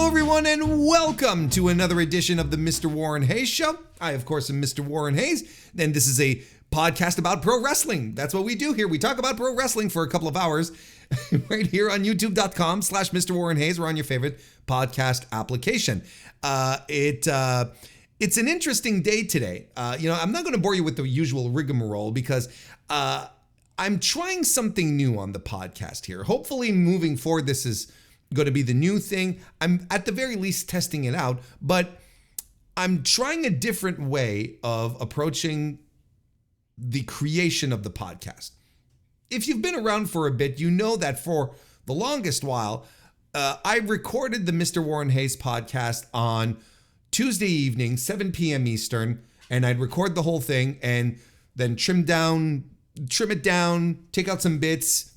everyone, and welcome to another edition of the Mr. Warren Hayes Show. I, of course, am Mr. Warren Hayes, and this is a podcast about pro wrestling. That's what we do here. We talk about pro wrestling for a couple of hours right here on youtube.com/Mr. Warren Hayes or on your favorite podcast application. It's an interesting day today. I'm not going to bore you with the usual rigmarole because I'm trying something new on the podcast here. Hopefully, moving forward, this is going to be the new thing. I'm at the very least testing it out, but I'm trying a different way of approaching the creation of the podcast. If you've been around for a bit, you know that for the longest while, I recorded the Mr. Warren Hayes podcast on Tuesday evening, 7 p.m. Eastern, and I'd record the whole thing and then trim it down, take out some bits,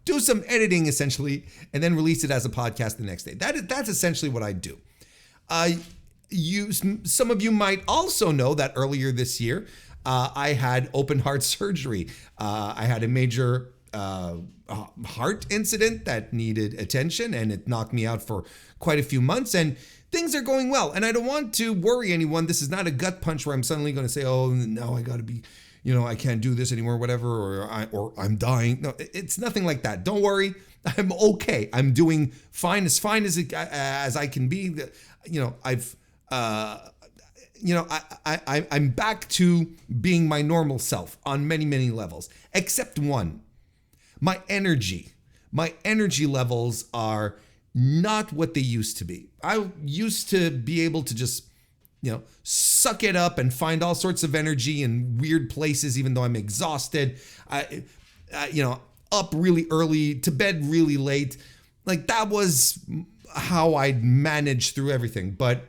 do some editing essentially, and then release it as a podcast the next day. That's essentially what I do. Some of you might also know that earlier this year, I had open heart surgery. I had a major heart incident that needed attention, and it knocked me out for quite a few months, and things are going well. And I don't want to worry anyone. This is not a gut punch where I'm suddenly going to say, oh, no, I got to be, I can't do this anymore, whatever, or I'm dying. No, it's nothing like that. Don't worry. I'm okay. I'm doing fine as I can be. I'm back to being my normal self on many, many levels, except one. My energy levels are not what they used to be. I used to be able to just, suck it up and find all sorts of energy in weird places, even though I'm exhausted. Up really early, to bed really late. Like that was how I'd manage through everything. But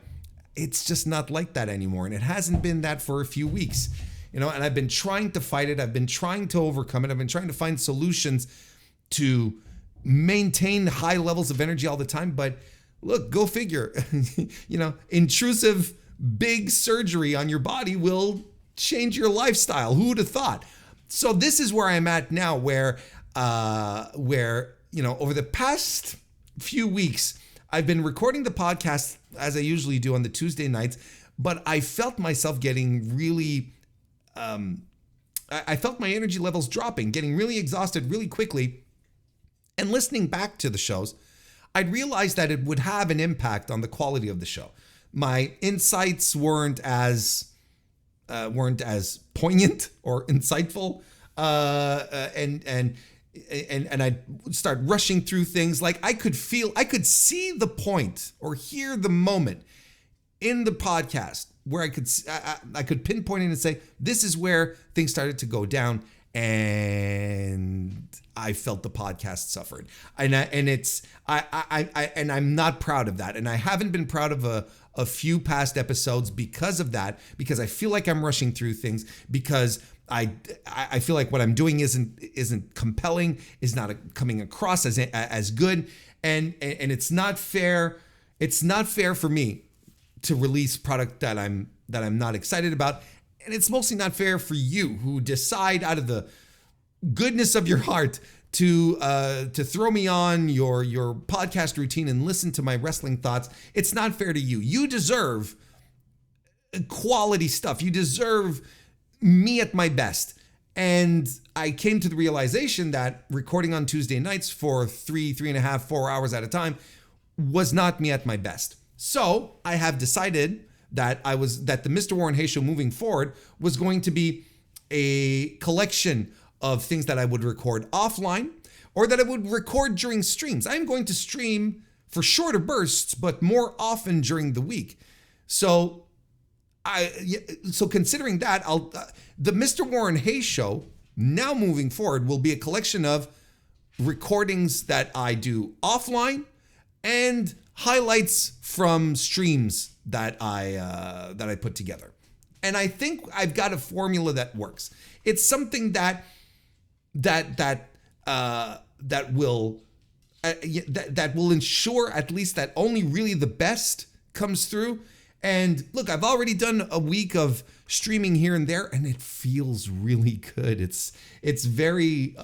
it's just not like that anymore. And it hasn't been that for a few weeks, and I've been trying to fight it. I've been trying to overcome it. I've been trying to find solutions to maintain high levels of energy all the time. But look, go figure, intrusive big surgery on your body will change your lifestyle. Who would have thought? So this is where I'm at now, where over the past few weeks, I've been recording the podcast as I usually do on the Tuesday nights, but I felt myself getting really, I felt my energy levels dropping, getting really exhausted really quickly. And listening back to the shows, I'd realized that it would have an impact on the quality of the show. My insights weren't as poignant or insightful, and I'd start rushing through things. Like I could see the point or hear the moment in the podcast where I could pinpoint it and say, this is where things started to go down, and I felt the podcast suffered. And I'm not proud of that. And I haven't been proud of a few past episodes because of that, because I feel like I'm rushing through things, because I feel like what I'm doing isn't compelling, is not coming across as good, and it's not fair. It's not fair for me to release product that I'm not excited about, and it's mostly not fair for you who decide out of the goodness of your heart to throw me on your podcast routine and listen to my wrestling thoughts. It's not fair to you. You deserve quality stuff. You deserve me at my best. And I came to the realization that recording on Tuesday nights for 3.5, 4 hours at a time was not me at my best. So I have decided that the Mr. Warren Hayes Show moving forward was going to be a collection of things that I would record offline or that I would record during streams. I'm going to stream for shorter bursts, but more often during the week. So considering that, the Mr. Warren Hayes Show now moving forward will be a collection of recordings that I do offline and highlights from streams that I put together. And I think I've got a formula that works. It's something that will ensure at least that only really the best comes through. And look, I've already done a week of streaming here and there, and it feels really good. It's very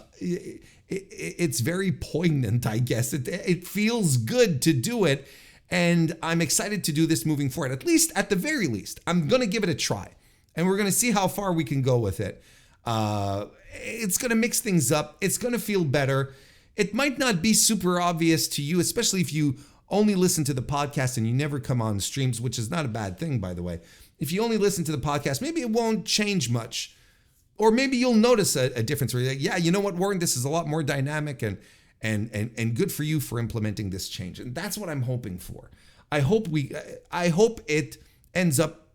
poignant, I guess. It feels good to do it, And I'm excited to do this moving forward. At least, at the very least, I'm going to give it a try. And we're going to see how far we can go with it. It's going to mix things up. It's going to feel better. It might not be super obvious to you, especially if you only listen to the podcast and you never come on streams, which is not a bad thing, by the way. If you only listen to the podcast, maybe it won't change much. Or maybe you'll notice a difference where you're like, yeah, you know what, Warren, this is a lot more dynamic and good for you for implementing this change. And that's what I'm hoping for. I hope it ends up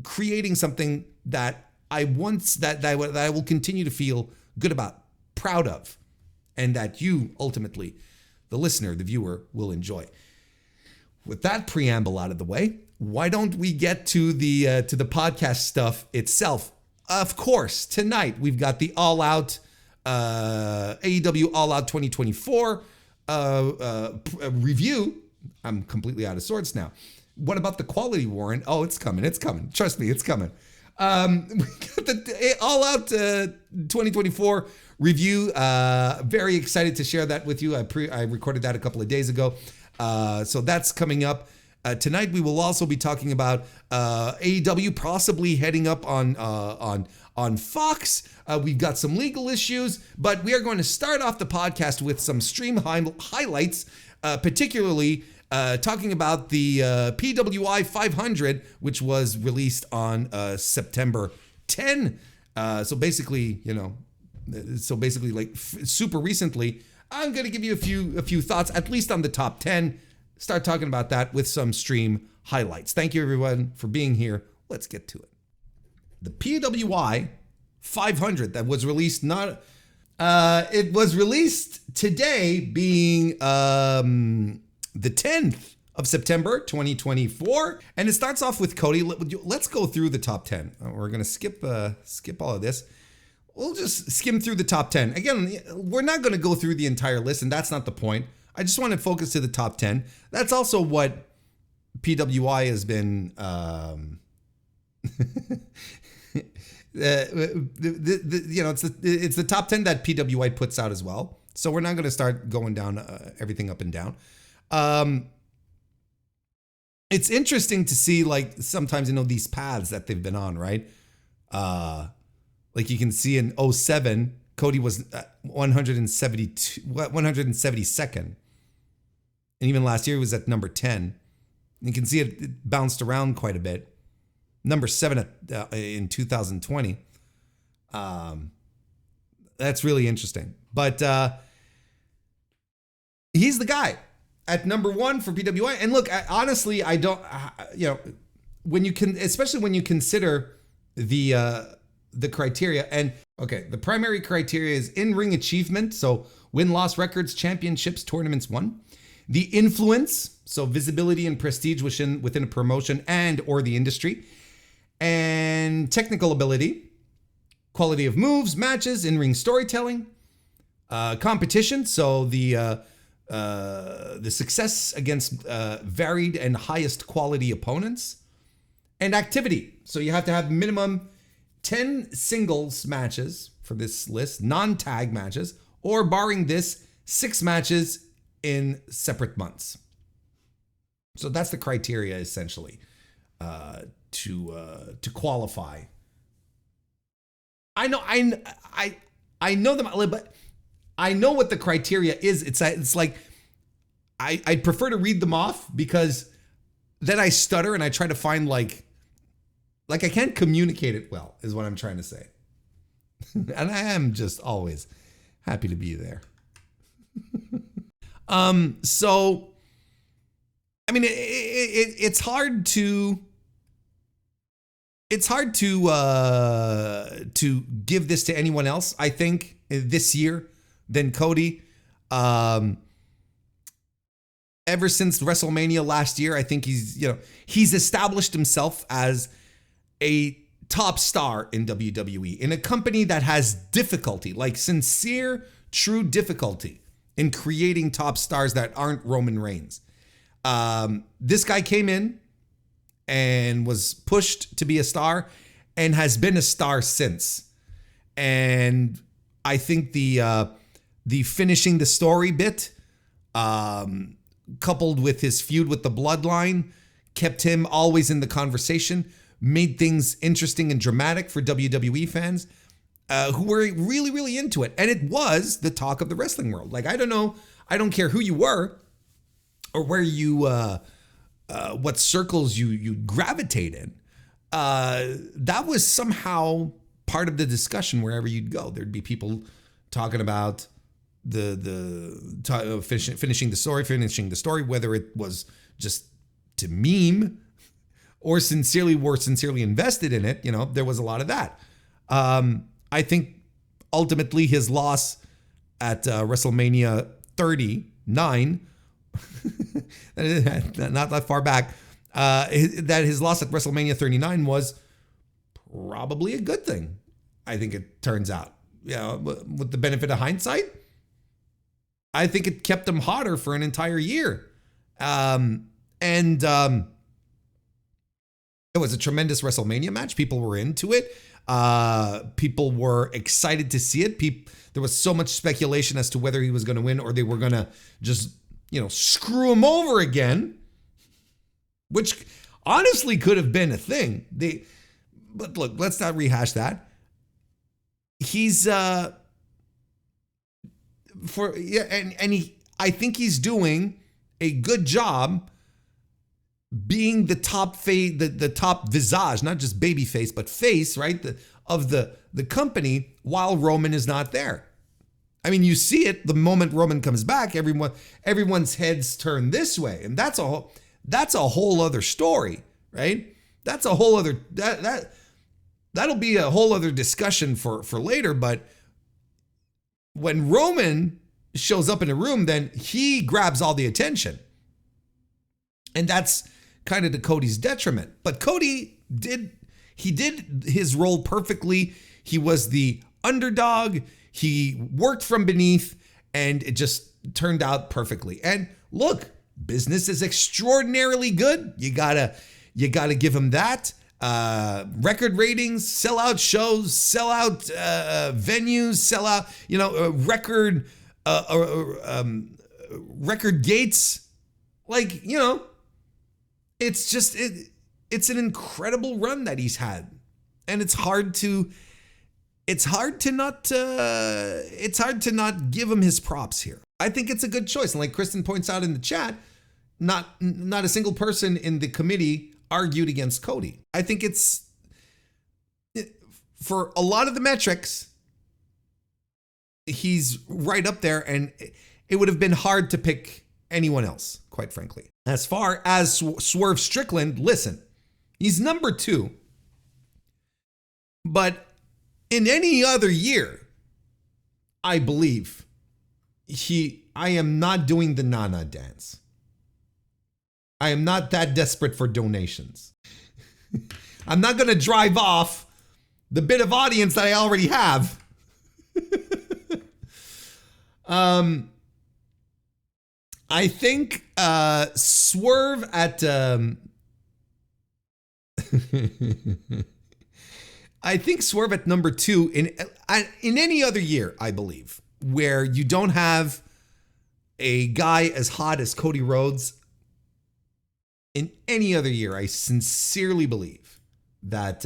creating something that I will continue to feel good about, proud of, and that you ultimately, the listener, the viewer, will enjoy. With that preamble out of the way, why don't we get to the podcast stuff itself? Of course, tonight we've got the All Out AEW All Out 2024 review. I'm completely out of sorts now. What about the quality, Warren? Oh, it's coming. It's coming. Trust me, it's coming. We got the All Out 2024 review. Very excited to share that with you. I recorded that a couple of days ago. So that's coming up. Tonight we will also be talking about AEW possibly heading up on Fox. We've got some legal issues, but we are going to start off the podcast with some stream highlights, particularly talking about the PWI 500, which was released on September 10. So basically, like super recently, I'm going to give you a few thoughts, at least on the top 10. Start talking about that with some stream highlights. Thank you, everyone, for being here. Let's get to it. The PWI 500 that was released it was released today, being the 10th of September 2024, and it starts off with Cody. Let's go through the top 10. We're gonna skip all of this. We'll just skim through the top 10. Again, we're not going to go through the entire list, and that's not the point. I just want to focus to the top 10. That's also what PWI has been. It's the top 10 that PWI puts out as well. So we're not going to start going down everything up and down. It's interesting to see, like, sometimes, these paths that they've been on, right? Like you can see in 07, Cody was 172nd. And even last year he was at number 10. You can see it bounced around quite a bit. Number 7 in 2020. That's really interesting. But he's the guy at number 1 for PWI. And look, honestly, I don't, especially when you consider the criteria. And okay, the primary criteria is in-ring achievement, so win-loss records, championships, tournaments won. The influence, so visibility and prestige within a promotion and or the industry. And technical ability, quality of moves, matches, in-ring storytelling. Competition, so the success against varied and highest quality opponents. And activity, so you have to have minimum 10 singles matches for this list, non-tag matches, or barring this, 6 matches in separate months. So that's the criteria essentially to qualify. I know them, but I know what the criteria is. It's like I'd prefer to read them off, because then I stutter and I try to find like I can't communicate it well, is what I'm trying to say. And I am just always happy to be there. So, I mean, it's hard to give this to anyone else, I think, this year than Cody. Ever since WrestleMania last year, I think he's established himself as a top star in WWE, in a company that has difficulty, like sincere, true difficulty in creating top stars that aren't Roman Reigns. This guy came in and was pushed to be a star and has been a star since. And I think the finishing the story bit coupled with his feud with the Bloodline, kept him always in the conversation, made things interesting and dramatic for WWE fans who were really, really into it. And it was the talk of the wrestling world. Like, I don't care who you were or where you, what circles you gravitate in. That was somehow part of the discussion wherever you'd go. There'd be people talking about finishing the story, whether it was just to meme or were sincerely invested in it. You know, there was a lot of that. I think ultimately his loss at WrestleMania 39, not that far back, that his loss at WrestleMania 39 was probably a good thing. I think it turns out, with the benefit of hindsight, I think it kept him hotter for an entire year. It was a tremendous WrestleMania match. People were into it. People were excited to see it. There was so much speculation as to whether he was going to win or they were going to just, screw him over again, which honestly could have been a thing. But look, let's not rehash that. I think he's doing a good job being the top the top visage, not just baby face, but face, right? Of the company while Roman is not there. I mean, you see it the moment Roman comes back, everyone's heads turn this way. And that's a whole other story, right? That's a whole other, that'll be a whole other discussion for later. But when Roman shows up in a room, then he grabs all the attention. And that's kind of to Cody's detriment. But Cody did his role perfectly. He was the underdog. He worked from beneath, and it just turned out perfectly. And look, business is extraordinarily good. You gotta give him that. Record ratings, sellout shows, sellout venues, sellout, record gates. Like, it's an incredible run that he's had, and it's hard to not give him his props here. I think it's a good choice, and like Kristen points out in the chat, not a single person in the committee argued against Cody. I think it's, for a lot of the metrics, he's right up there, and it would have been hard to pick anyone else, quite frankly. As far as Swerve Strickland, listen, he's number 2. But in any other year, I believe I am not doing the Nana dance. I am not that desperate for donations. I'm not going to drive off the bit of audience that I already have. I think Swerve at I think Swerve at number 2 in any other year, I believe, where you don't have a guy as hot as Cody Rhodes. In any other year, I sincerely believe that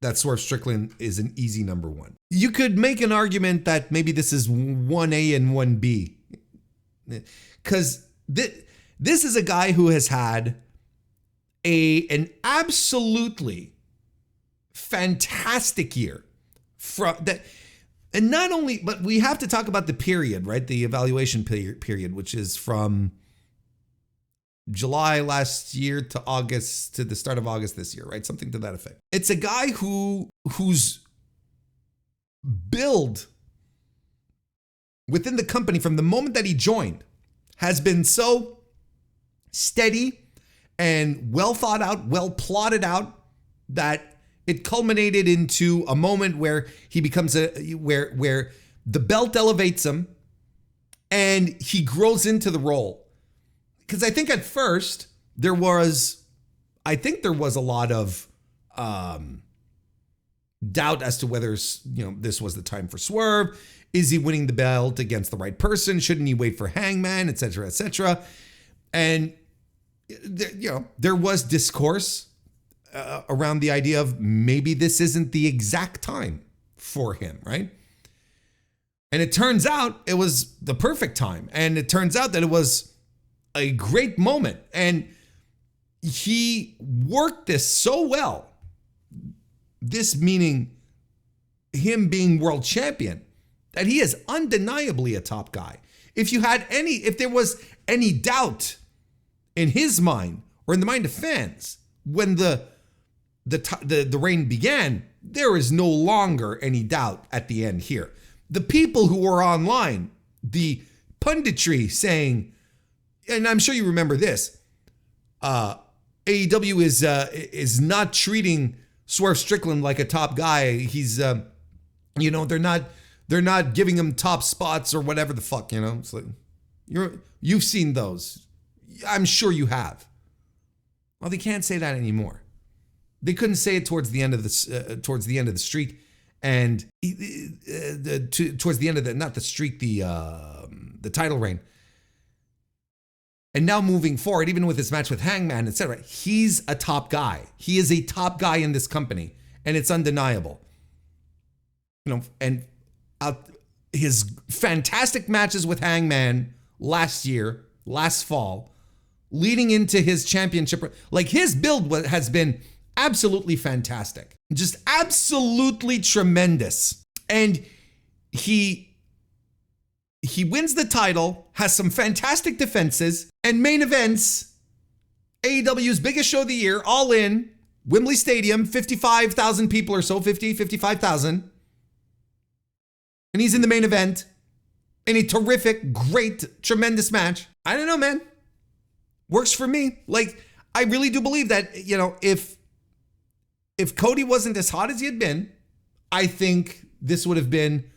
that Swerve Strickland is an easy number 1. You could make an argument that maybe this is 1A and 1B. Because this is a guy who has had an absolutely fantastic year from that. And not only, but we have to talk about the period, right? The evaluation period, which is from July last year to August, to the start of August this year, right? Something to that effect. It's a guy whose build within the company from the moment that he joined has been so steady and well thought out, well plotted out, that it culminated into a moment where he becomes where the belt elevates him and he grows into the role. Because I think at first there was a lot of doubt as to whether, this was the time for Swerve. Is he winning the belt against the right person? Shouldn't he wait for Hangman, et cetera, et cetera? And, there was discourse around the idea of maybe this isn't the exact time for him, right? And it turns out it was the perfect time. And it turns out that it was a great moment. And he worked this so well. This meaning him being world champion, that he is undeniably a top guy. If there was any doubt in his mind or in the mind of fans when the reign began, there is no longer any doubt at the end here. The people who were online, the punditry saying, and I'm sure you remember this, AEW is not treating Swerve Strickland like a top guy. He's, they're not giving him top spots or whatever the fuck, It's like, you've seen those. I'm sure you have. Well, they can't say that anymore. They couldn't say it towards the end of the streak, and towards the end of not the streak, the title reign. And now moving forward, even with his match with Hangman, etc., he's a top guy. He is a top guy in this company, and it's undeniable. And his fantastic matches with Hangman last fall, leading into his championship, like his build has been absolutely fantastic, just absolutely tremendous. And he wins the title, has some fantastic defenses and main events. AEW's biggest show of the year, All In, Wembley Stadium, 55,000 people or so, 55,000. And he's in the main event in a terrific, great, tremendous match. I don't know, man. Works for me. Like, I really do believe that, if Cody wasn't as hot as he had been, I think this would have been,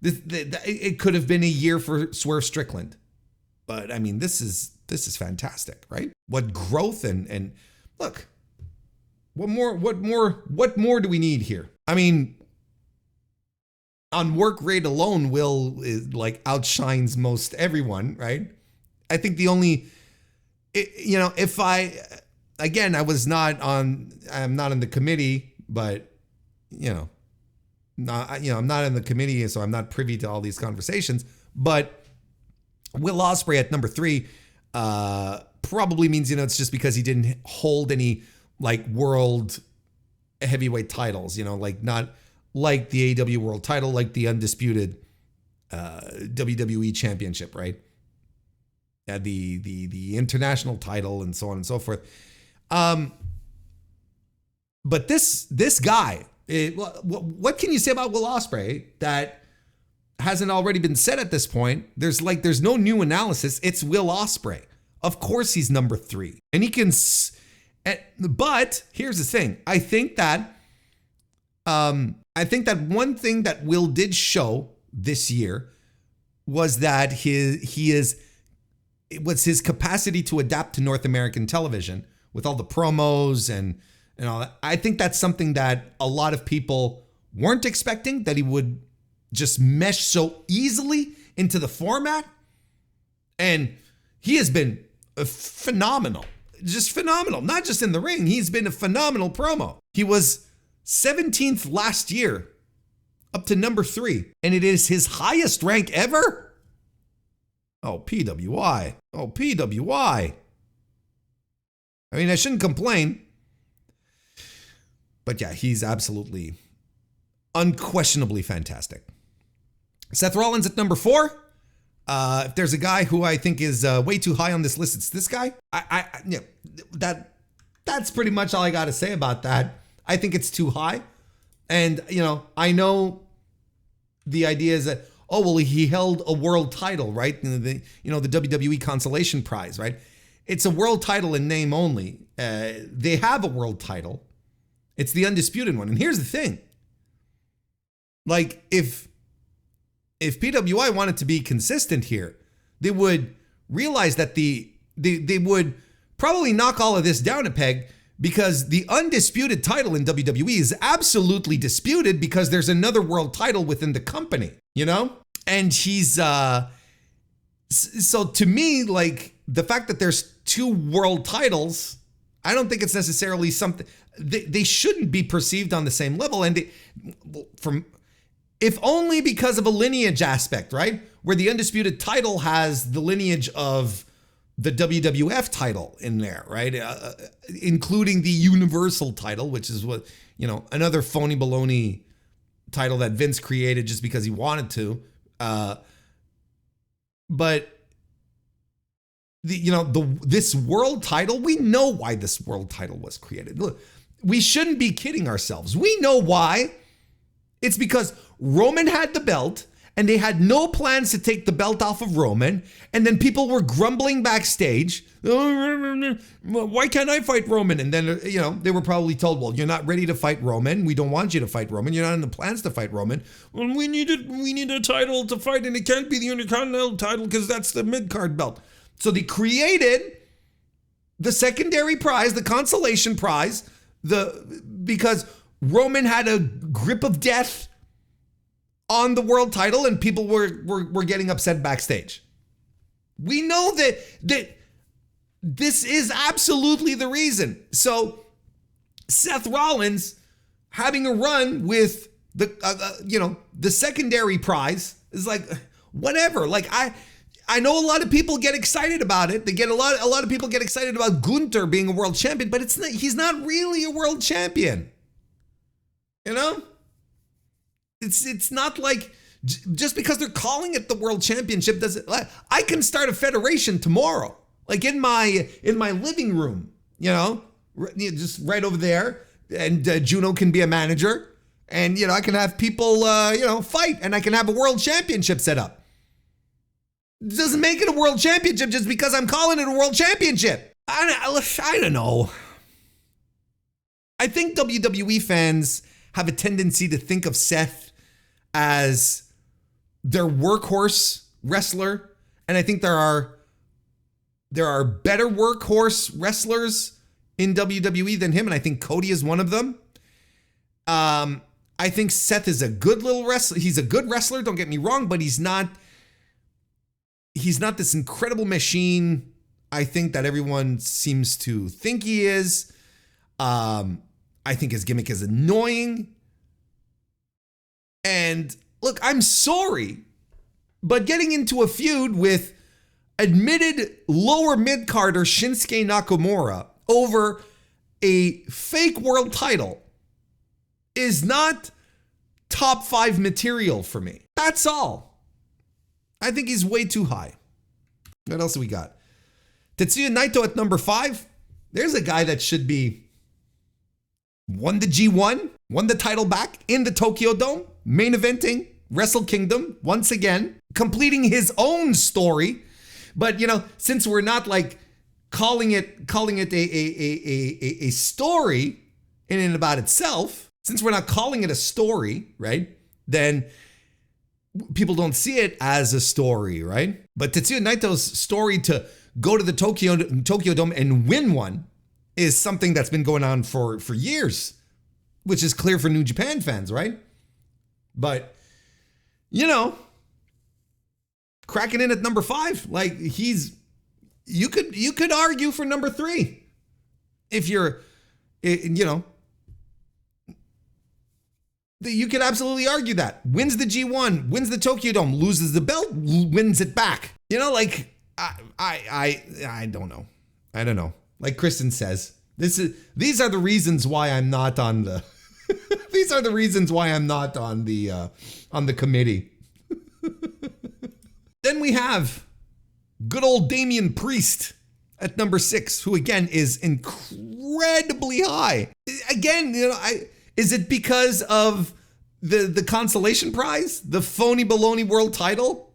it could have been a year for Swerve Strickland. But I mean, this is fantastic, right? What growth and look, what more do we need here? I mean, on work rate alone, Will outshines most everyone, right? I think the only, I'm not in the committee, but I'm not in the committee, so I'm not privy to all these conversations. But Will Ospreay at number 3 probably means, it's just because he didn't hold any world heavyweight titles, not like the AEW world title, like the undisputed WWE championship, right? The international title and so on and so forth. But this guy, what can you say about Will Ospreay that hasn't already been said at this point? There's no new analysis. It's Will Ospreay. Of course he's number 3. And he can, but here's the thing. I think that one thing that Will did show this year was that it was his capacity to adapt to North American television with all the promos and all that. I think that's something that a lot of people weren't expecting, that he would just mesh so easily into the format. And he has been phenomenal, just phenomenal, not just in the ring. He's been a phenomenal promo. He was 17th last year, up to number 3, and it is his highest rank ever. Oh, PWI. Oh, PWI. I mean, I shouldn't complain. But yeah, he's absolutely, unquestionably fantastic. Seth Rollins at number 4. If there's a guy who I think is way too high on this list, it's this guy. That's pretty much all I got to say about that. I think it's too high. And, I know the idea is that, he held a world title, right? The WWE Consolation Prize, right? It's a world title in name only. They have a world title. It's the undisputed one. And here's the thing. If PWI wanted to be consistent here, they would realize that they would probably knock all of this down a peg, because the undisputed title in WWE is absolutely disputed because there's another world title within the company, you know? And he's, so to me, like, the fact that there's 2 world titles, I don't think it's necessarily something, they shouldn't be perceived on the same level. And if only because of a lineage aspect, right? Where the undisputed title has the lineage of the WWF title in there, right? Including the Universal title, which is what, you know, another phony baloney title that Vince created just because he wanted to. But this world title, we know why this world title was created. Look, we shouldn't be kidding ourselves. We know why. It's because Roman had the belt and they had no plans to take the belt off of Roman. And then people were grumbling backstage. Why can't I fight Roman? And then, you know, they were probably told, well, you're not ready to fight Roman. We don't want you to fight Roman. You're not in the plans to fight Roman. Well, we need a title to fight, and it can't be the Intercontinental title because that's the mid-card belt. So they created the secondary prize, the consolation prize, because Roman had a grip of death on the world title and people were getting upset backstage. We know that this is absolutely the reason. So Seth Rollins having a run with the secondary prize is like, whatever. Like, I know a lot of people get excited about it. They get a lot of people get excited about Gunther being a world champion, but he's not really a world champion. You know? It's not like just because they're calling it the world championship doesn't. I can start a federation tomorrow, like in my living room, you know, just right over there, and Juno can be a manager, and I can have people fight, and I can have a world championship set up. It doesn't make it a world championship just because I'm calling it a world championship. I don't know. I think WWE fans have a tendency to think of Seth as their workhorse wrestler. And I think there are better workhorse wrestlers in WWE than him. And I think Cody is one of them. I think Seth is a good little wrestler. He's a good wrestler. Don't get me wrong, but he's not this incredible machine, I think, that everyone seems to think he is. I think his gimmick is annoying. And look, I'm sorry, but getting into a feud with admitted lower mid-carder Shinsuke Nakamura over a fake world title is not top 5 material for me. That's all. I think he's way too high. What else do we got? Tetsuya Naito at number 5. There's a guy that should be won the G1, won the title back in the Tokyo Dome, main eventing Wrestle Kingdom once again, completing his own story. But since we're not like calling it a story in and about itself, since we're not calling it a story, right? Then people don't see it as a story, right? But Tetsuya Naito's story to go to the Tokyo Dome and win one is something that's been going on for years, which is clear for New Japan fans, right? But, cracking in at number 5, like you could argue for number 3 if you're, you could absolutely argue that. Wins the G1, wins the Tokyo Dome, loses the belt, wins it back. I don't know. I don't know. Like Kristen says, these are the reasons why I'm not on the these are the reasons why I'm not on the committee. Then we have good old Damian Priest at number 6, who again is incredibly high. Again, is it because of the consolation prize, the phony baloney world title?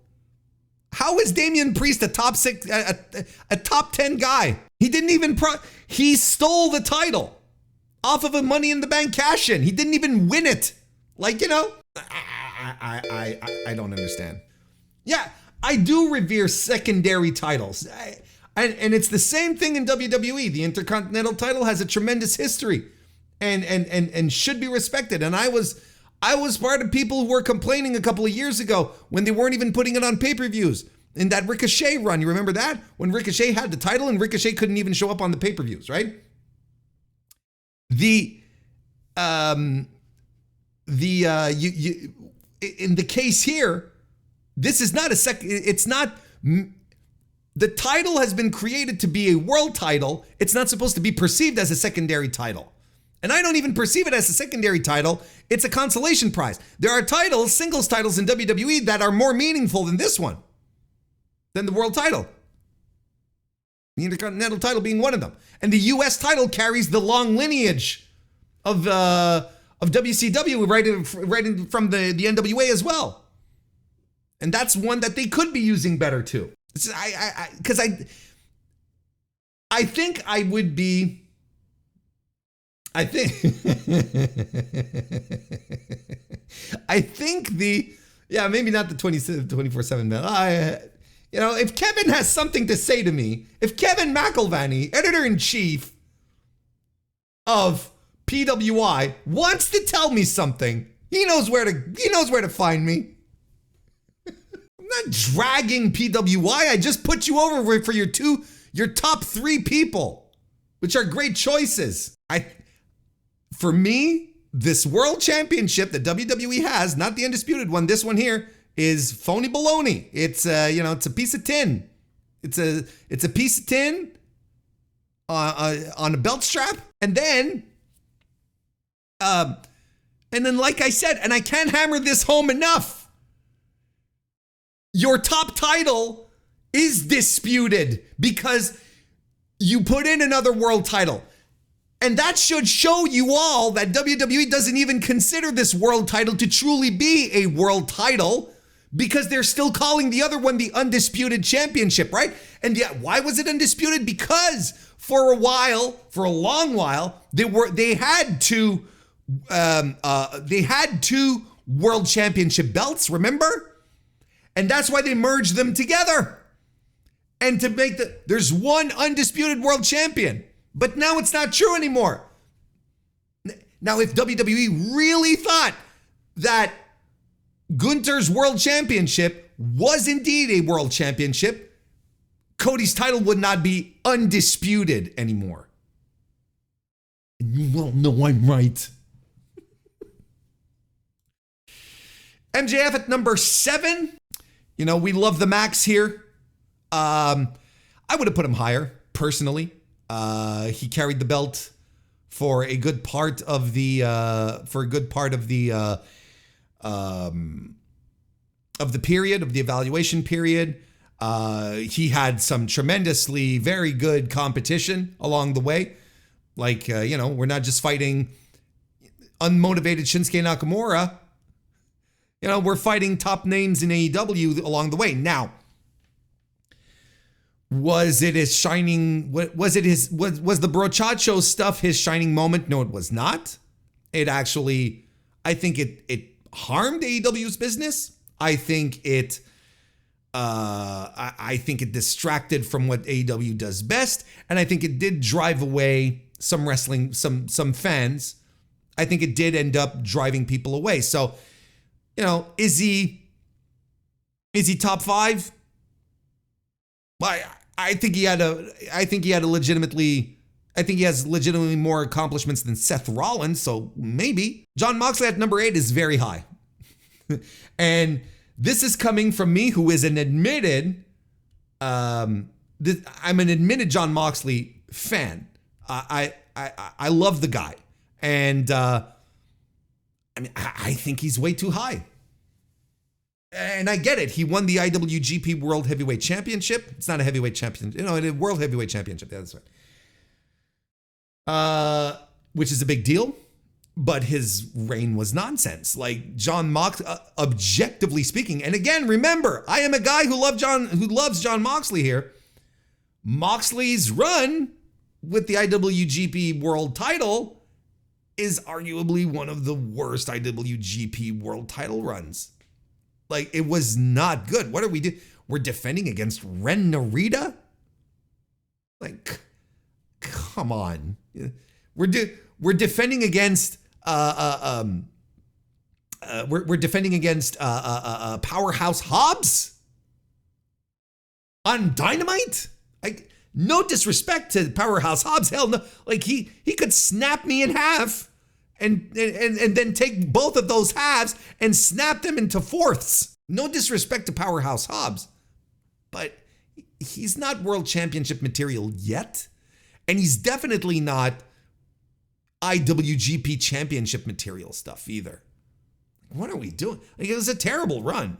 How is Damian Priest a top 10 guy? He didn't even he stole the title off of a Money in the Bank cash-in. He didn't even win it. Like, I don't understand. Yeah, I do revere secondary titles. And it's the same thing in WWE. The Intercontinental title has a tremendous history and should be respected. And I was part of people who were complaining a couple of years ago when they weren't even putting it on pay-per-views. In that Ricochet run, you remember that? When Ricochet had the title and Ricochet couldn't even show up on the pay-per-views, right? In the case here, this is not the title has been created to be a world title. It's not supposed to be perceived as a secondary title. And I don't even perceive it as a secondary title. It's a consolation prize. There are titles, singles titles in WWE that are more meaningful than this one, than the world title. The Intercontinental title being one of them. And the US title carries the long lineage of WCW right from the NWA as well. And that's one that they could be using better too. Because I think I would be. I think maybe not the 24/7 man. If Kevin has something to say to me, if Kevin McElvaney, editor-in-chief of PWI, wants to tell me something, he knows where to find me. I'm not dragging PWI. I just put you over for your top 3 people, which are great choices. For me, this world championship that WWE has, not the undisputed one, this one here, is phony baloney. It's it's a piece of tin. It's a piece of tin on a belt strap, and then like I said, and I can't hammer this home enough, your top title is disputed because you put in another world title. And that should show you all that WWE doesn't even consider this world title to truly be a world title because they're still calling the other one the Undisputed Championship, right? And yet, why was it undisputed? Because for a long while, they had two world championship belts, remember? And that's why they merged them together. And to make there's one undisputed world champion. But now it's not true anymore. Now, if WWE really thought that Gunther's world championship was indeed a world championship, Cody's title would not be undisputed anymore. And you all know I'm right. MJF at number 7. We love the Max here. I would have put him higher, personally. He carried the belt for a good part of the evaluation period. He had some tremendously very good competition along the way. We're not just fighting unmotivated Shinsuke Nakamura. We're fighting top names in AEW along the way. Now, was it his shining? Was the Brochacho stuff his shining moment? No, it was not. It actually, I think it harmed AEW's business. I think it distracted from what AEW does best, and I think it did drive away some wrestling, some fans. I think it did end up driving people away. So, is he top 5? Well, I think he has legitimately more accomplishments than Seth Rollins, so maybe. Jon Moxley at number 8 is very high. And this is coming from me, who is an admitted, I'm an admitted Jon Moxley fan. I love the guy. And I think he's way too high. And I get it. He won the IWGP World Heavyweight Championship. It's not a heavyweight championship. A World Heavyweight Championship. Yeah, that's right. Which is a big deal. But his reign was nonsense. Like Jon Moxley, objectively speaking. And again, remember, I am a guy who loves Jon Moxley here. Moxley's run with the IWGP World title is arguably one of the worst IWGP World title runs. Like, it was not good. What are we doing? We're defending against Ren Narita? Like, come on. We're defending against we're defending against Powerhouse Hobbs on Dynamite. Like, no disrespect to Powerhouse Hobbs, hell no. Like, he could snap me in half and then take both of those halves and snap them into fourths. No disrespect to Powerhouse Hobbs, but he's not world championship material yet, and he's definitely not IWGP championship material stuff either. What are we doing? Like, it was a terrible run.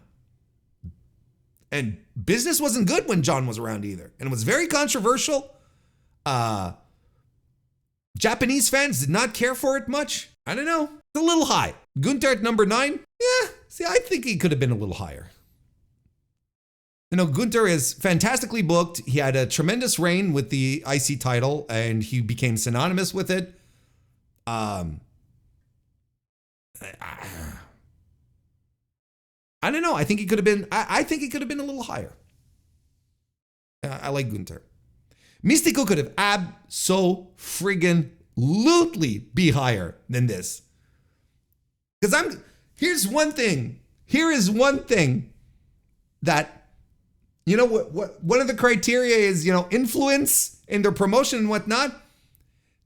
And business wasn't good when John was around either. And it was very controversial. Japanese fans did not care for it much. I don't know. It's a little high. Gunther at number 9? Yeah, see, I think he could have been a little higher. You know, Gunther is fantastically booked. He had a tremendous reign with the IC title, and he became synonymous with it. I don't know. I think he could have been. I think he could have been a little higher. I like Gunther. Mystico could have abso-friggin-lutely be higher than this. Because here's one thing. Here is one thing that, you know, what one of the criteria is, you know, influence in their promotion and whatnot.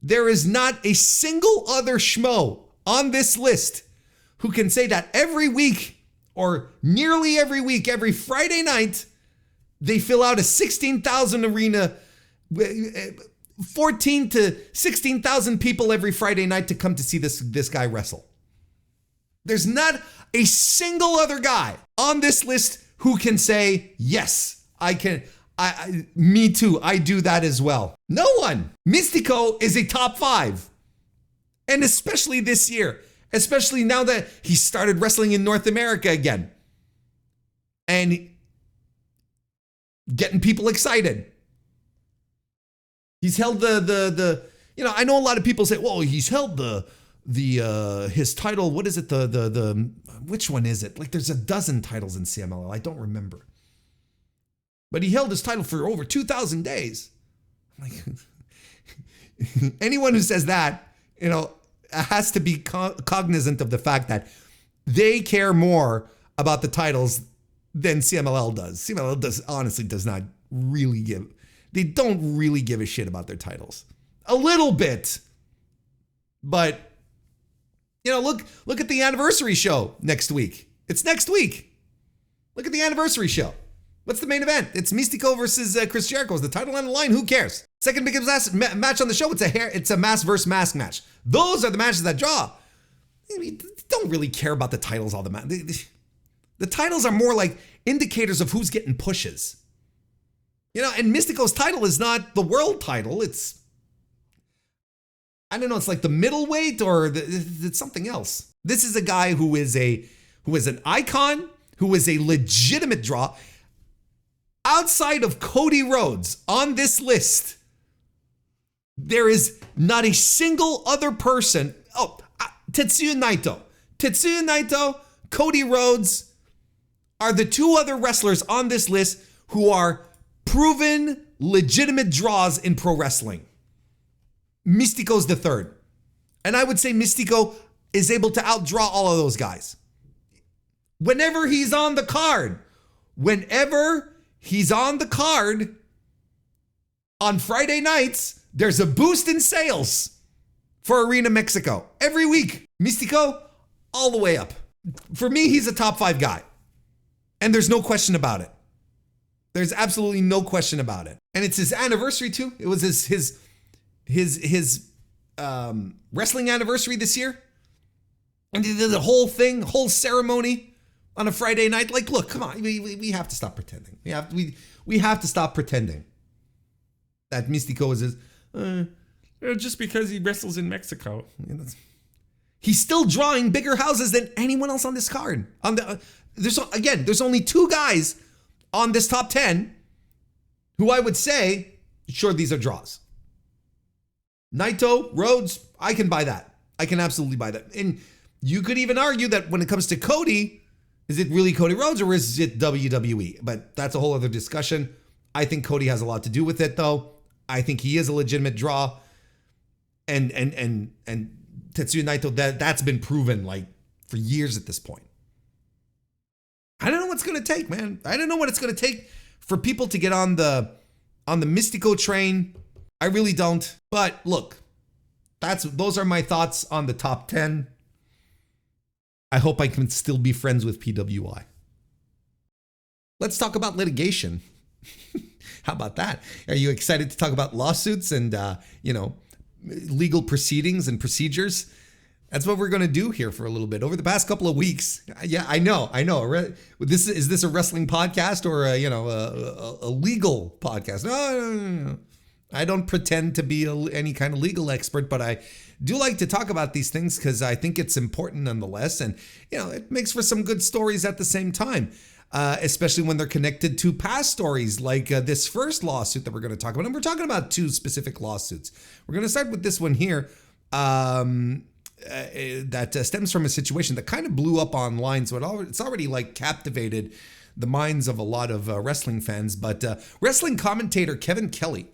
There is not a single other schmo on this list who can say that every week, or nearly every week, every Friday night, they fill out a 16,000 arena, 14 to 16,000 people every Friday night to come to see this guy wrestle. There's not a single other guy on this list who can say, yes, I can, me too, I do that as well. No one. Mystico is a top 5. And especially this year. Especially now that he started wrestling in North America again. And getting people excited. He's held the you know, I know a lot of people say, well, he's held his title, what is it, the which one is it? Like, there's a dozen titles in CMLL, I don't remember. But he held his title for over 2,000 days. Like, anyone who says that, you know, has to be cognizant of the fact that they care more about the titles than CMLL does. CMLL honestly does not really they don't really give a shit about their titles. A little bit. But, you know, look at the anniversary show next week. It's next week. Look at the anniversary show. What's the main event? It's Mystico versus Chris Jericho. Is the title on the line? Who cares? Second biggest match on the show. It's a mask versus mask match. Those are the matches that draw. I mean, don't really care about the titles all the time. The titles are more like indicators of who's getting pushes. You know, and Mystico's title is not the world title. It's, I don't know, it's like the middleweight or it's something else. This is a guy who is an icon, who is a legitimate draw. Outside of Cody Rhodes on this list, there is not a single other person. Oh, Tetsuya Naito. Tetsuya Naito, Cody Rhodes are the two other wrestlers on this list who are proven legitimate draws in pro wrestling. Mystico's the third. And I would say Mystico is able to outdraw all of those guys. Whenever he's on the card, on Friday nights, there's a boost in sales for Arena Mexico. Every week, Mystico, all the way up. For me, he's a top 5 guy. And there's no question about it. There's absolutely no question about it. And it's his anniversary too. It was his wrestling anniversary this year. And he did the whole thing, whole ceremony on a Friday night. Like, look, come on, we have to stop pretending. We have to stop pretending that Mystico is just because he wrestles in Mexico. He's still drawing bigger houses than anyone else on this card. There's only 2 guys on this top 10 who I would say, sure, these are draws. Naito, Rhodes, I can buy that. I can absolutely buy that. And you could even argue that when it comes to Cody, is it really Cody Rhodes or is it WWE? But that's a whole other discussion. I think Cody has a lot to do with it, though. I think he is a legitimate draw. And Tetsuya Naito, that's been proven like for years at this point. I don't know what's going to take, man. I don't know what it's going to take for people to get on the Mystico train. I really don't. But look, those are my thoughts on the top 10. I hope I can still be friends with PWI. Let's talk about litigation. How about that? Are you excited to talk about lawsuits and legal proceedings and procedures? That's what we're going to do here for a little bit. Over the past couple of weeks, yeah, I know. Is this a wrestling podcast or a legal podcast? No. I don't pretend to be any kind of legal expert, but I do like to talk about these things because I think it's important nonetheless, and it makes for some good stories at the same time, especially when they're connected to past stories like this first lawsuit that we're going to talk about. And we're talking about two specific lawsuits. We're going to start with this one here. That stems from a situation that kind of blew up online, so it's already like captivated the minds of a lot of wrestling fans. But wrestling commentator Kevin Kelly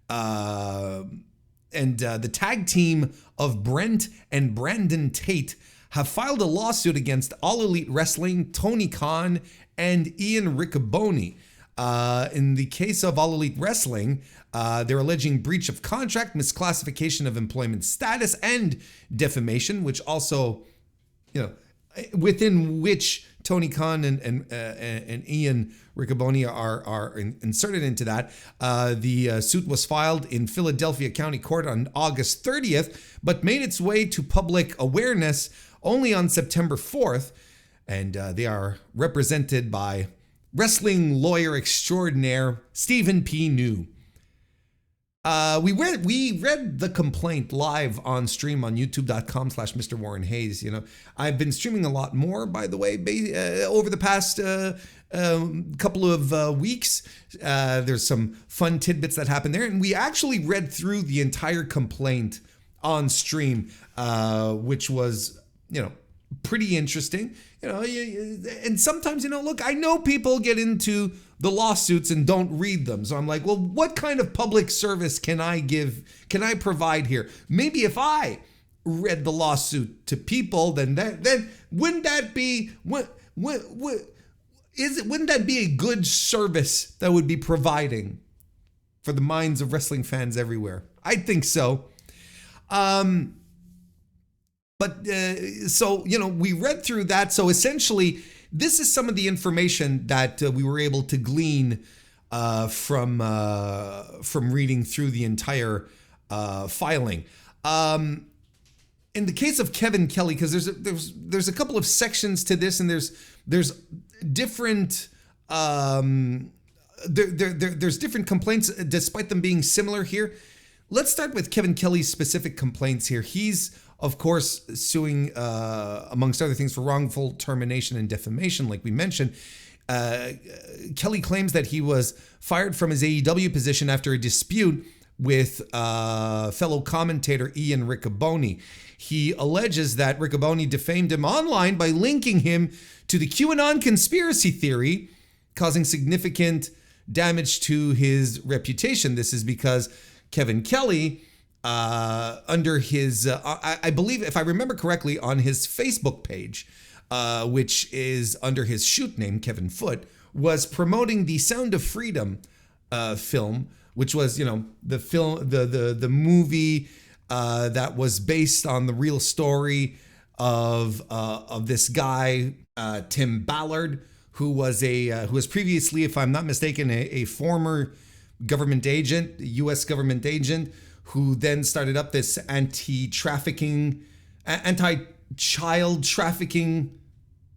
and the tag team of Brent and Brandon Tate have filed a lawsuit against All Elite Wrestling, Tony Khan, and Ian Riccoboni. In the case of All Elite Wrestling, they're alleging breach of contract, misclassification of employment status, and defamation, which also, within which Tony Khan and Ian Riccoboni are inserted into that. The suit was filed in Philadelphia County Court on August 30th, but made its way to public awareness only on September 4th, and they are represented by wrestling lawyer extraordinaire Stephen P. New. We read the complaint live on stream on youtube.com/MrWarrenHayes. I've been streaming a lot more, by the way, over the past couple of weeks. There's some fun tidbits that happened there, and we actually read through the entire complaint on stream, which was, pretty interesting. And sometimes, look, I know people get into the lawsuits and don't read them. So I'm like, well, what kind of public service can I provide here? Maybe if I read the lawsuit to people, then wouldn't that be wouldn't that be a good service that would be providing for the minds of wrestling fans everywhere? I think so. But so, we read through that. So essentially, this is some of the information that we were able to glean from reading through the entire filing. In the case of Kevin Kelly, because there's a couple of sections to this, and there's different there's different complaints despite them being similar here. Let's start with Kevin Kelly's specific complaints here. He's, of course, suing, amongst other things, for wrongful termination and defamation, like we mentioned. Kelly claims that he was fired from his AEW position after a dispute with fellow commentator Ian Riccoboni. He alleges that Riccoboni defamed him online by linking him to the QAnon conspiracy theory, causing significant damage to his reputation. This is because Kevin Kelly, under his, I believe, if I remember correctly, on his Facebook page, which is under his shoot name, Kevin Foote, was promoting the Sound of Freedom film, which was, the film, the movie that was based on the real story of this guy, Tim Ballard, who was previously, if I'm not mistaken, a former government agent, U.S. government agent, who then started up this anti-child trafficking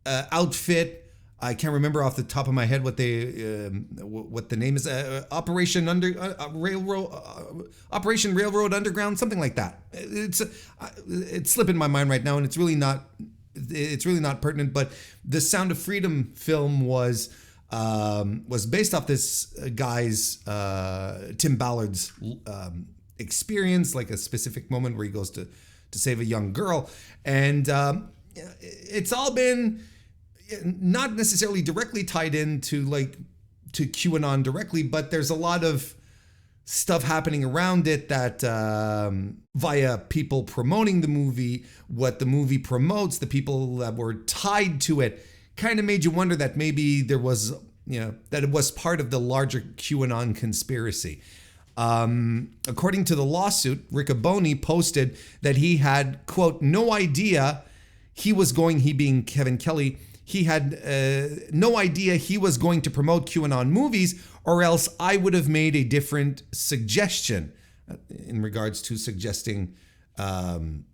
outfit. I can't remember off the top of my head what the name is. Operation Railroad Underground, something like that. It's slipping my mind right now, and it's really not pertinent. But the Sound of Freedom film was based off this guy's Tim Ballard's experience, like a specific moment where he goes to save a young girl, and it's all been not necessarily directly tied into to QAnon directly, but there's a lot of stuff happening around it that via people promoting the movie, what the movie promotes, the people that were tied to it, kind of made you wonder that maybe there was, that it was part of the larger QAnon conspiracy. According to the lawsuit, Riccoboni posted that he had, quote, no idea he being Kevin Kelly, he had no idea he was going to promote QAnon movies, or else I would have made a different suggestion in regards to suggesting Kevin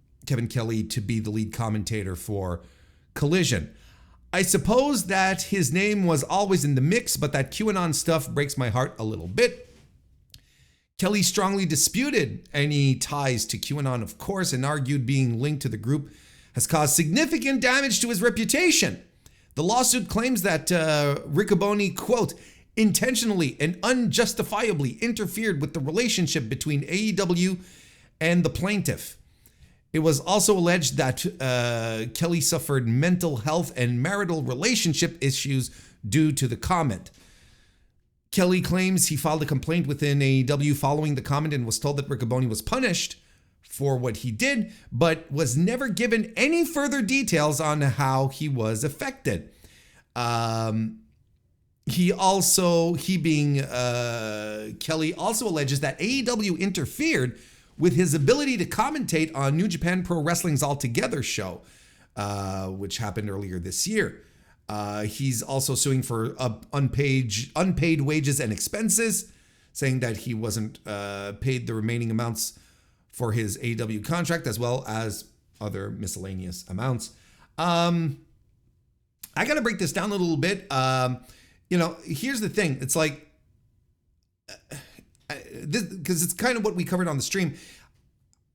Kelly to be the lead commentator for Collision. I suppose that his name was always in the mix, but that QAnon stuff breaks my heart a little bit. Kelly strongly disputed any ties to QAnon, of course, and argued being linked to the group has caused significant damage to his reputation. The lawsuit claims that Riccoboni, quote, intentionally and unjustifiably interfered with the relationship between AEW and the plaintiff. It was also alleged that Kelly suffered mental health and marital relationship issues due to the comment. Kelly claims he filed a complaint within AEW following the comment and was told that Riccoboni was punished for what he did, but was never given any further details on how he was affected. Kelly also alleges that AEW interfered with his ability to commentate on New Japan Pro Wrestling's All Together show, which happened earlier this year. He's also suing for unpaid wages and expenses, saying that he wasn't paid the remaining amounts for his AEW contract, as well as other miscellaneous amounts. I got to break this down a little bit. Here's the thing. It's like, because it's kind of what we covered on the stream.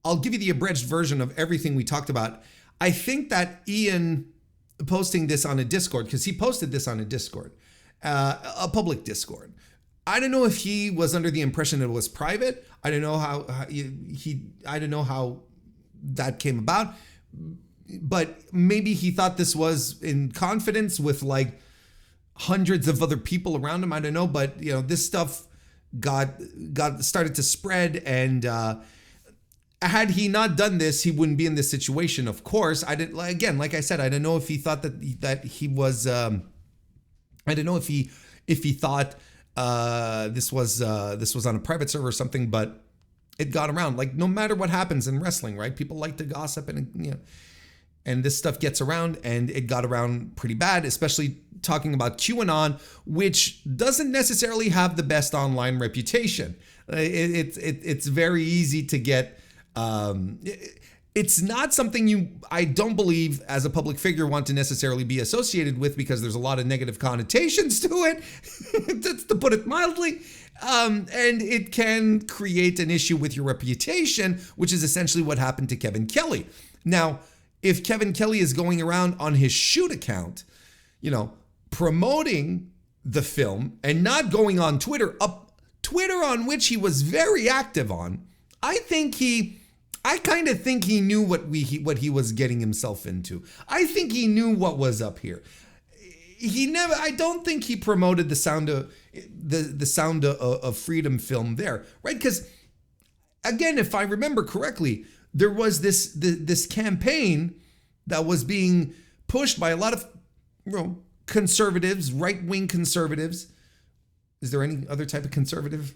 I'll give you the abridged version of everything we talked about. I think that Ian posting this on a Discord, because he posted this on a Discord, a public Discord. I don't know if he was under the impression it was private. I don't know how I don't know how that came about, but maybe he thought this was in confidence with like hundreds of other people around him. I don't know, but this stuff got started to spread, and had he not done this, he wouldn't be in this situation. Of course, I didn't. Again, like I said, I don't know if he thought that he was. I don't know if he thought this was on a private server or something, but it got around. Like, no matter what happens in wrestling, right? People like to gossip, and this stuff gets around, and it got around pretty bad, especially talking about QAnon, which doesn't necessarily have the best online reputation. It's very easy to get. It's not something I don't believe as a public figure want to necessarily be associated with, because there's a lot of negative connotations to it, to put it mildly. And it can create an issue with your reputation, which is essentially what happened to Kevin Kelly. Now, if Kevin Kelly is going around on his shoot account, promoting the film and not going on Twitter, on which he was very active on, I kind of think he knew what he was getting himself into. I think he knew what was up here. I don't think he promoted the Sound of Freedom film there, right? Because again, if I remember correctly, there was this campaign that was being pushed by a lot of conservatives, right-wing conservatives. Is there any other type of conservative?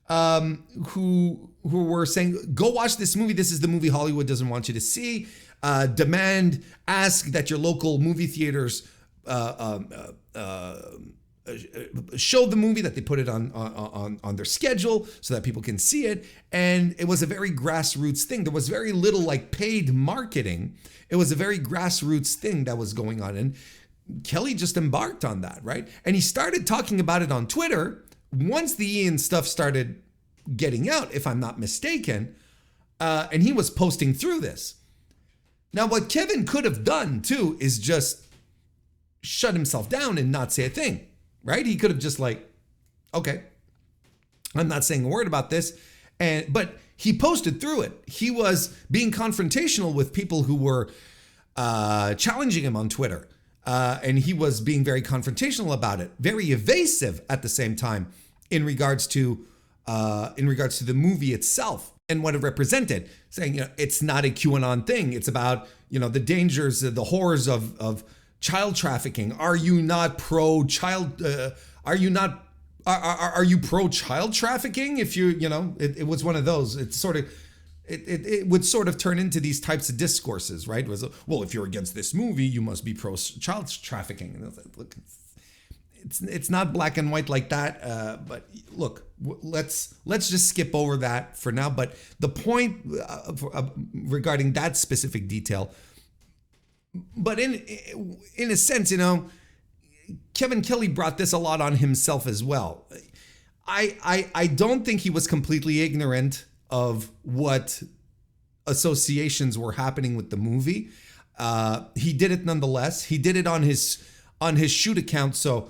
Who were saying, go watch this movie. This is the movie Hollywood doesn't want you to see. Ask that your local movie theaters show the movie, that they put it on their schedule so that people can see it. And it was a very grassroots thing. There was very little like paid marketing. It was a very grassroots thing that was going on. And Kelly just embarked on that, right? And he started talking about it on Twitter once the Ian stuff started getting out, if I'm not mistaken, and he was posting through this. Now, what Kevin could have done too is just shut himself down and not say a thing, right? He could have just like, okay, I'm not saying a word about this. But he posted through it. He was being confrontational with people who were challenging him on Twitter. And he was being very confrontational about it, very evasive at the same time in regards to in regards to the movie itself and what it represented, saying, it's not a QAnon thing. It's about, the dangers, the horrors of child trafficking. Are you not pro-child? Are you pro-child trafficking? If it was one of those. It's sort of. It would sort of turn into these types of discourses, right? Was, well, if you're against this movie, you must be pro-child trafficking. And look, it's not black and white like that. But look, let's just skip over that for now. But the point regarding that specific detail, but in a sense, Kevin Kelly brought this a lot on himself as well. I don't think he was completely ignorant of what associations were happening with the movie. He did it nonetheless. He did it on his shoot account. So,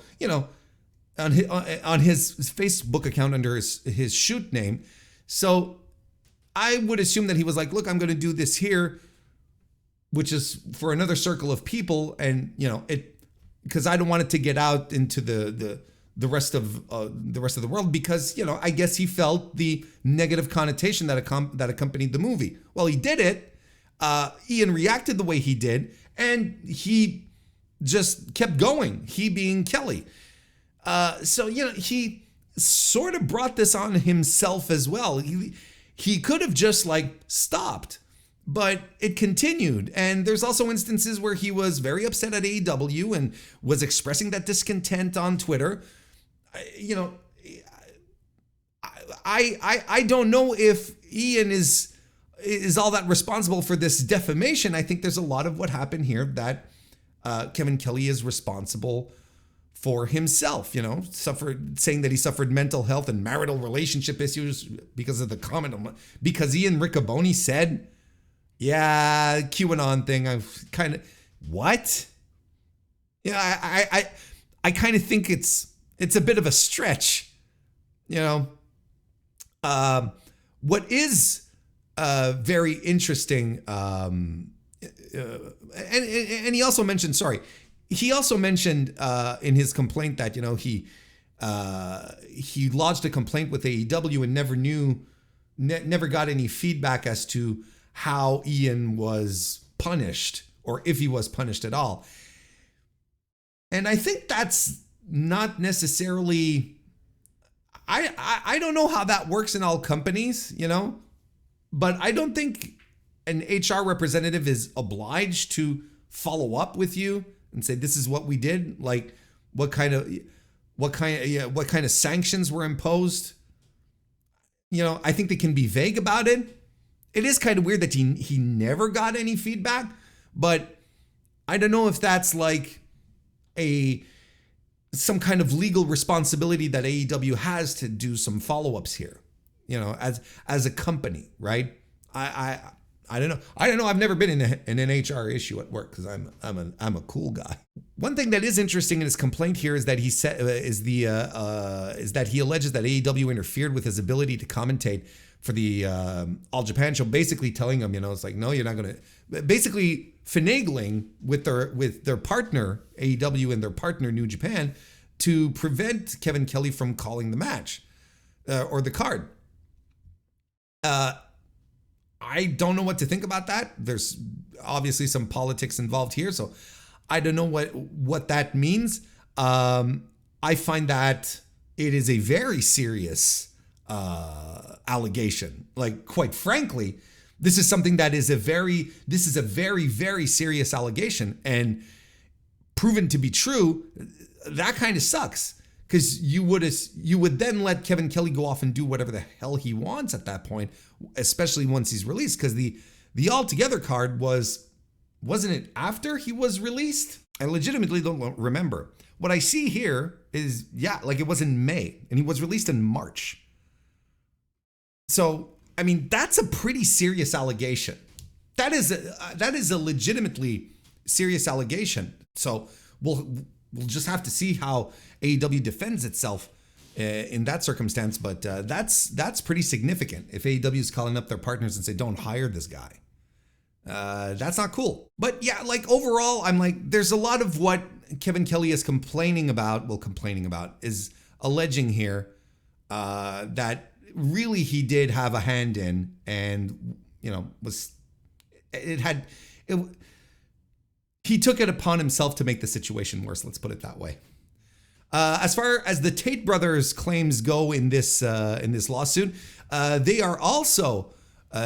on his Facebook account under his shoot name. So I would assume that he was like, look, I'm going to do this here, which is for another circle of people. And, because I don't want it to get out into the rest of the world, because I guess he felt the negative connotation that accompanied the movie. Well, he did it. Ian reacted the way he did, and he just kept going. He being Kelly. So he sort of brought this on himself as well. He could have just stopped, but it continued. And there's also instances where he was very upset at AEW and was expressing that discontent on Twitter. I don't know if Ian is all that responsible for this defamation. I think there's a lot of what happened here that Kevin Kelly is responsible for himself, saying that he suffered mental health and marital relationship issues because of the comment, because Ian Riccoboni said, yeah, QAnon thing, I've kind of, what? Yeah, I kind of think it's a bit of a stretch, What is very interesting, and he also mentioned, in his complaint that he lodged a complaint with AEW and never got any feedback as to how Ian was punished, or if he was punished at all. And I think that's not necessarily, I don't know how that works in all companies, but I don't think an HR representative is obliged to follow up with you and say, this is what we did. Like what kind of sanctions were imposed. I think they can be vague about it. It is kind of weird that he never got any feedback, but I don't know if that's like some kind of legal responsibility that AEW has to do some follow-ups here, as a company, right? I don't know. I've never been in an HR issue at work because I'm a cool guy. One thing that is interesting in his complaint here is that he said is that he alleges that AEW interfered with his ability to commentate for the All Japan show, basically telling him, it's like, no, you're not going to, basically finagling with their partner AEW and their partner New Japan to prevent Kevin Kelly from calling the match or the card. I don't know what to think about that. There's obviously some politics involved here, so I don't know what that means. I find that it is a very serious allegation. Like, quite frankly, this is something that is a very, very serious allegation, and proven to be true. That kind of sucks, because you would then let Kevin Kelly go off and do whatever the hell he wants at that point, especially once he's released. Because the All Together card wasn't it after he was released? I legitimately don't remember. What I see here is, it was in May, and he was released in March. So, I mean, that's a pretty serious allegation. That is a legitimately serious allegation. So we'll just have to see how AEW defends itself in that circumstance. But that's pretty significant. If AEW is calling up their partners and say, don't hire this guy, that's not cool. But yeah, overall, I'm like, there's a lot of what Kevin Kelly is complaining about is alleging here that really he did have a hand in, and he took it upon himself to make the situation worse. Let's put it that way. As far as the Tate brothers' claims go in this lawsuit, they are also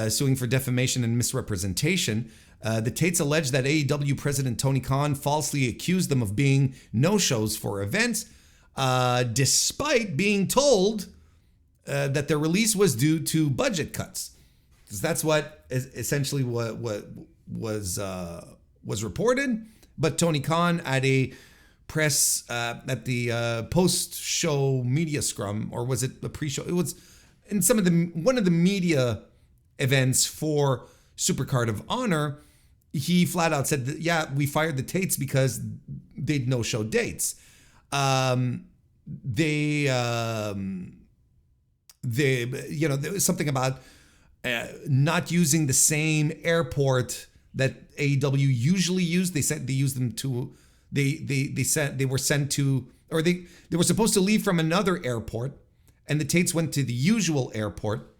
suing for defamation and misrepresentation. The Tates allege that AEW president Tony Khan falsely accused them of being no-shows for events, despite being told that their release was due to budget cuts. Because that's what essentially what was reported. But Tony Khan at a press at the post-show media scrum, or was it a pre-show? It was in one of the media events for Supercard of Honor. He flat out said that, yeah, we fired the Tates because they'd no-show dates. There was something about not using the same airport that AEW usually used. They said they used them to. They said they were sent to, or they were supposed to leave from another airport, and the Tates went to the usual airport,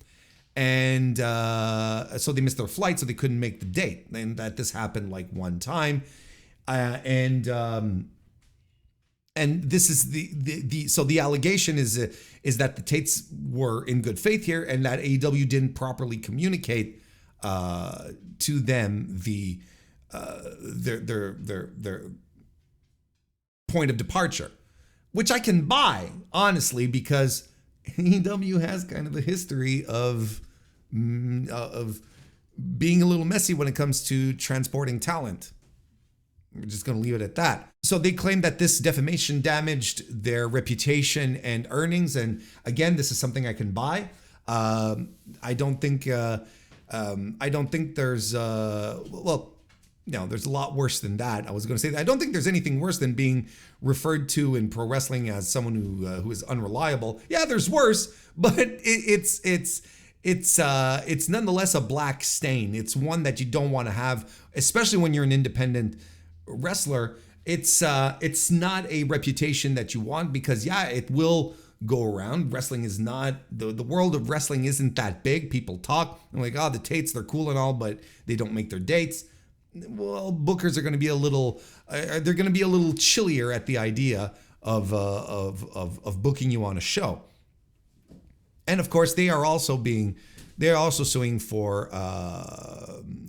and so they missed their flight, so they couldn't make the date. And that this happened like one time, and this is so the allegation is that the Tates were in good faith here, and that AEW didn't properly communicate to them their point of departure, which I can buy, honestly, because AEW has kind of a history of being a little messy when it comes to transporting talent. We're just going to leave it at that. So they claim that this defamation damaged their reputation and earnings. And again, this is something I can buy. I don't think there's there's a lot worse than that. I was going to say that I don't think there's anything worse than being referred to in pro wrestling as someone who is unreliable. Yeah, there's worse, but it's nonetheless a black stain. It's one that you don't want to have, especially when you're an independent wrestler. It's not a reputation that you want, because it will go around. Wrestling is not the world of wrestling isn't that big. People talk like, oh, the Tates, they're cool and all, but they don't make their dates. Well, bookers are going to be a little chillier at the idea of booking you on a show. And of course, they're also suing for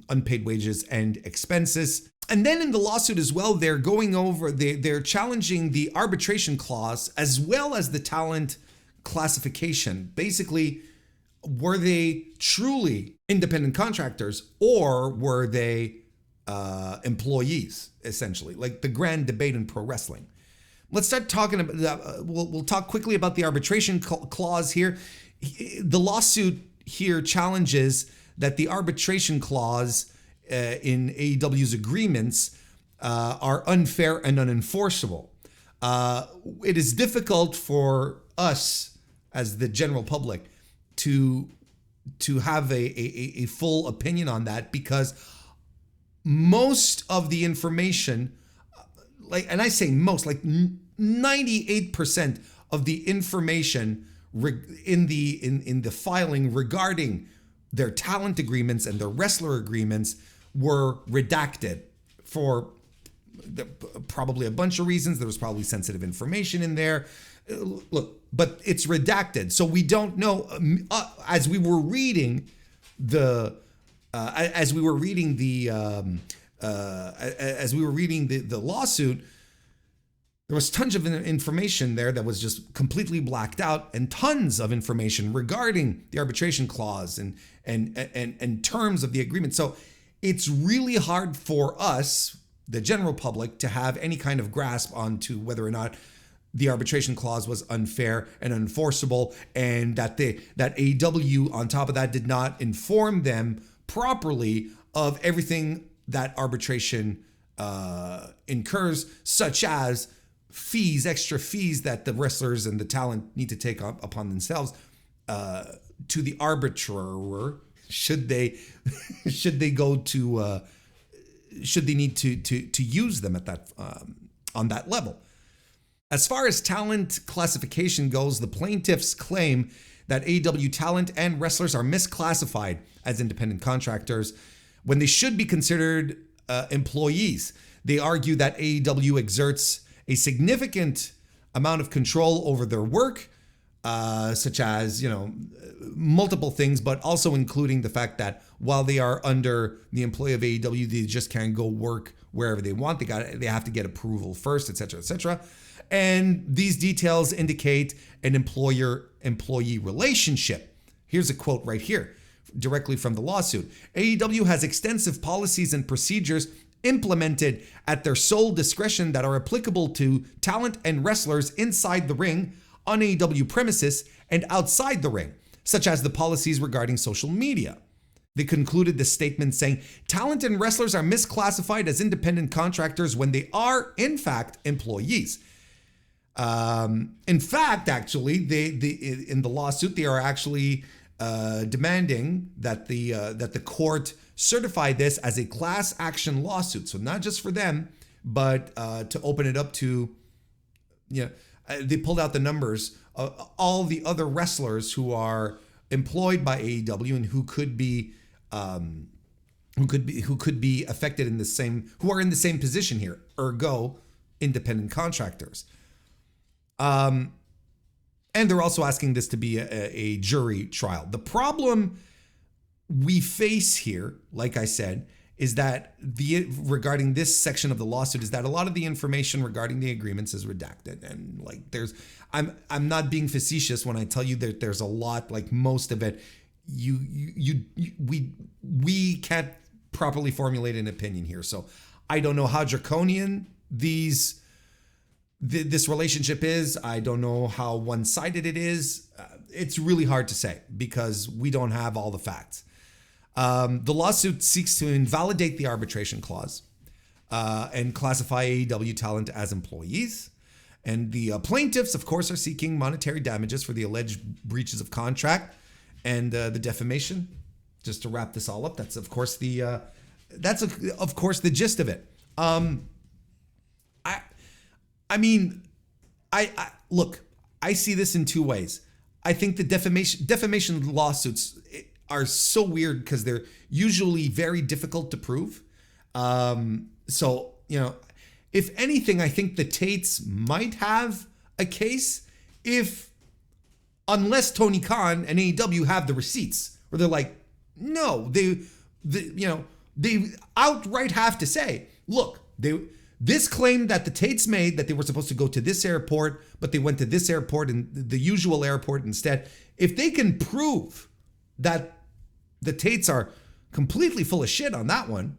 unpaid wages and expenses. And then in the lawsuit as well, they're challenging the arbitration clause as well as the talent classification. Basically, were they truly independent contractors, or were they employees, essentially, like the grand debate in pro wrestling? Let's start talking about we'll talk quickly about the arbitration clause here. The lawsuit here challenges that the arbitration clause in AEW's agreements are unfair and unenforceable. It is difficult for us as the general public to have a full opinion on that, because most of the information, and I say most, 98% of the information in the filing regarding their talent agreements and their wrestler agreements were redacted for probably a bunch of reasons. There was probably sensitive information in there. Look, but it's redacted, so we don't know. As we were reading the lawsuit, there was tons of information there that was just completely blacked out, and tons of information regarding the arbitration clause and terms of the agreement. So it's really hard for us, the general public, to have any kind of grasp onto whether or not the arbitration clause was unfair and unenforceable, and that AEW, on top of that, did not inform them properly of everything that arbitration incurs, such as fees, extra fees that the wrestlers and the talent need to take upon themselves to the arbitrer should they need to use them at that on that level. As far as talent classification goes, the plaintiffs claim that AEW talent and wrestlers are misclassified as independent contractors when they should be considered employees. They argue that AEW exerts a significant amount of control over their work, such as, multiple things, but also including the fact that while they are under the employ of AEW, they just can't go work wherever they want. They have to get approval first, etc., etc. And these details indicate an employer-employee relationship. Here's a quote right here, directly from the lawsuit. AEW has extensive policies and procedures implemented at their sole discretion that are applicable to talent and wrestlers inside the ring, on AEW premises, and outside the ring, such as the policies regarding social media. They concluded the statement saying, talent and wrestlers are misclassified as independent contractors when they are, in fact, employees. In fact, actually, they in the lawsuit, they are actually demanding that the court certify this as a class action lawsuit. So not just for them, but to open it up to, they pulled out the numbers of all the other wrestlers who are employed by AEW and who could be affected in the same, who are in the same position here, ergo independent contractors. And they're also asking this to be a jury trial. The problem we face here, like I said, is that regarding this section of the lawsuit is that a lot of the information regarding the agreements is redacted, and I'm not being facetious when I tell you that there's a lot, like most of it, we can't properly formulate an opinion here. So I don't know how draconian this relationship is. I don't know how one-sided it is. It's really hard to say because we don't have all the facts. The lawsuit seeks to invalidate the arbitration clause and classify AEW talent as employees. And the plaintiffs, of course, are seeking monetary damages for the alleged breaches of contract and the defamation. Just to wrap this all up, that's of course the gist of it. Look, I see this in two ways. I think the defamation lawsuits are so weird because they're usually very difficult to prove. So, if anything, I think the Tates might have a case unless Tony Khan and AEW have the receipts, where they're like, no, they outright have to say, look, this claim that the Tates made that they were supposed to go to this airport, but they went to this airport and the usual airport instead. If they can prove that the Tates are completely full of shit on that one,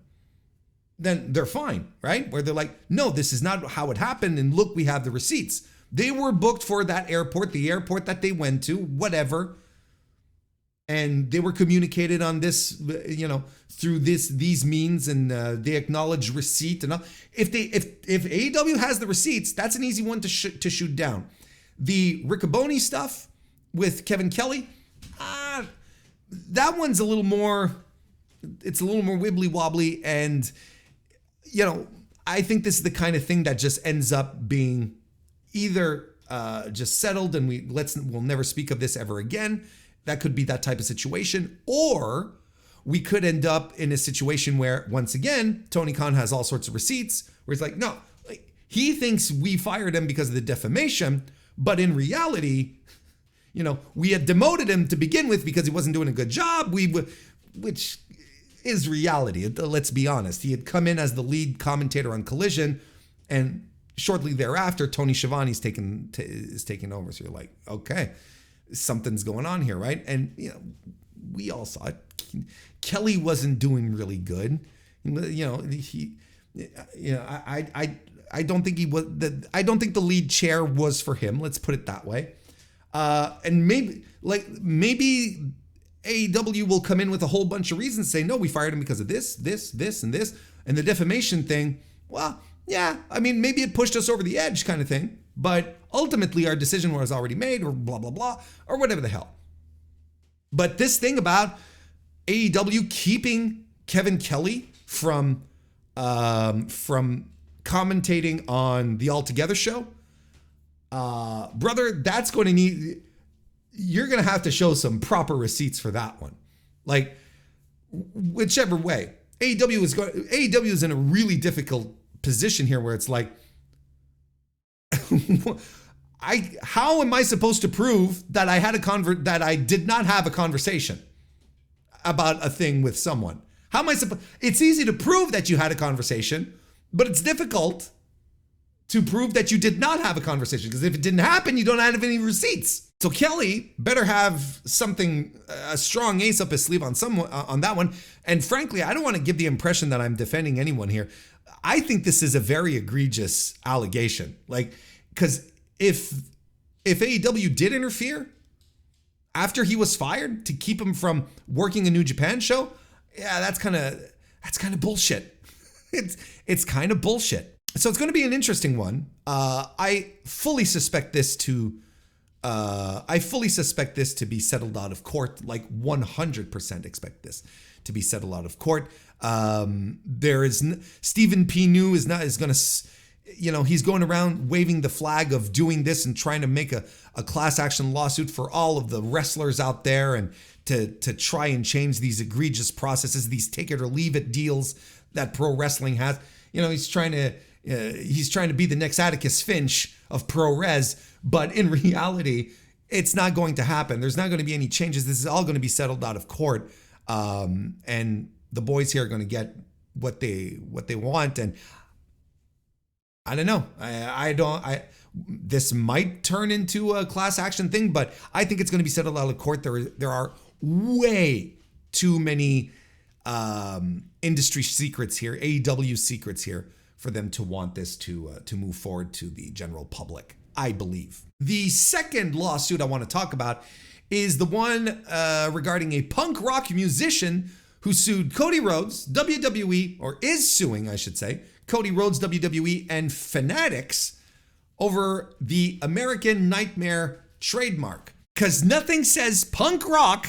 then they're fine, right? Where they're like, no, this is not how it happened. And look, we have the receipts. They were booked for that airport, the airport that they went to, whatever. And they were communicated on this, through these means, and they acknowledge receipt and all. If AEW has the receipts, that's an easy one to shoot down. The Riccoboni stuff with Kevin Kelly, that one's a little more wibbly wobbly, and I think this is the kind of thing that just ends up being either just settled and we'll never speak of this ever again. That could be that type of situation, or we could end up in a situation where, once again, Tony Khan has all sorts of receipts where he's like, no, he thinks we fired him because of the defamation, but in reality, we had demoted him to begin with because he wasn't doing a good job. Which is reality. Let's be honest. He had come in as the lead commentator on Collision, and shortly thereafter, Tony Schiavone's is taking over. So you're like, okay, something's going on here, right? And we all saw it. Kelly wasn't doing really good. I don't think he was. I don't think the lead chair was for him. Let's put it that way. And maybe AEW will come in with a whole bunch of reasons, say, no, we fired him because of this, and this, and the defamation thing. Well, yeah, maybe it pushed us over the edge, kind of thing. But ultimately, our decision was already made, or blah blah blah, or whatever the hell. But this thing about AEW keeping Kevin Kelly from commentating on the All Together show, brother, that's going to need. you're going to have to show some proper receipts for that one. Like, whichever way. AEW is in a really difficult position here where it's like, how am I supposed to prove that that I did not have a conversation about a thing with someone? How am I supposed? It's easy to prove that you had a conversation, but it's difficult to prove that you did not have a conversation, because if it didn't happen, you don't have any receipts. So Kelly better have something, a strong ace up his sleeve on that one. And frankly, I don't want to give the impression that I'm defending anyone here. I think this is a very egregious allegation. Like, because if AEW did interfere after he was fired to keep him from working a New Japan show, yeah, that's kind of bullshit. It's kind of bullshit. So it's going to be an interesting one. I fully suspect this to be settled out of court. Like 100% expect this to be settled out of court. There is Stephen P. New is going to, he's going around waving the flag of doing this and trying to make a class action lawsuit for all of the wrestlers out there, and to try and change these egregious processes, these take it or leave it deals that pro wrestling has. He's trying to be the next Atticus Finch of pro res, but in reality, it's not going to happen. There's not going to be any changes. This is all going to be settled out of court, and the boys here are going to get what they want. And I don't know. This might turn into a class action thing, but I think it's going to be settled out of court. There are way too many industry secrets here, AEW secrets here, for them to want this to move forward to the general public, I believe. The second lawsuit I want to talk about is the one regarding a punk rock musician who sued Cody Rhodes, WWE, or is suing, I should say, Cody Rhodes, WWE, and Fanatics over the American Nightmare trademark. Because nothing says punk rock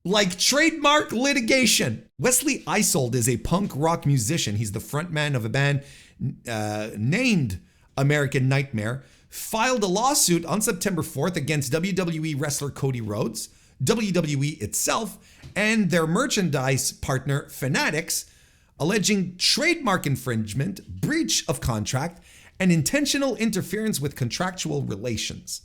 like trademark litigation. Wesley Isold is a punk rock musician. He's the frontman of a band named American Nightmare. Filed a lawsuit on September 4th against WWE wrestler Cody Rhodes, WWE itself, and their merchandise partner Fanatics, alleging trademark infringement, breach of contract, and intentional interference with contractual relations.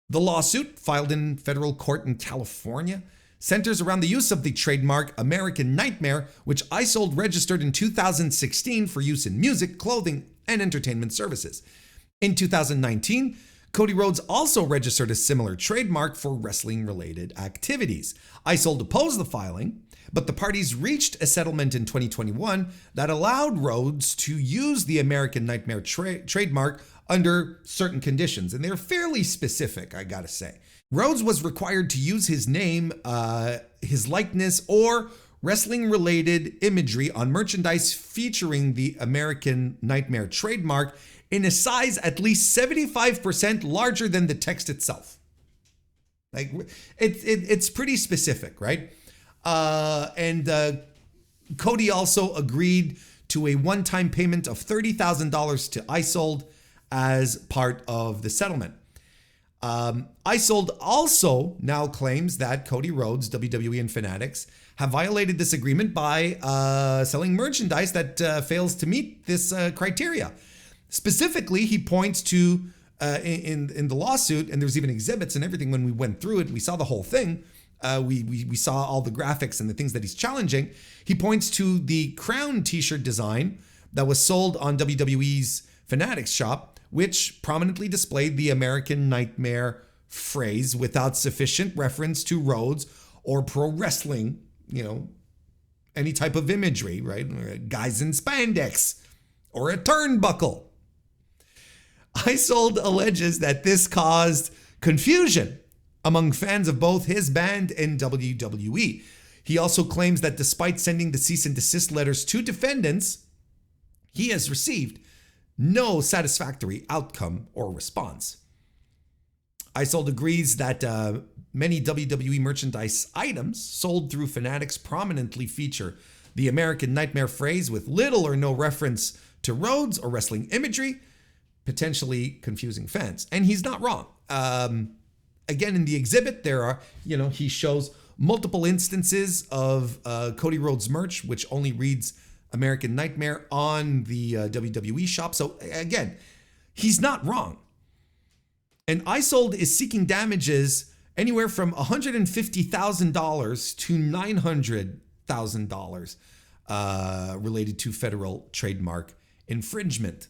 The lawsuit, filed in federal court in California, centers around the use of the trademark American Nightmare, which Isold registered in 2016 for use in music, clothing, and entertainment services. In 2019, Cody Rhodes also registered a similar trademark for wrestling-related activities. Isold opposed the filing, but the parties reached a settlement in 2021 that allowed Rhodes to use the American Nightmare trademark under certain conditions, and they're fairly specific, I gotta say. Rhodes was required to use his name, his likeness, or wrestling-related imagery on merchandise featuring the American Nightmare trademark in a size at least 75% larger than the text itself. Like, it's pretty specific, right? And Cody also agreed to a one-time payment of $30,000 to Isold as part of the settlement. Isold also now claims that Cody Rhodes, WWE, and Fanatics have violated this agreement by selling merchandise that fails to meet this criteria. Specifically, he points to, in the lawsuit, and there's even exhibits and everything when we went through it, we saw the whole thing. We saw all the graphics and the things that he's challenging. He points to the Crown t-shirt design that was sold on WWE's Fanatics shop, which prominently displayed the American Nightmare phrase without sufficient reference to Rhodes or pro wrestling, any type of imagery, right? Guys in spandex or a turnbuckle. Isold alleges that this caused confusion among fans of both his band and WWE. He also claims that despite sending the cease and desist letters to defendants, he has received no satisfactory outcome or response. Isold agrees that many WWE merchandise items sold through Fanatics prominently feature the American Nightmare phrase with little or no reference to Rhodes or wrestling imagery, potentially confusing fans. And he's not wrong. again, in the exhibit, there are, he shows multiple instances of Cody Rhodes merch, which only reads American Nightmare on the WWE shop. So again, he's not wrong. And Isold is seeking damages anywhere from $150,000 to $900,000 related to federal trademark infringement.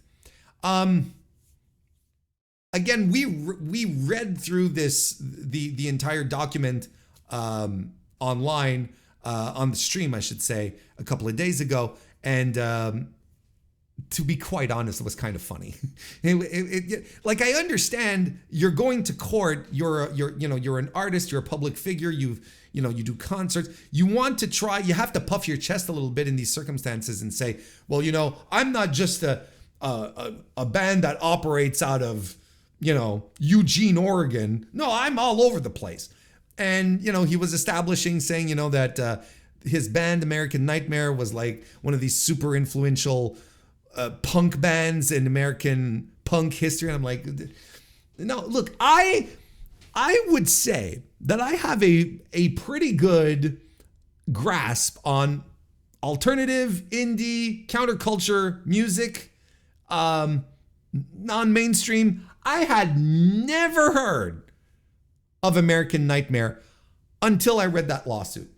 Again, we read through the entire document online, on the stream, I should say, a couple of days ago, and to be quite honest, it was kind of funny. Like, I understand you're going to court, you're an artist, you're a public figure, you do concerts, you have to puff your chest a little bit in these circumstances and say, well, I'm not just a band that operates out of, Eugene, Oregon. No, I'm all over the place. And, he was establishing, saying, that his band, American Nightmare, was like one of these super influential punk bands in American punk history. And I'm like, no, look, I would say that I have a pretty good grasp on alternative, indie, counterculture music, non-mainstream. I had never heard of American Nightmare until I read that lawsuit.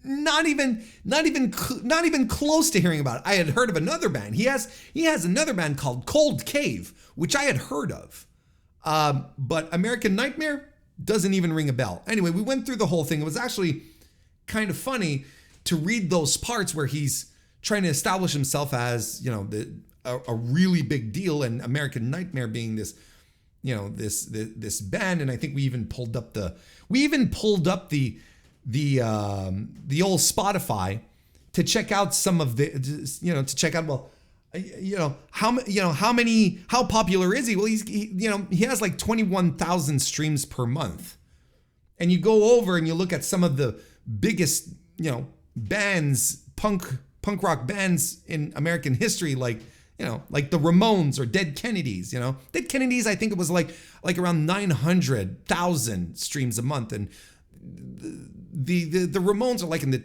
Not even close to hearing about it. I had heard of another band. He has another band called Cold Cave, which I had heard of. But American Nightmare doesn't even ring a bell. Anyway, we went through the whole thing. It was actually kind of funny to read those parts where he's trying to establish himself as, a really big deal, and American Nightmare being this, this band. And I think we even pulled up the old Spotify to check out some of to check out, well, how popular is he? Well, he has like 21,000 streams per month. And you go over and you look at some of the biggest, bands, punk rock bands in American history, like the Ramones or Dead Kennedys. Dead Kennedys, I think it was like around 900,000 streams a month, and the Ramones are like in the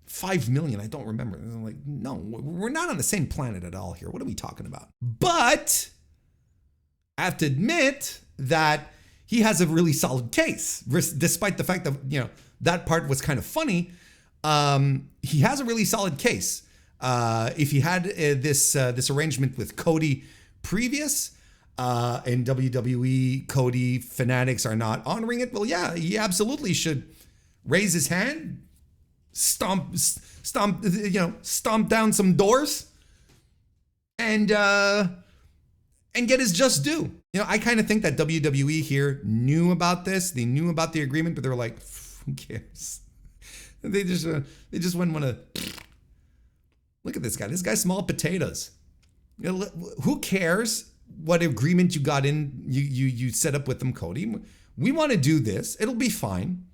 5 million. I don't remember. I'm like, no, we're not on the same planet at all here. What are we talking about? But I have to admit that he has a really solid case, despite the fact that that part was kind of funny. He has a really solid case. If he had this arrangement with Cody previous, and WWE Cody fanatics are not honoring it, well, yeah, he absolutely should raise his hand, stomp down some doors, and get his just due. I kind of think that WWE here knew about this. They knew about the agreement, but they were like, who cares? They just wouldn't want to. Look at this guy. This guy's small potatoes. Who cares what agreement you got in? You set up with them, Cody. We want to do this. It'll be fine.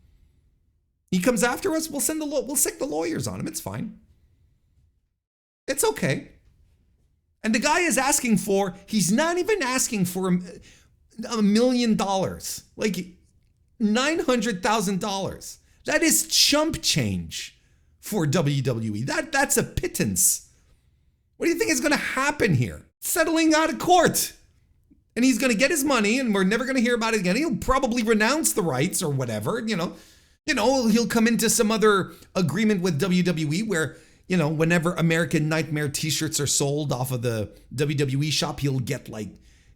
He comes after us. We'll sick the lawyers on him. It's fine. It's okay. And the guy is asking for. He's not even asking for $1 million. Like $900,000. That is chump change for WWE. That's a pittance. What do you think is going to happen here? Settling out of court. And he's going to get his money, and we're never going to hear about it again. He'll probably renounce the rights or whatever, he'll come into some other agreement with WWE where, whenever American Nightmare t-shirts are sold off of the WWE shop, he'll get like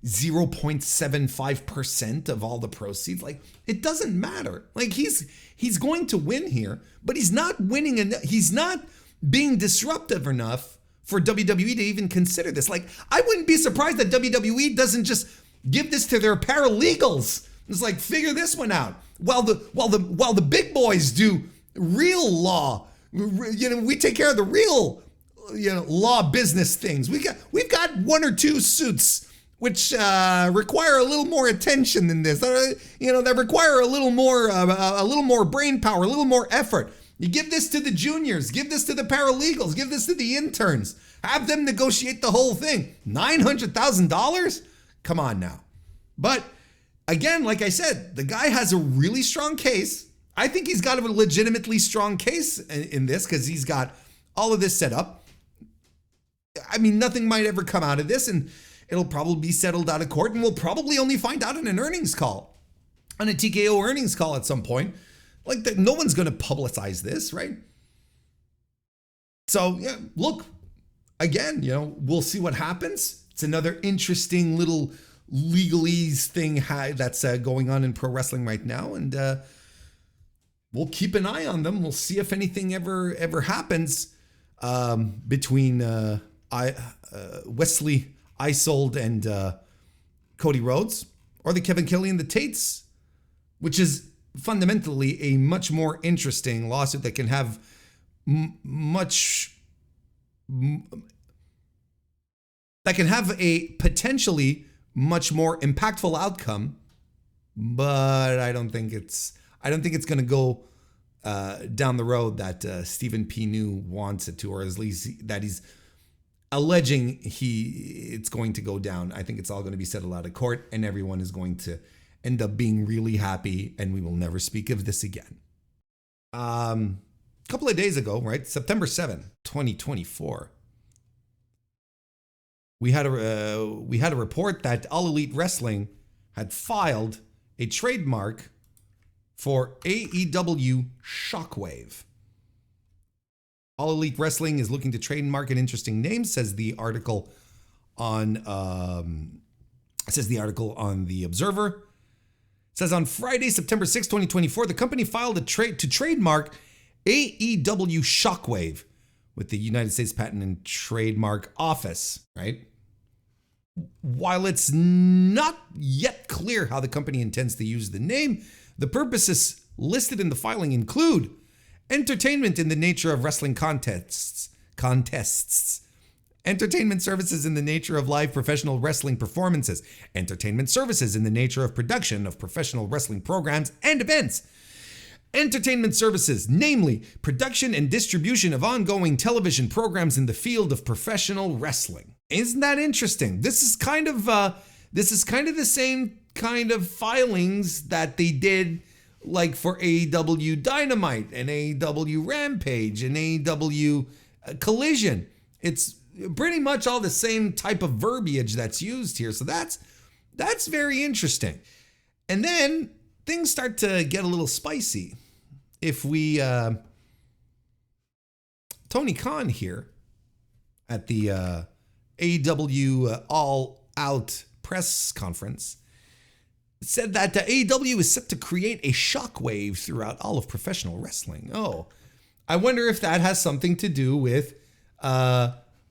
0.75% of all the proceeds. Like, it doesn't matter. Like, he's going to win here, but he's not winning enough. He's not being disruptive enough for WWE to even consider this. Like, I wouldn't be surprised that WWE doesn't just give this to their paralegals. It's like, figure this one out. While the big boys do real law, we take care of the real, law business things. We've got one or two suits which require a little more attention than this. That require a little more brain power, a little more effort. You give this to the juniors, give this to the paralegals, give this to the interns. Have them negotiate the whole thing. $900,000? Come on now. But again, like I said, the guy has a really strong case. I think he's got a legitimately strong case in this because he's got all of this set up. I mean, nothing might ever come out of this, and it'll probably be settled out of court, and we'll probably only find out in an earnings call, on a TKO earnings call at some point. Like, that, no one's going to publicize this, right? So, yeah, look, again, we'll see what happens. It's another interesting little legalese thing that's going on in pro wrestling right now, and we'll keep an eye on them. We'll see if anything ever happens between Wesley Isold and Cody Rhodes, or the Kevin Kelly and the Tates, which is fundamentally a much more interesting lawsuit that can have a potentially much more impactful outcome, but I don't think it's going to go down the road that Stephen P. New wants it to, or at least that he's alleging it's going to go down. I think it's all going to be settled out of court, and everyone is going to end up being really happy, and we will never speak of this again. A couple of days ago, right, September 7, 2024, we had a report that All Elite Wrestling had filed a trademark for AEW Shockwave. All Elite Wrestling is looking to trademark an interesting name, says the article on the Observer. It says on Friday, September 6, 2024, the company filed to trademark AEW Shockwave with the United States Patent and Trademark Office, right? While it's not yet clear how the company intends to use the name, the purposes listed in the filing include entertainment in the nature of wrestling contests, entertainment services in the nature of live professional wrestling performances, entertainment services in the nature of production of professional wrestling programs and events, entertainment services, namely production and distribution of ongoing television programs in the field of professional wrestling. Isn't that interesting? This is kind of the same kind of filings that they did, like for AEW Dynamite and AEW Rampage and AEW Collision. It's pretty much all the same type of verbiage that's used here. So that's very interesting. And then things start to get a little spicy. If we, Tony Khan here at the AEW All Out press conference said that AEW is set to create a shockwave throughout all of professional wrestling. Oh, I wonder if that has something to do with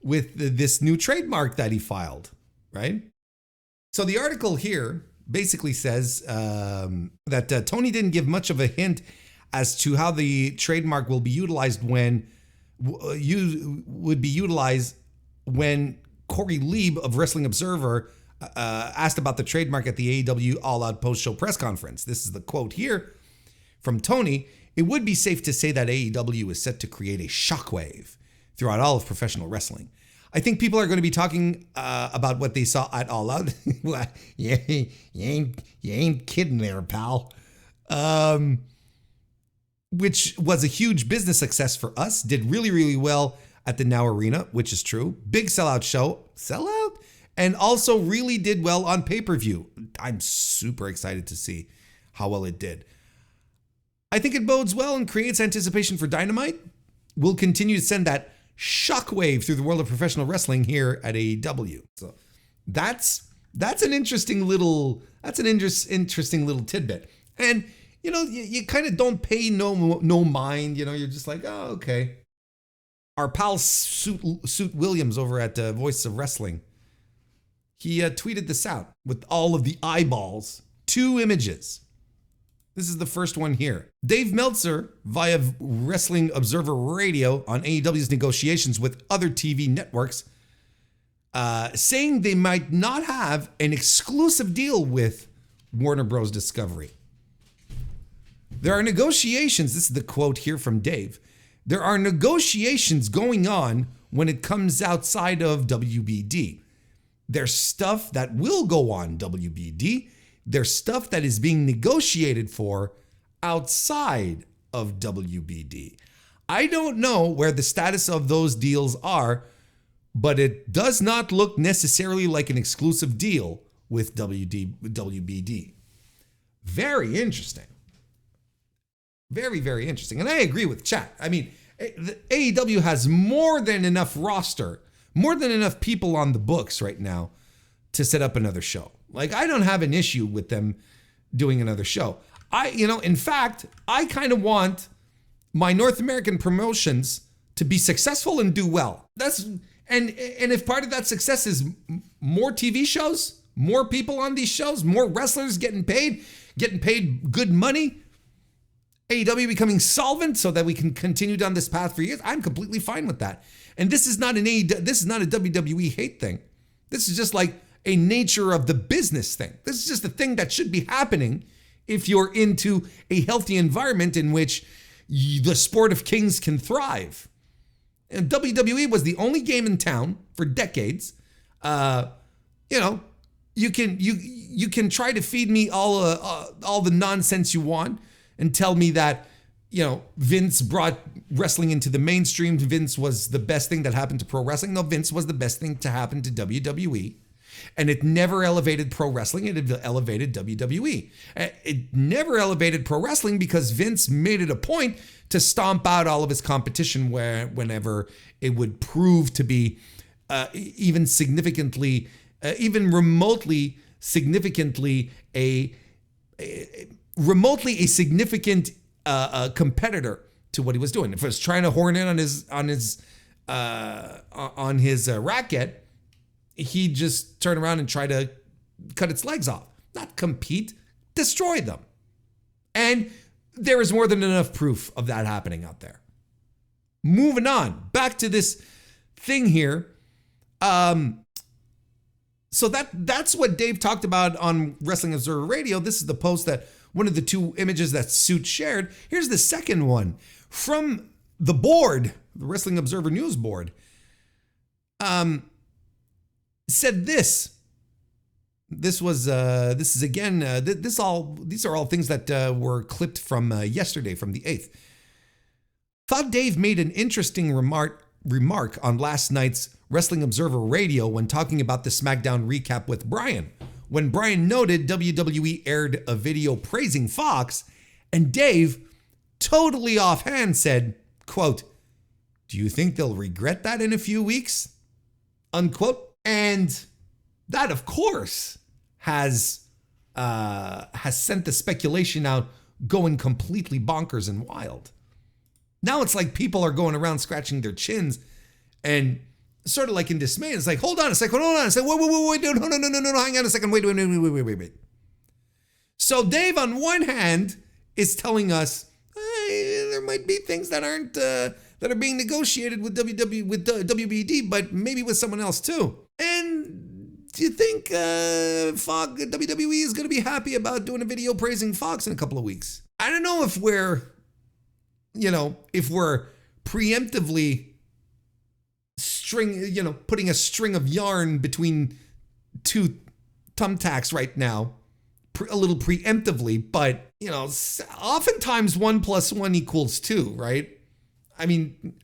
this new trademark that he filed, right? So the article here basically says that Tony didn't give much of a hint as to how the trademark will be utilized when Corey Lieb of Wrestling Observer asked about the trademark at the AEW All Out post-show press conference. This is the quote here from Tony. It would be safe to say that AEW is set to create a shockwave throughout all of professional wrestling. I think people are going to be talking about what they saw at All Out. Well, you ain't kidding there, pal. Which was a huge business success for us. Did really, really well at the Now Arena, which is true. Big sellout show. Sellout? And also really did well on pay-per-view. I'm super excited to see how well it did. I think it bodes well and creates anticipation for Dynamite. We'll continue to send that shockwave through the world of professional wrestling here at AEW. So that's an interesting little tidbit. And you kind of don't pay no mind. You're just like, oh, okay. Our pal Suit Williams over at Voice of Wrestling, he tweeted this out with all of the eyeballs. 2 images. This is the first one here. Dave Meltzer via Wrestling Observer Radio on AEW's negotiations with other TV networks, saying they might not have an exclusive deal with Warner Bros. Discovery. There are negotiations, this is the quote here from Dave. There are negotiations going on when it comes outside of WBD. There's stuff that will go on WBD. There's stuff that is being negotiated for outside of WBD. I don't know where the status of those deals are, but it does not look necessarily like an exclusive deal with WBD. Very interesting. Very, very interesting. And I agree with chat. I mean, the AEW has more than enough roster, more than enough people on the books right now to set up another show. Like, I don't have an issue with them doing another show. In fact, I kind of want my North American promotions to be successful and do well. And if part of that success is more TV shows, more people on these shows, more wrestlers getting paid good money, AEW becoming solvent so that we can continue down this path for years, I'm completely fine with that. And this is not a WWE hate thing. This is just like a nature of the business thing. This is just a thing that should be happening if you're into a healthy environment in which the sport of kings can thrive. And WWE was the only game in town for decades. You can try to feed me all the nonsense you want and tell me that, Vince brought wrestling into the mainstream. Vince was the best thing that happened to pro wrestling. No, Vince was the best thing to happen to WWE. And it never elevated pro wrestling. It elevated WWE. It never elevated pro wrestling because Vince made it a point to stomp out all of his competition whenever it would prove to be even remotely significantly a significant competitor to what he was doing. If he was trying to horn in on his racket, he'd just turn around and try to cut its legs off, not compete, destroy them. And there is more than enough proof of that happening out there. Moving on, back to this thing here. So that's what Dave talked about on Wrestling Observer Radio. This is the post that one of the two images that Suit shared. Here's the second one from the board, the Wrestling Observer News board. Said this. These are all things that were clipped from yesterday, from the 8th. Thought Dave made an interesting remark on last night's Wrestling Observer Radio when talking about the SmackDown recap with Brian. When Brian noted WWE aired a video praising Fox, and Dave, totally offhand, said, quote, "Do you think they'll regret that in a few weeks?" Unquote. And that, of course, has sent the speculation out going completely bonkers and wild. Now it's like people are going around scratching their chins and sort of like in dismay. It's like, hold on a second, wait, no, hang on a second, wait. So Dave, on one hand, is telling us, hey, there might be things that aren't that are being negotiated with WBD, but maybe with someone else too. And do you think WWE is going to be happy about doing a video praising Fox in a couple of weeks? I don't know if we're preemptively putting a string of yarn between two thumbtacks right now, a little preemptively, but oftentimes 1 + 1 = 2, right? I mean,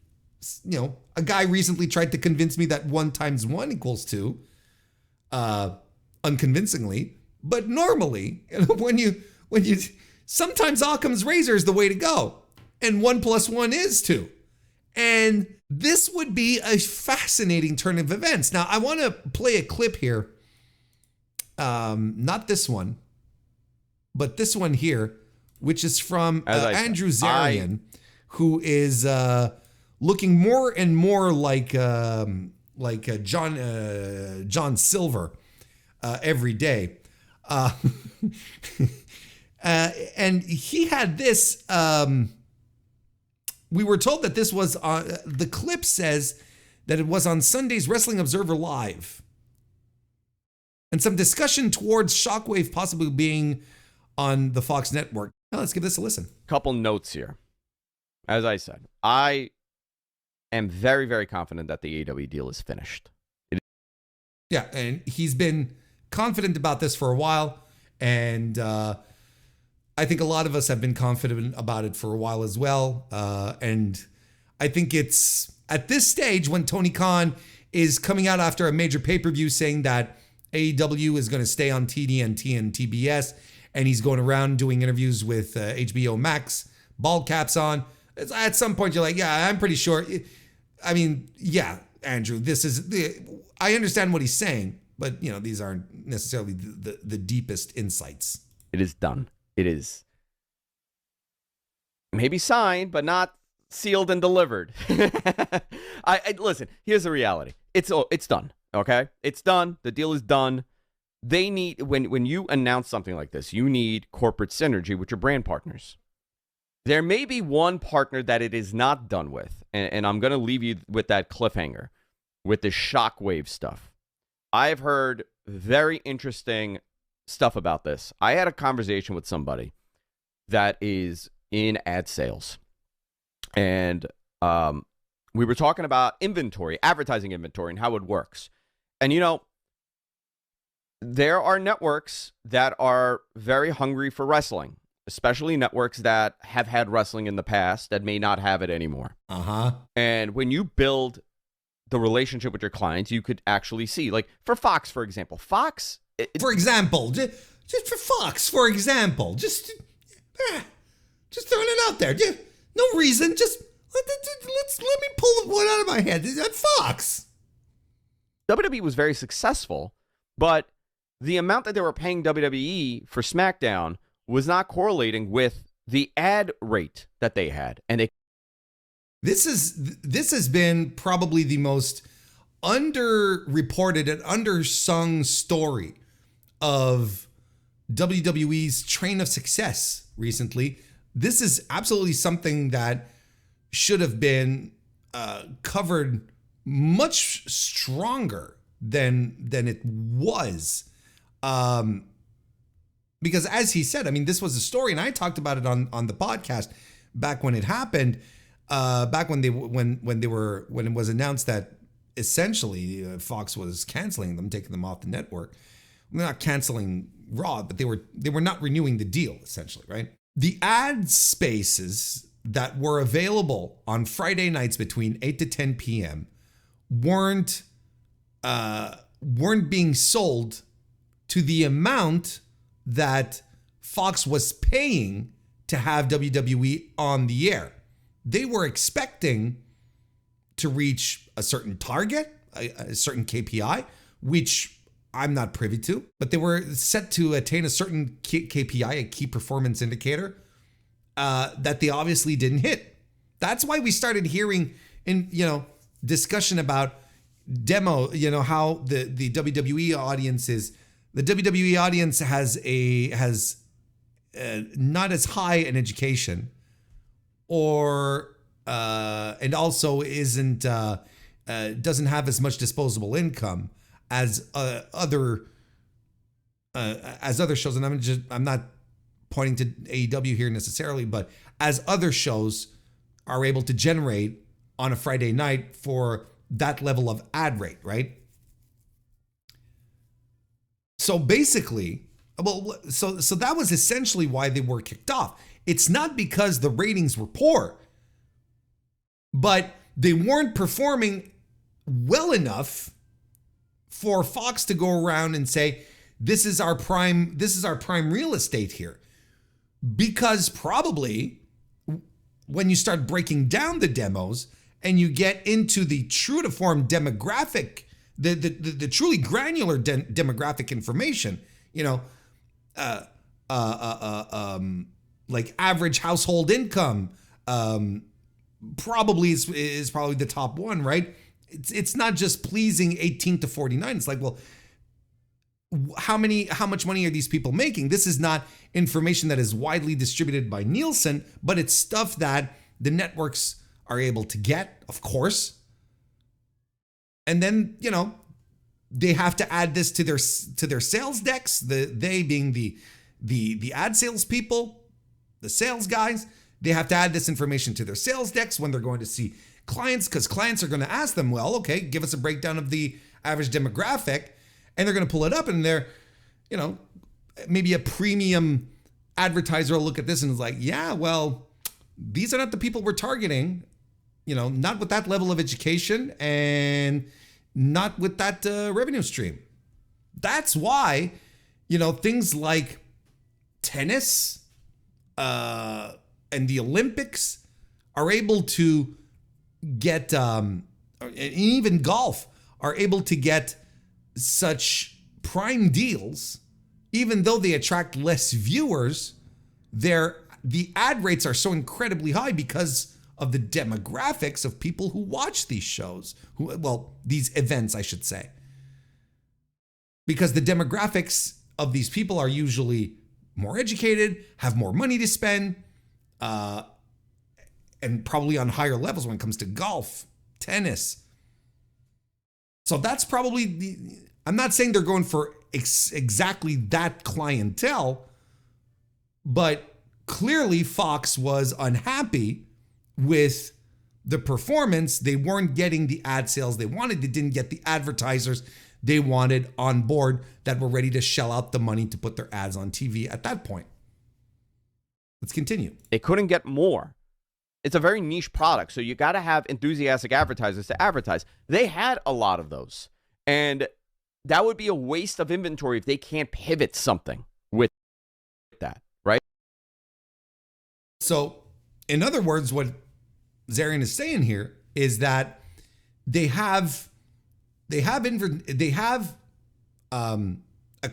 a guy recently tried to convince me that 1 × 1 = 2, unconvincingly, but normally, when you sometimes Occam's razor is the way to go, and 1 + 1 is 2. And this would be a fascinating turn of events. Now, I want to play a clip here. Not this one, but this one here, which is from Andrew Zarian, who is looking more and more like John Silver every day. And he had this. We were told that this was the clip says that it was on Sunday's Wrestling Observer Live. And some discussion towards Shockwave possibly being on the Fox network. Now let's give this a listen. Couple notes here. As I said, I am very, very confident that the AEW deal is finished. Yeah, and he's been confident about this for a while. And I think a lot of us have been confident about it for a while as well. And I think it's at this stage when Tony Khan is coming out after a major pay-per-view saying that AEW is going to stay on TNT and TBS, and he's going around doing interviews with HBO Max, ball caps on. At some point, you're like, yeah, I'm pretty sure. I mean, yeah, Andrew, I understand what he's saying, but these aren't necessarily the deepest insights. It is done. It is maybe signed, but not sealed and delivered. I listen, here's the reality. It's done. Okay? It's done. The deal is done. They need, when you announce something like this, you need corporate synergy with your brand partners. There may be one partner that it is not done with, and I'm going to leave you with that cliffhanger, with the shockwave stuff. I've heard very interesting stuff about this. I had a conversation with somebody that is in ad sales, and we were talking about inventory, advertising inventory, and how it works. And there are networks that are very hungry for wrestling, especially networks that have had wrestling in the past that may not have it anymore. And when you build the relationship with your clients, you could actually see, like for Fox, for example. Just for Fox, for example, just throwing it out there. No reason, just let me pull one out of my head. At Fox. WWE was very successful, but the amount that they were paying WWE for SmackDown was not correlating with the ad rate that they had. And this has been probably the most underreported and undersung story of WWE's train of success recently. This is absolutely something that should have been covered much stronger than it was. Because as he said, I mean, this was a story, and I talked about it on the podcast back when it happened, back when it was announced that essentially Fox was canceling them, taking them off the network. They're not canceling Raw, but they were not renewing the deal, essentially, right? The ad spaces that were available on Friday nights between 8 to 10 p.m. weren't being sold to the amount that Fox was paying to have WWE on the air. They were expecting to reach a certain target, a certain KPI, which I'm not privy to, but they were set to attain a certain KPI, a key performance indicator, that they obviously didn't hit. That's why we started hearing in discussion about demo, how the WWE audience is. The WWE audience has not as high an education, or and also doesn't have as much disposable income as other shows. And I'm not pointing to AEW here necessarily, but as other shows are able to generate on a Friday night for that level of ad rate, right? So basically, so that was essentially why they were kicked off. It's not because the ratings were poor, but they weren't performing well enough for Fox to go around and say, this is our prime real estate here. Because probably when you start breaking down the demos and you get into the true to form demographic, the truly granular demographic information, like average household income, probably is probably the top one, right? It's not just pleasing 18 to 49. It's like, well, how much money are these people making? This is not information that is widely distributed by Nielsen, but it's stuff that the networks are able to get, of course. And then, they have to add this to their sales decks, they being the ad sales people, the sales guys. They have to add this information to their sales decks when they're going to see clients, because clients are going to ask them, well, okay, give us a breakdown of the average demographic. And they're going to pull it up, and they're, maybe a premium advertiser will look at this and is like, yeah, well, these are not the people we're targeting, not with that level of education and not with that revenue stream. That's why, things like tennis and the Olympics are able to get, and even golf are able to get such prime deals, even though they attract less viewers. The ad rates are so incredibly high because of the demographics of people who watch these shows, these events, I should say. Because the demographics of these people are usually more educated, have more money to spend, and probably on higher levels when it comes to golf, tennis. So that's probably I'm not saying they're going for exactly that clientele, but clearly Fox was unhappy with the performance. They weren't getting the ad sales they wanted. They didn't get the advertisers they wanted on board that were ready to shell out the money to put their ads on TV at that point. Let's continue. They couldn't get more. It's a very niche product, so you got to have enthusiastic advertisers to advertise. They had a lot of those, and that would be a waste of inventory if they can't pivot something with that, right? So, in other words, what Zarian is saying here is that they have a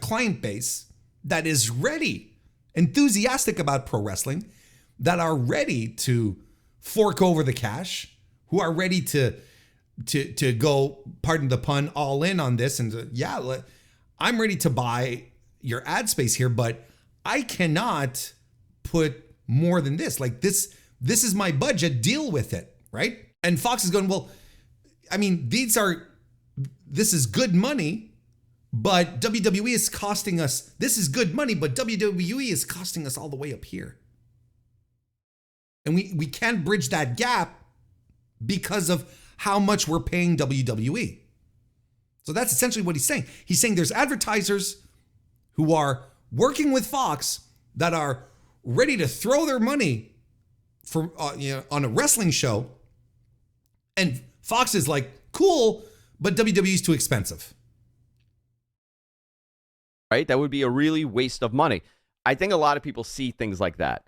client base that is ready, enthusiastic about pro wrestling, that are ready to fork over the cash, who are ready to go, pardon the pun, all in on this. And I'm ready to buy your ad space here, but I cannot put more than this. Like this is my budget, deal with it, right? And Fox is going, well, I mean, this is good money, but WWE is costing us, this is good money, but WWE is costing us all the way up here. And we can't bridge that gap because of how much we're paying WWE. So that's essentially what he's saying. He's saying there's advertisers who are working with Fox that are ready to throw their money for on a wrestling show, and Fox is like, cool, but WWE is too expensive. Right? That would be a really waste of money. I think a lot of people see things like that.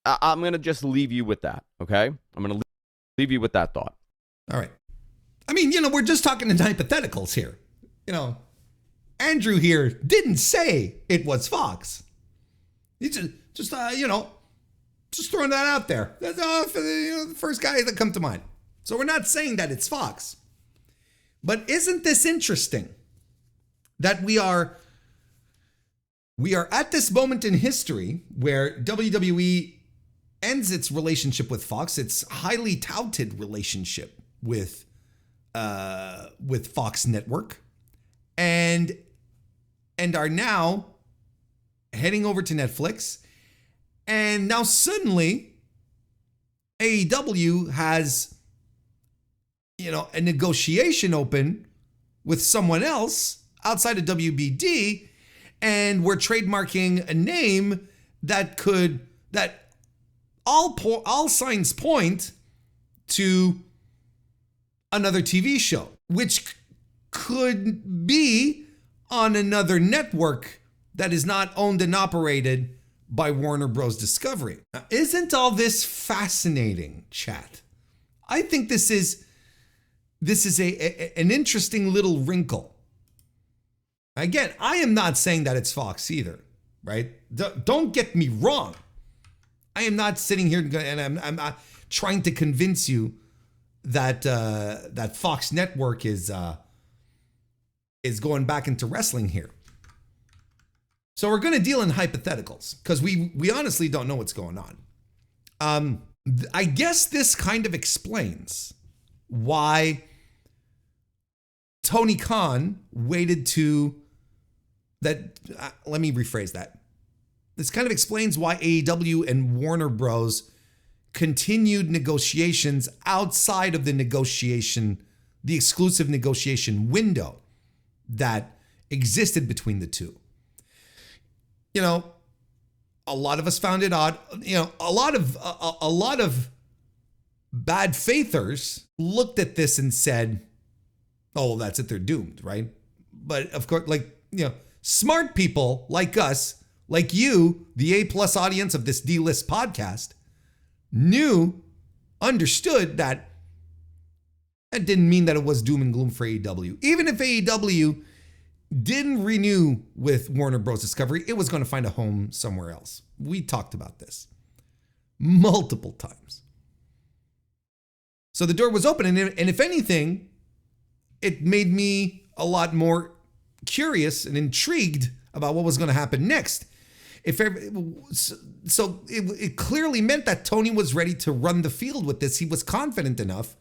I'm going to just leave you with that, okay? I'm going to leave you with that thought. All right. I mean, we're just talking in hypotheticals here. Andrew here didn't say it was Fox. He just throwing that out there. That's the first guy that come to mind. So we're not saying that it's Fox. But isn't this interesting that we are at this moment in history where WWE ends its relationship with Fox, its highly touted relationship with Fox Network, and are now heading over to Netflix. And now suddenly AEW has a negotiation open with someone else outside of WBD, and we're trademarking a name that all signs point to another TV show, which could be on another network that is not owned and operated by Warner Bros. Discovery. Now, isn't all this fascinating, chat? I think this is an interesting little wrinkle. Again, I am not saying that it's Fox either, right? Don't get me wrong. I am not sitting here and I'm not trying to convince you that that Fox Network is going back into wrestling here. So we're going to deal in hypotheticals because we honestly don't know what's going on. I guess this kind of explains why Tony Khan waited to that. Let me rephrase that. This kind of explains why AEW and Warner Bros. Continued negotiations outside of the exclusive negotiation window that existed between the two. you know, a lot of us found it odd. You know, a lot of bad faithers looked at this and said, oh, well, that's it, they're doomed, right? But of course, like, you know, smart people like us, like you, the A+ audience of this D-list podcast, understood that didn't mean that it was doom and gloom for AEW. Even if AEW didn't renew with Warner Bros. Discovery, it was going to find a home somewhere else. We talked about this multiple times. So the door was open, and if anything, it made me a lot more curious and intrigued about what was going to happen next. So it clearly meant that Tony was ready to run the field with this. He was confident enough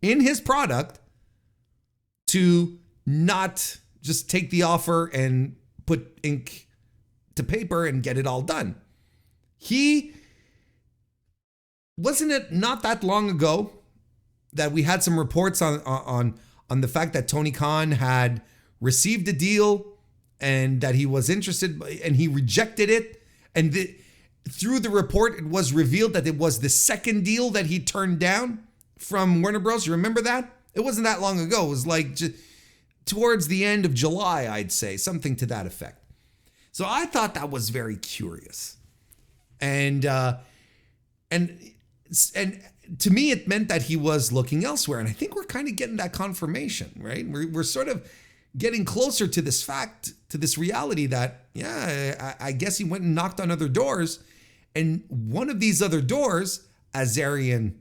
in his product to not just take the offer and put ink to paper and get it all done. Wasn't it not that long ago that we had some reports on the fact that Tony Khan had received a deal and that he was interested and he rejected it. And through the report, it was revealed that it was the second deal that he turned down from Warner Bros. You remember that? It wasn't that long ago. It was like towards the end of July, I'd say, something to that effect. So I thought that was very curious. And to me, it meant that he was looking elsewhere. And I think we're kind of getting that confirmation, right? We're sort of getting closer to this fact, to this reality that, yeah, I guess he went and knocked on other doors. And one of these other doors, as Zarian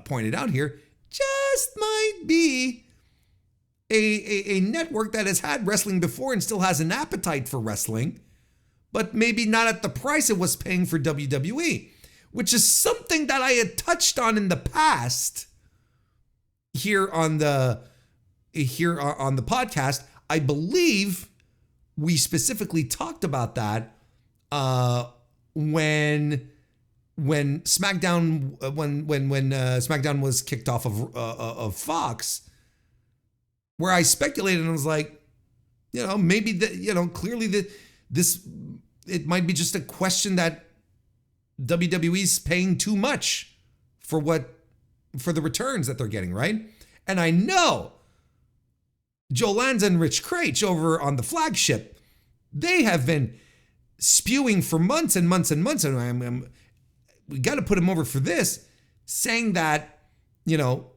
pointed out here, just might be a network that has had wrestling before and still has an appetite for wrestling, but maybe not at the price it was paying for WWE, which is something that I had touched on in the past here on the podcast. I believe we specifically talked about that when SmackDown SmackDown was kicked off of Fox, where I speculated and was like, you know, maybe clearly it might be just a question that WWE's paying too much for the returns that they're getting, right? And I know Joe Lanza and Rich Craich over on the Flagship, they have been spewing for months and months and months, and we got to put them over for this, saying that, you know,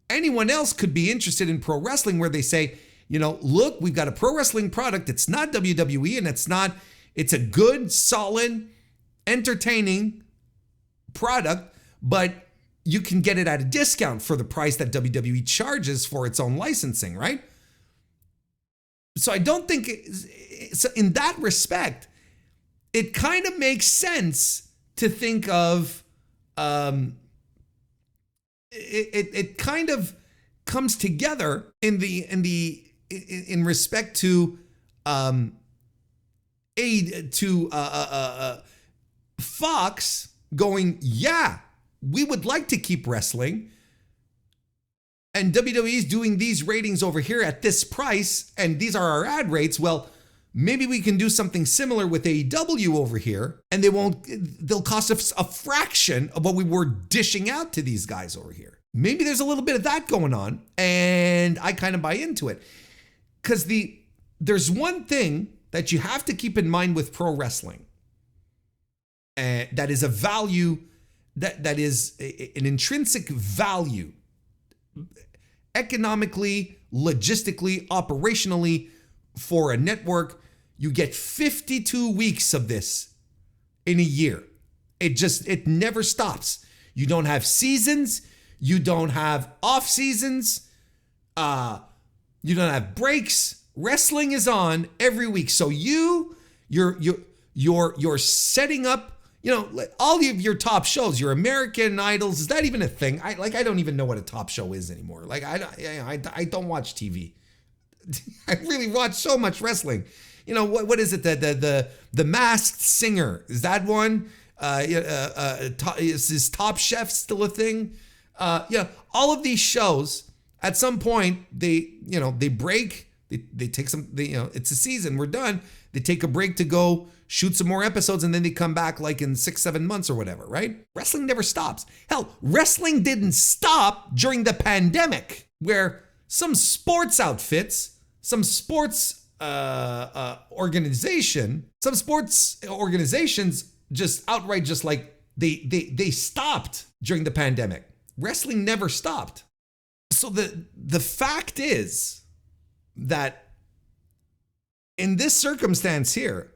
anyone else could be interested in pro wrestling, where they say, you know, look, we've got a pro wrestling product. It's not WWE, and it's a good, solid, entertaining product, but you can get it at a discount for the price that WWE charges for its own licensing, right? So I don't think, so in that respect, it kind of makes sense to think of, it kind of comes together in respect to Fox going, yeah, we would like to keep wrestling, and WWE's doing these ratings over here at this price, and these are our ad rates. Well, maybe we can do something similar with AEW over here, and they'll cost us a fraction of what we were dishing out to these guys over here. Maybe there's a little bit of that going on, and I kind of buy into it. Because there's one thing that you have to keep in mind with pro wrestling, that is a value, that is an intrinsic value, economically, logistically, operationally, for a network. You get 52 weeks of this in a year. It never stops. You don't have seasons. You don't have off seasons. You don't have breaks. Wrestling is on every week. So you're setting up, you know, all of your top shows, your American Idols. Is that even a thing? I don't even know what a top show is anymore. Like I don't watch TV. I really watch so much wrestling. You know, what is it? The Masked Singer, is that one? Is Top Chef still a thing? Yeah, all of these shows, at some point they break, they take some, it's a season, we're done. They take a break to go shoot some more episodes, and then they come back like in 6-7 months or whatever, right? Wrestling never stops. Hell, wrestling didn't stop during the pandemic, where some sports outfits, some sports organizations just outright just like they stopped during the pandemic. Wrestling never stopped. So the fact is that in this circumstance here,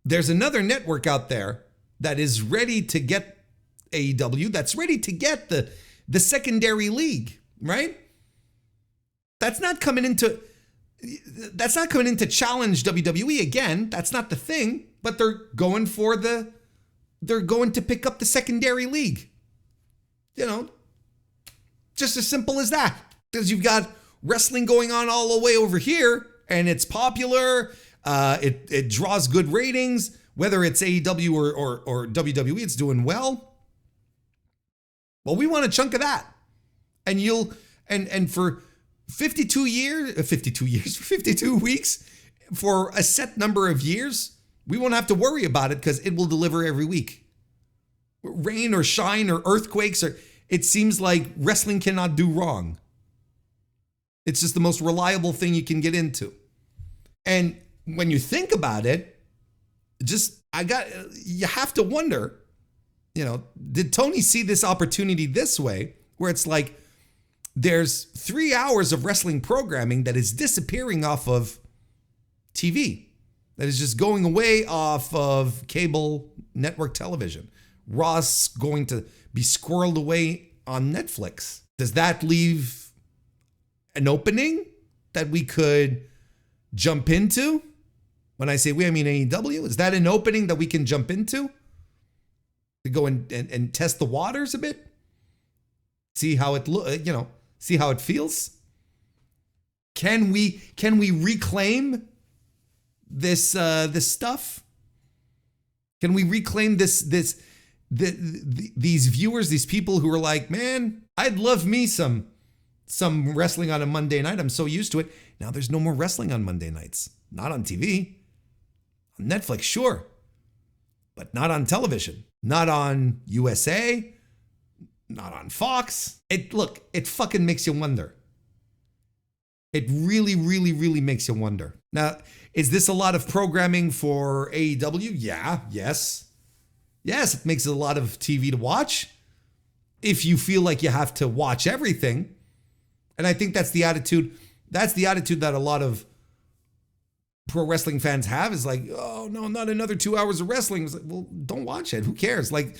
there's another network out there that is ready to get AEW, that's ready to get the secondary league, right? That's not coming in to challenge WWE again. That's not the thing, but they're going to pick up the secondary league. You know, just as simple as that. Because you've got wrestling going on all the way over here, and it's popular. It draws good ratings. Whether it's AEW or WWE, it's doing well. Well, we want a chunk of that. And for 52 weeks, for a set number of years, we won't have to worry about it because it will deliver every week. Rain or shine or earthquakes, it seems like wrestling cannot do wrong. It's just the most reliable thing you can get into. And when you think about it, you have to wonder, did Tony see this opportunity this way, where it's like, there's 3 hours of wrestling programming that is disappearing off of TV, that is just going away off of cable network television. Raw's going to be squirreled away on Netflix. Does that leave an opening that we could jump into? When I say we, I mean AEW. Is that an opening that we can jump into? To go and test the waters a bit? See how it see how it feels? Can we reclaim this stuff? Can we reclaim these viewers, these people who are like, man, I'd love me some wrestling on a Monday night. I'm so used to it. Now there's no more wrestling on Monday nights. Not on TV. On Netflix, sure. But not on television. Not on USA. Not on Fox. It fucking makes you wonder. It really, really, really makes you wonder. Now, is this a lot of programming for AEW? Yeah, yes. Yes, it makes it a lot of TV to watch. If you feel like you have to watch everything. And I think that's the attitude. That's the attitude that a lot of pro wrestling fans have, is like, oh no, not another 2 hours of wrestling. It's like, well, don't watch it. Who cares? Like,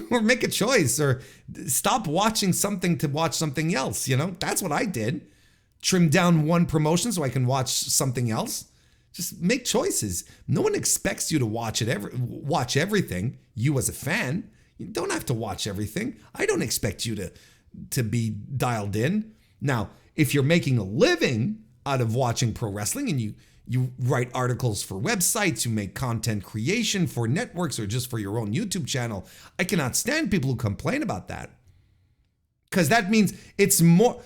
or make a choice, or stop watching something to watch something else. That's what I did. Trim down one promotion so I can watch something else. Just make choices. No one expects you to watch everything. You as a fan, you don't have to watch everything. I don't expect you to be dialed in. Now, if you're making a living out of watching pro wrestling, and you write articles for websites, you make content creation for networks or just for your own YouTube channel, I cannot stand people who complain about that. Because that means it's more,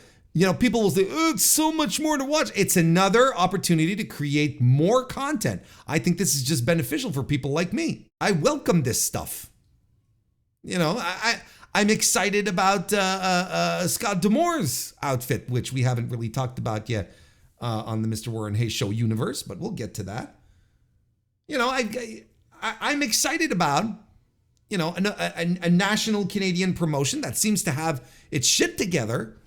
people will say, oh, it's so much more to watch. It's another opportunity to create more content. I think this is just beneficial for people like me. I welcome this stuff. I'm excited about Scott D'Amore's outfit, which we haven't really talked about yet on the MrWarrenHayes show universe, but we'll get to that. I'm excited about, a national Canadian promotion that seems to have its shit together,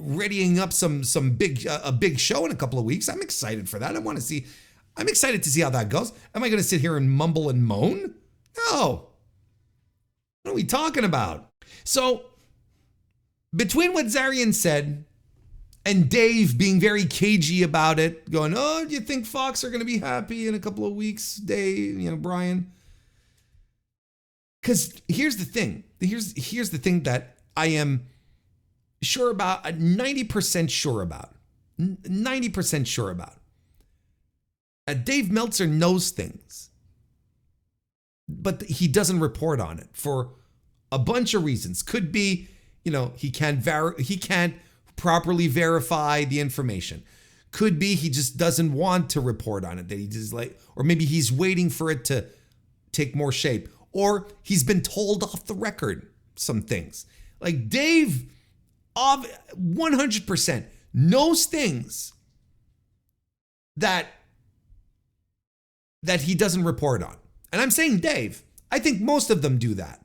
readying up a big show in a couple of weeks. I'm excited for that. I'm excited to see how that goes. Am I going to sit here and mumble and moan? No. What are we talking about? So, between what Zarian said and Dave being very cagey about it, going, oh, do you think Fox are going to be happy in a couple of weeks, Dave, Brian? Because here's the thing. Here's the thing that I am sure about, 90% sure about. 90% sure about. Dave Meltzer knows things, but he doesn't report on it for a bunch of reasons. Could be, he can't properly verify the information. Could be he just doesn't want to report on it, that he just like, or maybe he's waiting for it to take more shape, or he's been told off the record some things. Like Dave, 100% knows things that he doesn't report on. And I'm saying Dave, I think most of them do that.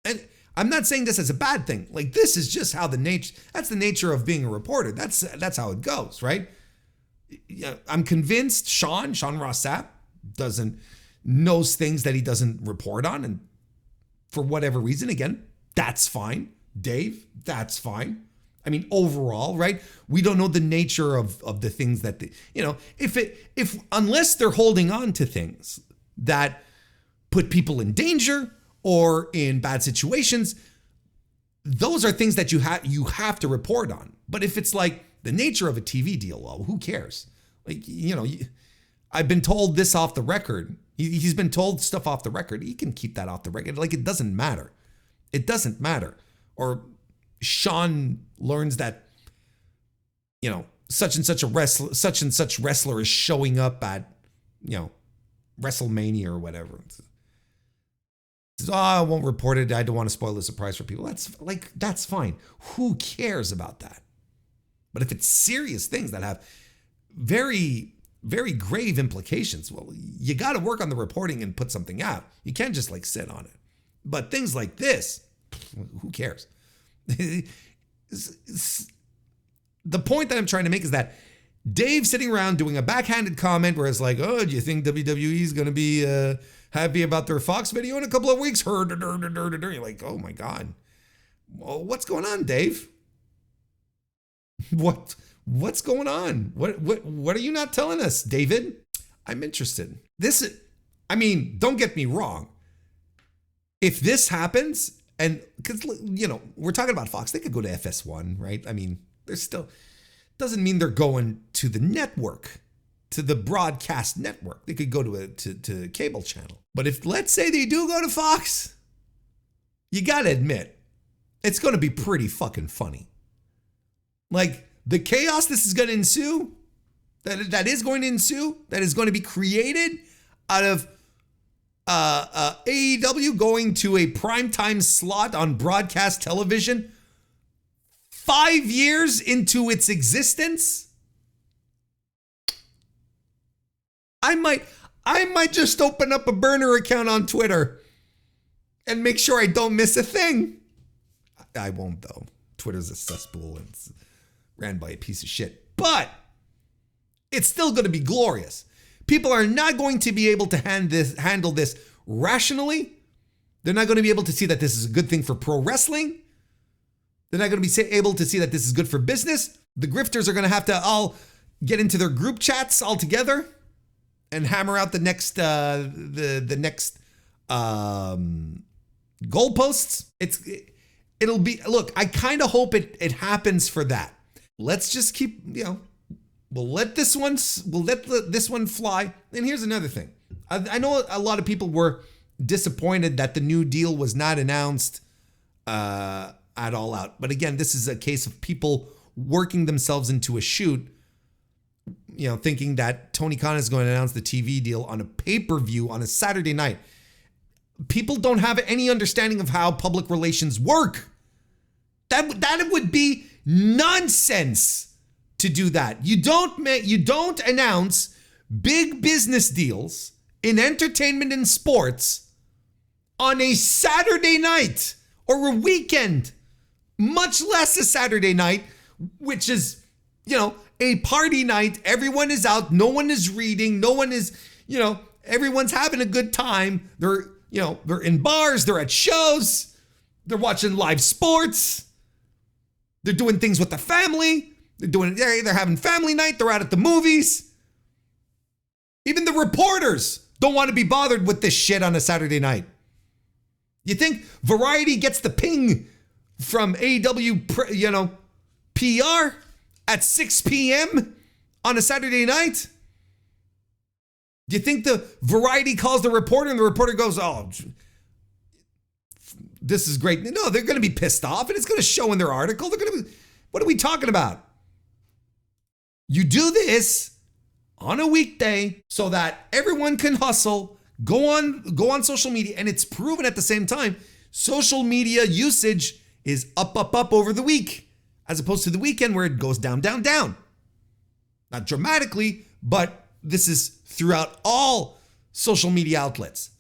And I'm not saying this as a bad thing. Like, this is just how that's the nature of being a reporter. That's how it goes, right? I'm convinced Sean Ross Sapp knows things that he doesn't report on. And for whatever reason, again, that's fine. Dave, that's fine. I mean, overall, right? We don't know the nature of the things that, if unless they're holding on to things that put people in danger or in bad situations, those are things that you have to report on. But if it's like the nature of a TV deal, well, who cares? Like, I've been told this off the record. He's been told stuff off the record. He can keep that off the record. Like, it doesn't matter. It doesn't matter. Or Sean learns that, such and such wrestler is showing up at, WrestleMania or whatever. Says, I won't report it. I don't want to spoil the surprise for people. That's fine. Who cares about that? But if it's serious things that have very, very grave implications, well, you got to work on the reporting and put something out. You can't just sit on it. But things like this, who cares? The point that I'm trying to make is that Dave sitting around doing a backhanded comment where it's like, oh, do you think WWE is going to be happy about their Fox video in a couple of weeks? You're like, oh my God. Well, what's going on, Dave? What's going on? What are you not telling us, David? I'm interested. Don't get me wrong. If this happens, and because, we're talking about Fox, they could go to FS1, right? I mean, there's still, doesn't mean they're going to the network, to the broadcast network. They could go to a cable channel. But if, let's say they do go to Fox, you got to admit, it's going to be pretty fucking funny. Like, the chaos this is going to ensue, that is going to ensue, that is going to be created out of AEW going to a primetime slot on broadcast television 5 years into its existence. I might just open up a burner account on Twitter and make sure I don't miss a thing. I won't, though. Twitter's a cesspool and it's ran by a piece of shit. But it's still going to be glorious. People are not going to be able to handle this rationally. They're not going to be able to see that this is a good thing for pro wrestling. They're not going to be able to see that this is good for business. The grifters are going to have to all get into their group chats all together and hammer out the next goalposts. It'll be, look, I kind of hope it happens for that. Let's just keep, we'll let this one fly. And here's another thing. I know a lot of people were disappointed that the new deal was not announced at All Out. But again, this is a case of people working themselves into a shoot, thinking that Tony Khan is going to announce the TV deal on a pay-per-view on a Saturday night. People don't have any understanding of how public relations work. That would be nonsense to do that. You don't announce big business deals in entertainment and sports on a Saturday night or a weekend, much less a Saturday night, which is, a party night. Everyone is out. No one is reading. No one is, everyone's having a good time. They're in bars. They're at shows. They're watching live sports. They're doing things with the family. They're having family night. They're out at the movies. Even the reporters don't want to be bothered with this shit on a Saturday night. You think Variety gets the ping from AEW, PR at 6 p.m. on a Saturday night? Do you think the Variety calls the reporter and the reporter goes, oh, this is great? No, they're going to be pissed off and it's going to show in their article. They're going to be, what are we talking about? You do this on a weekday so that everyone can hustle, go on social media, and it's proven at the same time, social media usage is up over the week, as opposed to the weekend where it goes down. Not dramatically, but this is throughout all social media outlets.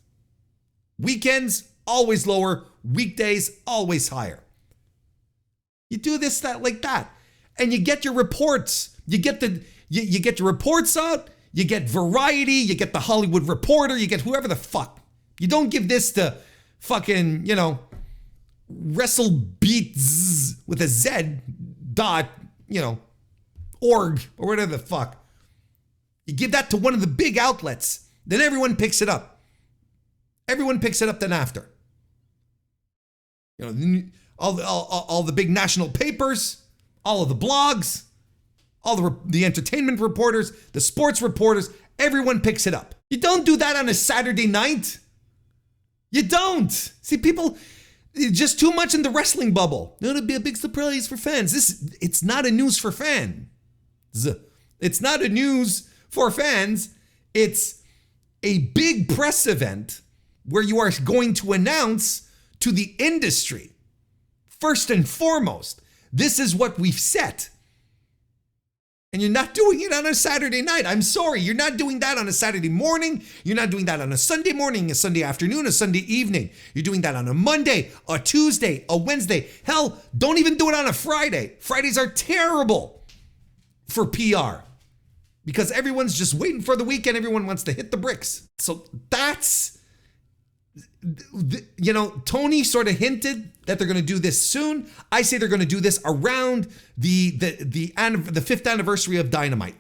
Weekends, always lower. Weekdays, always higher. You do this, that, like that. And you get your reports. You get your reports out. You get Variety. You get the Hollywood Reporter. You get whoever the fuck. You don't give this to fucking, WrestleBeats with a Z dot, org or whatever the fuck. You give that to one of the big outlets. Then everyone picks it up. Everyone picks it up then after. All the big national papers, all of the blogs, all the entertainment reporters, the sports reporters, everyone picks it up. You don't do that on a Saturday night. You don't. See, people, just too much in the wrestling bubble. It'll be a big surprise for fans. It's not a news for fans. It's not a news for fans. It's a big press event where you are going to announce to the industry, first and foremost, this is what we've set. And you're not doing it on a Saturday night. I'm sorry, you're not doing that on a Saturday morning. You're not doing that on a Sunday morning, a Sunday afternoon, a Sunday evening. You're doing that on a Monday, a Tuesday, a Wednesday. Hell, don't even do it on a Friday. Fridays are terrible for PR because everyone's just waiting for the weekend. Everyone wants to hit the bricks. So that's, Tony sort of hinted that they're going to do this soon. I say they're going to do this around the 5th anniversary of Dynamite.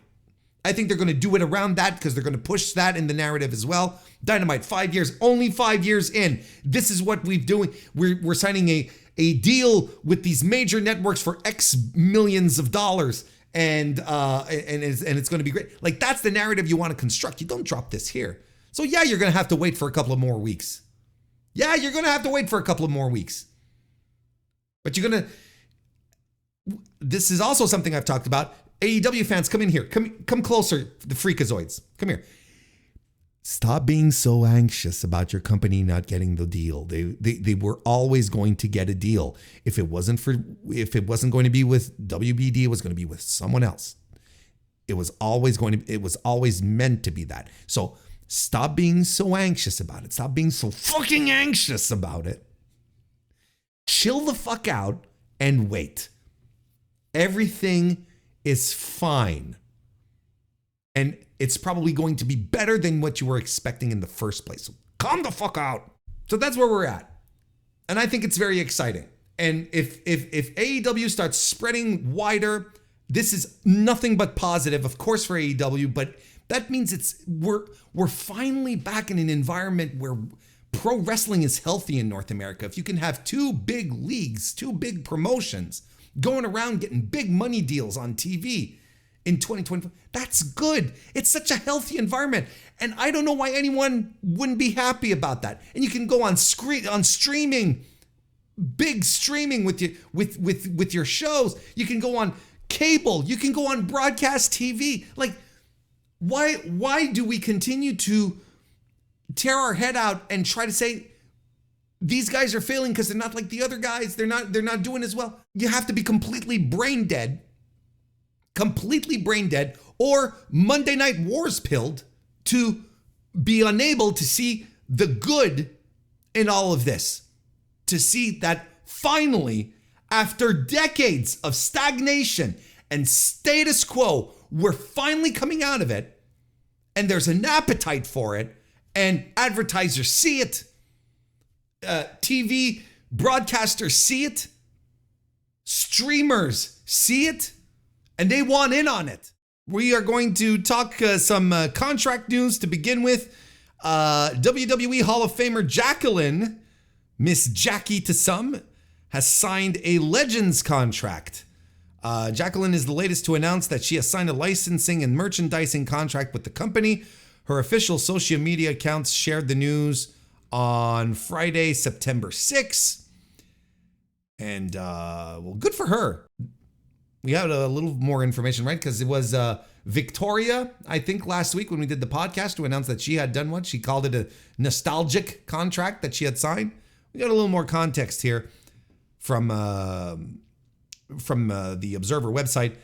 I think they're going to do it around that because they're going to push that in the narrative as well. Dynamite, 5 years, only 5 years in. This is what we're doing. We're signing a deal with these major networks for X millions of dollars, and it's going to be great. Like, that's the narrative you want to construct. You don't drop this here. So yeah, you're going to have to wait for a couple of more weeks. Yeah, you're going to have to wait for a couple of more weeks. But this is also something I've talked about. AEW fans, come in here. Come closer, the freakazoids. Come here. Stop being so anxious about your company not getting the deal. They were always going to get a deal. If it wasn't going to be with WBD, it was going to be with someone else. It was always meant to be that. So stop being so anxious about it. Stop being so fucking anxious about it. Chill the fuck out and wait. Everything is fine. And it's probably going to be better than what you were expecting in the first place. So calm the fuck out. So that's where we're at. And I think it's very exciting. And if AEW starts spreading wider, this is nothing but positive, of course, for AEW, but that means we're finally back in an environment where pro wrestling is healthy in North America. If you can have two big leagues, two big promotions going around getting big money deals on TV in 2024, that's good. It's such a healthy environment. And I don't know why anyone wouldn't be happy about that. And you can go on streaming, big streaming with your shows. You can go on cable. You can go on broadcast TV. Like, why do we continue to tear our head out and try to say these guys are failing because they're not like the other guys? They're not doing as well. You have to be completely brain dead, or Monday Night Wars pilled to be unable to see the good in all of this. To see that finally, after decades of stagnation and status quo, we're finally coming out of it, and there's an appetite for it, and advertisers see it, TV broadcasters see it, streamers see it, and they want in on it. We are going to talk some contract news to begin with. WWE Hall of Famer Jacqueline, Miss Jackie to some, has signed a Legends contract. Jacqueline is the latest to announce that she has signed a licensing and merchandising contract with the company. Her official social media accounts shared the news on Friday, September 6th. And, well, good for her. we had a little more information, right? Because it was Victoria, I think last week when we did the podcast, to announce that she had done one. She called it a nostalgic contract that she had signed. We got a little more context here from the Observer website.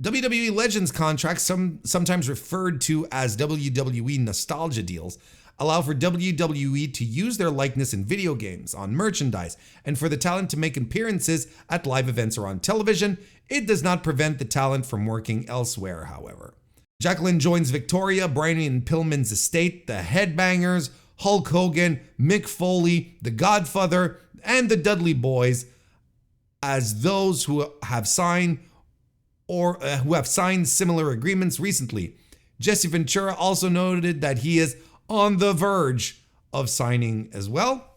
WWE Legends contracts, sometimes referred to as WWE Nostalgia deals, allow for WWE to use their likeness in video games, on merchandise, and for the talent to make appearances at live events or on television. It does not prevent the talent from working elsewhere, however. Jacqueline joins Victoria, Brian Pillman's estate, the Headbangers, Hulk Hogan, Mick Foley, The Godfather, and the Dudley Boys as those who have signed similar agreements recently. Jesse Ventura also noted that he is on the verge of signing as well.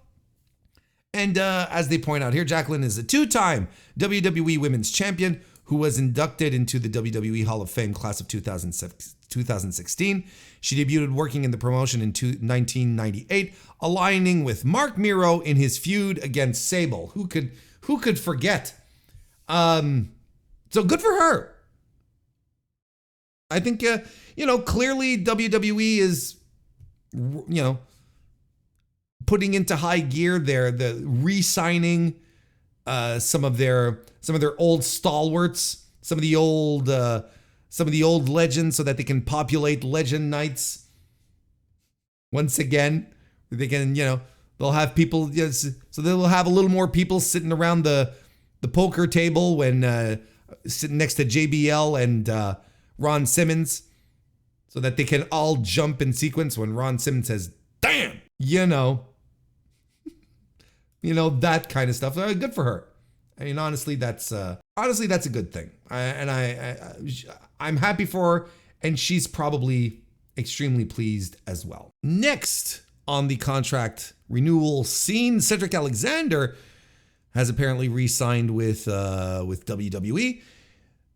And as they point out here, Jacqueline is a two-time WWE Women's Champion who was inducted into the WWE Hall of Fame class of 2016. She debuted working in the promotion in 1998, aligning with Mark Miro in his feud against Sable. Who could forget? So good for her. I think, clearly WWE is, putting into high gear the re-signing some of their old stalwarts, some of the old legends, so that they can populate Legend Nights once again. They can, they'll have people, so they'll have a little more people sitting around the poker table when sitting next to JBL and Ron Simmons, so that they can all jump in sequence when Ron Simmons says, "Damn," that kind of stuff. Good for her. I mean, honestly, that's a good thing. I'm happy for her, and she's probably extremely pleased as well. Next on the contract renewal scene, Cedric Alexander has apparently re-signed with WWE.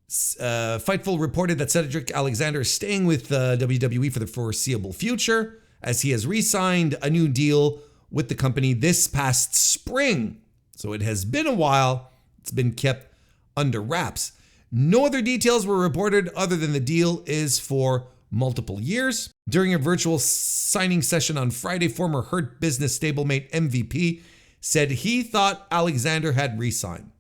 Fightful reported that Cedric Alexander is staying with WWE for the foreseeable future, as he has re-signed a new deal with the company this past spring. So it has been a while. It's been kept under wraps. No other details were reported other than the deal is for multiple years. During a virtual signing session on Friday, former Hurt Business stablemate MVP said he thought Alexander had re-signed.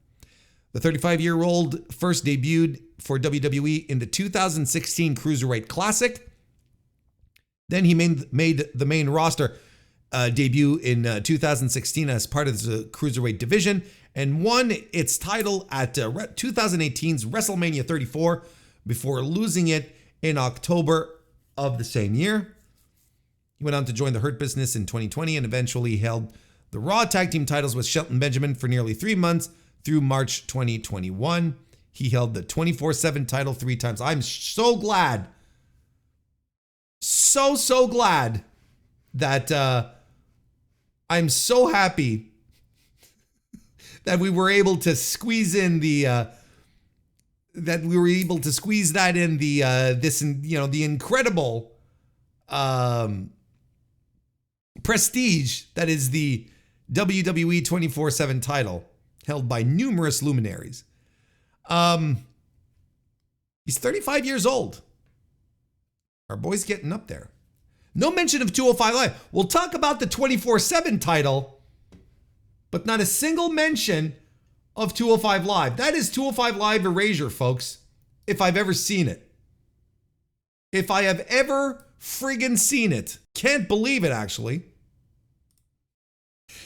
The 35-year-old first debuted for WWE in the 2016 Cruiserweight Classic. Then he made the main roster debut in 2016 as part of the Cruiserweight division and won its title at 2018's WrestleMania 34 before losing it in October of the same year. He went on to join the Hurt Business in 2020 and eventually held the Raw Tag Team titles with Shelton Benjamin for nearly 3 months through March 2021. He held the 24/7 title 3 times. I'm so glad. So glad that I'm so happy that we were able to squeeze in the the incredible prestige that is the WWE 24/7 title, held by numerous luminaries. He's 35 years old. Our boy's getting up there. No mention of 205 Live. We'll talk about the 24/7 title, but not a single mention of 205 Live. That is 205 Live erasure, folks, if I've ever seen it. If I have ever friggin' seen it. Can't believe it, actually.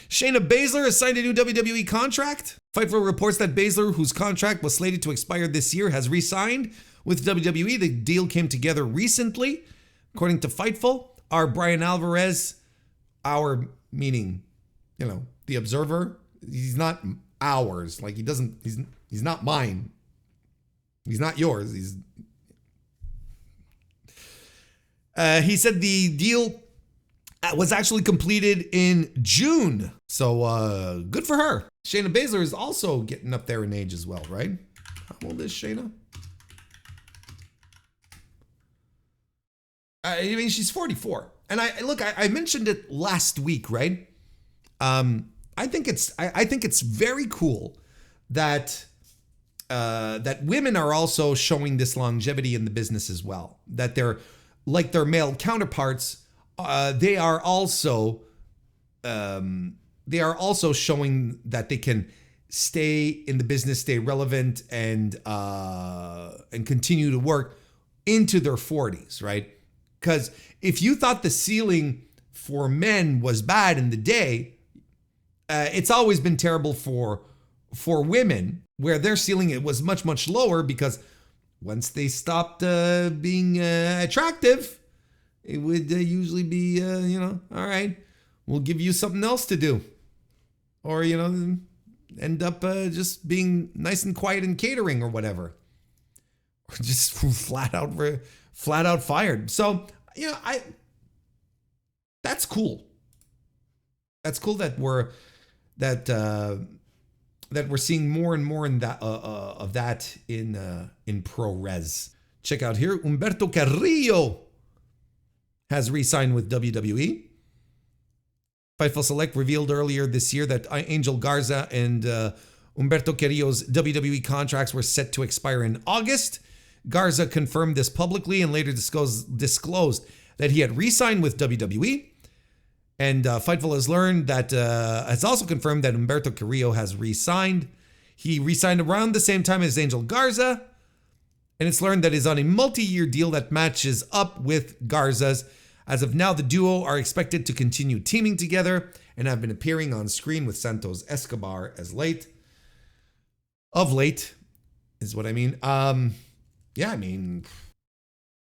Shayna Baszler has signed a new WWE contract. Fightful reports that Baszler, whose contract was slated to expire this year, has re-signed with WWE. The deal came together recently. According to Fightful, our Brian Alvarez, our meaning, the Observer, he's not ours. Like he's not mine. He's not yours. He said the deal was actually completed in June. So good for her. Shayna Baszler is also getting up there in age as well, right? How old is Shayna? I mean, she's 44. And I mentioned it last week, right? I think it's very cool that that women are also showing this longevity in the business as well. That they're like their male counterparts. They are also showing that they can stay in the business, stay relevant, and continue to work into their 40s, right? Because if you thought the ceiling for men was bad in the day, it's always been terrible for women, where their ceiling it was much, much lower, because once they stopped being attractive, it would usually be, all right, we'll give you something else to do. Or, end up just being nice and quiet in catering or whatever. Or just flat out fired. So, that's cool. That's cool that we're seeing more and more in that of that in pro res. Check out here, Humberto Carrillo has re-signed with WWE. Fightful Select revealed earlier this year that Angel Garza and Humberto Carrillo's WWE contracts were set to expire in August. Garza confirmed this publicly and later disclosed that he had re-signed with WWE. And Fightful has also confirmed that Humberto Carrillo has re-signed. He re-signed around the same time as Angel Garza. And it's learned that he's on a multi-year deal that matches up with Garza's. As of now, the duo are expected to continue teaming together and have been appearing on screen with Santos Escobar of late, is what I mean.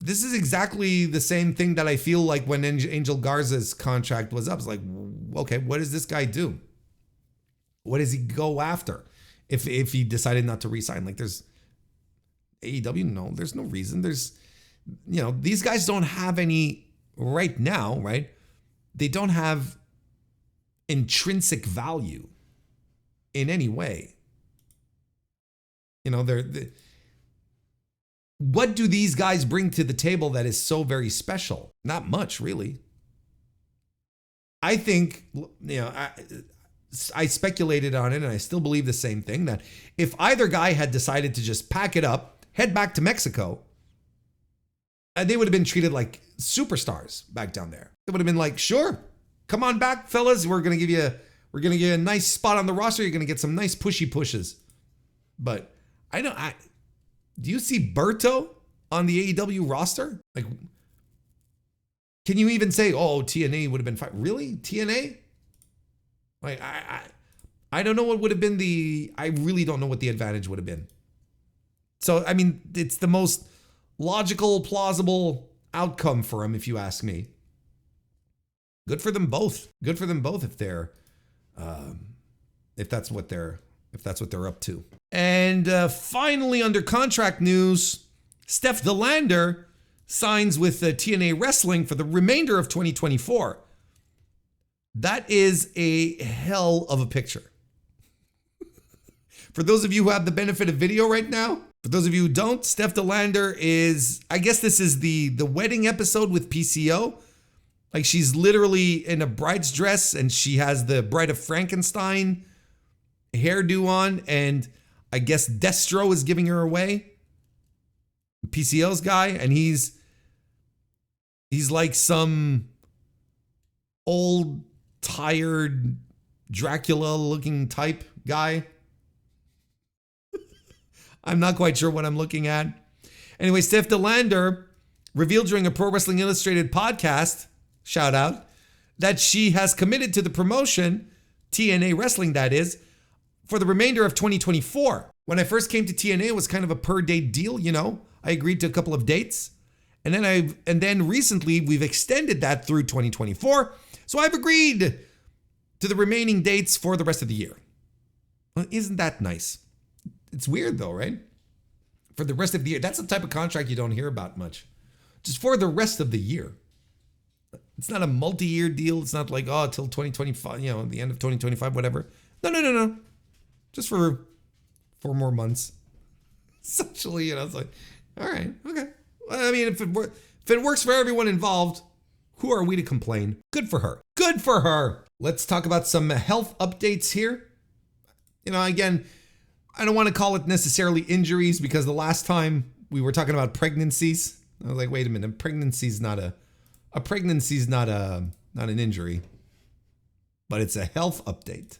This is exactly the same thing that I feel like when Angel Garza's contract was up. It's like, okay, what does this guy do? What does he go after if he decided not to re-sign? Like, there's AEW, no, there's no reason. These guys don't have any right now, right? They don't have intrinsic value in any way. What do these guys bring to the table that is so very special? Not much, really. I think, I speculated on it, and I still believe the same thing, that if either guy had decided to just pack it up, head back to Mexico, they would have been treated like superstars back down there. They would have been like, sure, come on back, fellas. We're gonna give you a nice spot on the roster. You're gonna get some nice pushy pushes. But do you see Berto on the AEW roster? Like, can you even say, oh, TNA would have been fine? Really? TNA? Like, I don't know what would have been I really don't know what the advantage would have been. So, it's the most logical, plausible outcome for him, if you ask me. Good for them both. Good for them both if they're, if that's what they're up to. And finally, under contract news, Steph DeLander signs with TNA Wrestling for the remainder of 2024. That is a hell of a picture. For those of you who have the benefit of video right now, for those of you who don't, Steph DeLander is, I guess this is the wedding episode with PCO. Like, she's literally in a bride's dress and she has the Bride of Frankenstein hairdo on, and I guess Destro is giving her away. PCO's guy, and he's like some old, tired, Dracula-looking type guy. I'm not quite sure what I'm looking at. Anyway, Steph DeLander revealed during a Pro Wrestling Illustrated podcast, shout out, that she has committed to the promotion, TNA Wrestling that is, for the remainder of 2024. When I first came to TNA, it was kind of a per date deal, I agreed to a couple of dates. And then recently we've extended that through 2024. So I've agreed to the remaining dates for the rest of the year. Well, isn't that nice? It's weird though, right? For the rest of the year. That's the type of contract you don't hear about much. Just for the rest of the year. It's not a multi-year deal. It's not like, till 2025, the end of 2025, whatever. No. Just for 4 more months. Essentially, it's like, all right, okay. Well, if it works for everyone involved, who are we to complain? Good for her. Good for her. Let's talk about some health updates here. Again, I don't want to call it necessarily injuries because the last time we were talking about pregnancies, I was like, wait a minute, pregnancy's not an injury, but it's a health update.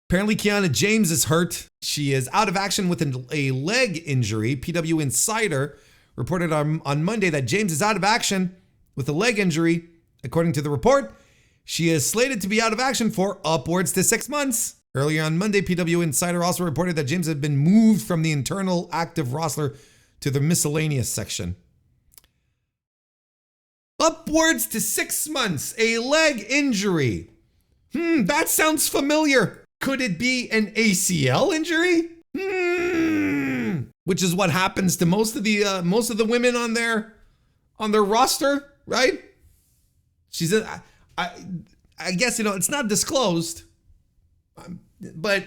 Apparently, Kiana James is hurt. She is out of action with a leg injury. PW Insider reported on Monday that James is out of action with a leg injury. According to the report, she is slated to be out of action for upwards to 6 months. Earlier on Monday, PW Insider also reported that James had been moved from the internal active roster to the miscellaneous section. Upwards to 6 months, a leg injury. That sounds familiar. Could it be an ACL injury? Which is what happens to most of the women on their roster, right? I guess it's not disclosed, but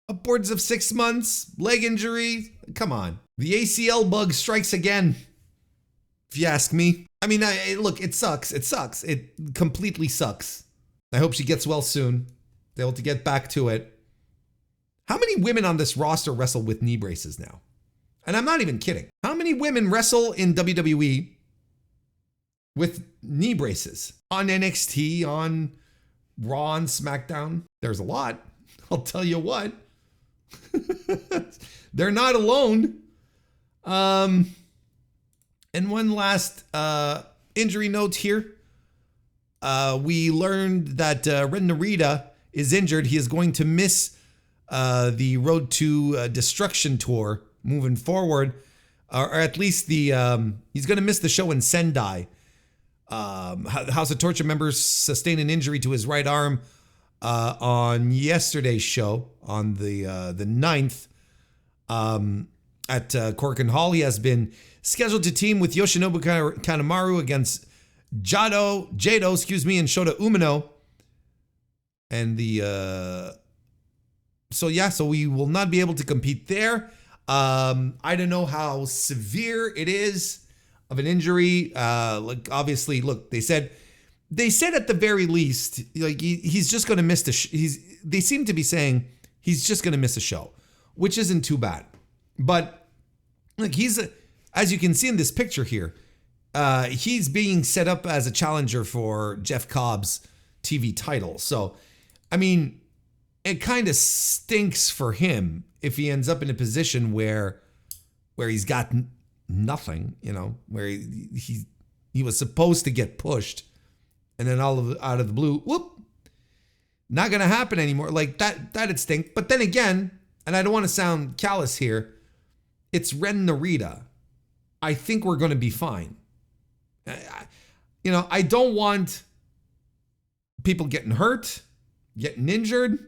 upwards of 6 months, leg injury. Come on, the ACL bug strikes again. If you ask me, I mean, look, it sucks. It sucks. It completely sucks. I hope she gets well soon. Able to get back to it. How many women on this roster wrestle with knee braces now? And I'm not even kidding. How many women wrestle in WWE with knee braces? On NXT, on Raw, on SmackDown? There's a lot. I'll tell you what. They're not alone. And one last injury note here. We learned that Ren Narita is injured. He is going to miss the Road to Destruction tour moving forward, or at least he's going to miss the show in Sendai. House of Torture members sustained an injury to his right arm on yesterday's show on the 9th at Korakuen Hall. He has been scheduled to team with Yoshinobu Kanemaru against Jado, and Shota Umino. And so we will not be able to compete there. I don't know how severe it is of an injury. Obviously, look, they said at the very least, like he's just going to miss they seem to be saying he's just going to miss a show, which isn't too bad. But like as you can see in this picture here, he's being set up as a challenger for Jeff Cobb's TV title. So, I mean, it kind of stinks for him if he ends up in a position where he's got nothing, where he was supposed to get pushed, and then out of the blue, whoop, not gonna happen anymore. Like that'd stink. But then again, and I don't want to sound callous here, it's Ren Narita. I think we're gonna be fine. I don't want people getting hurt, getting injured.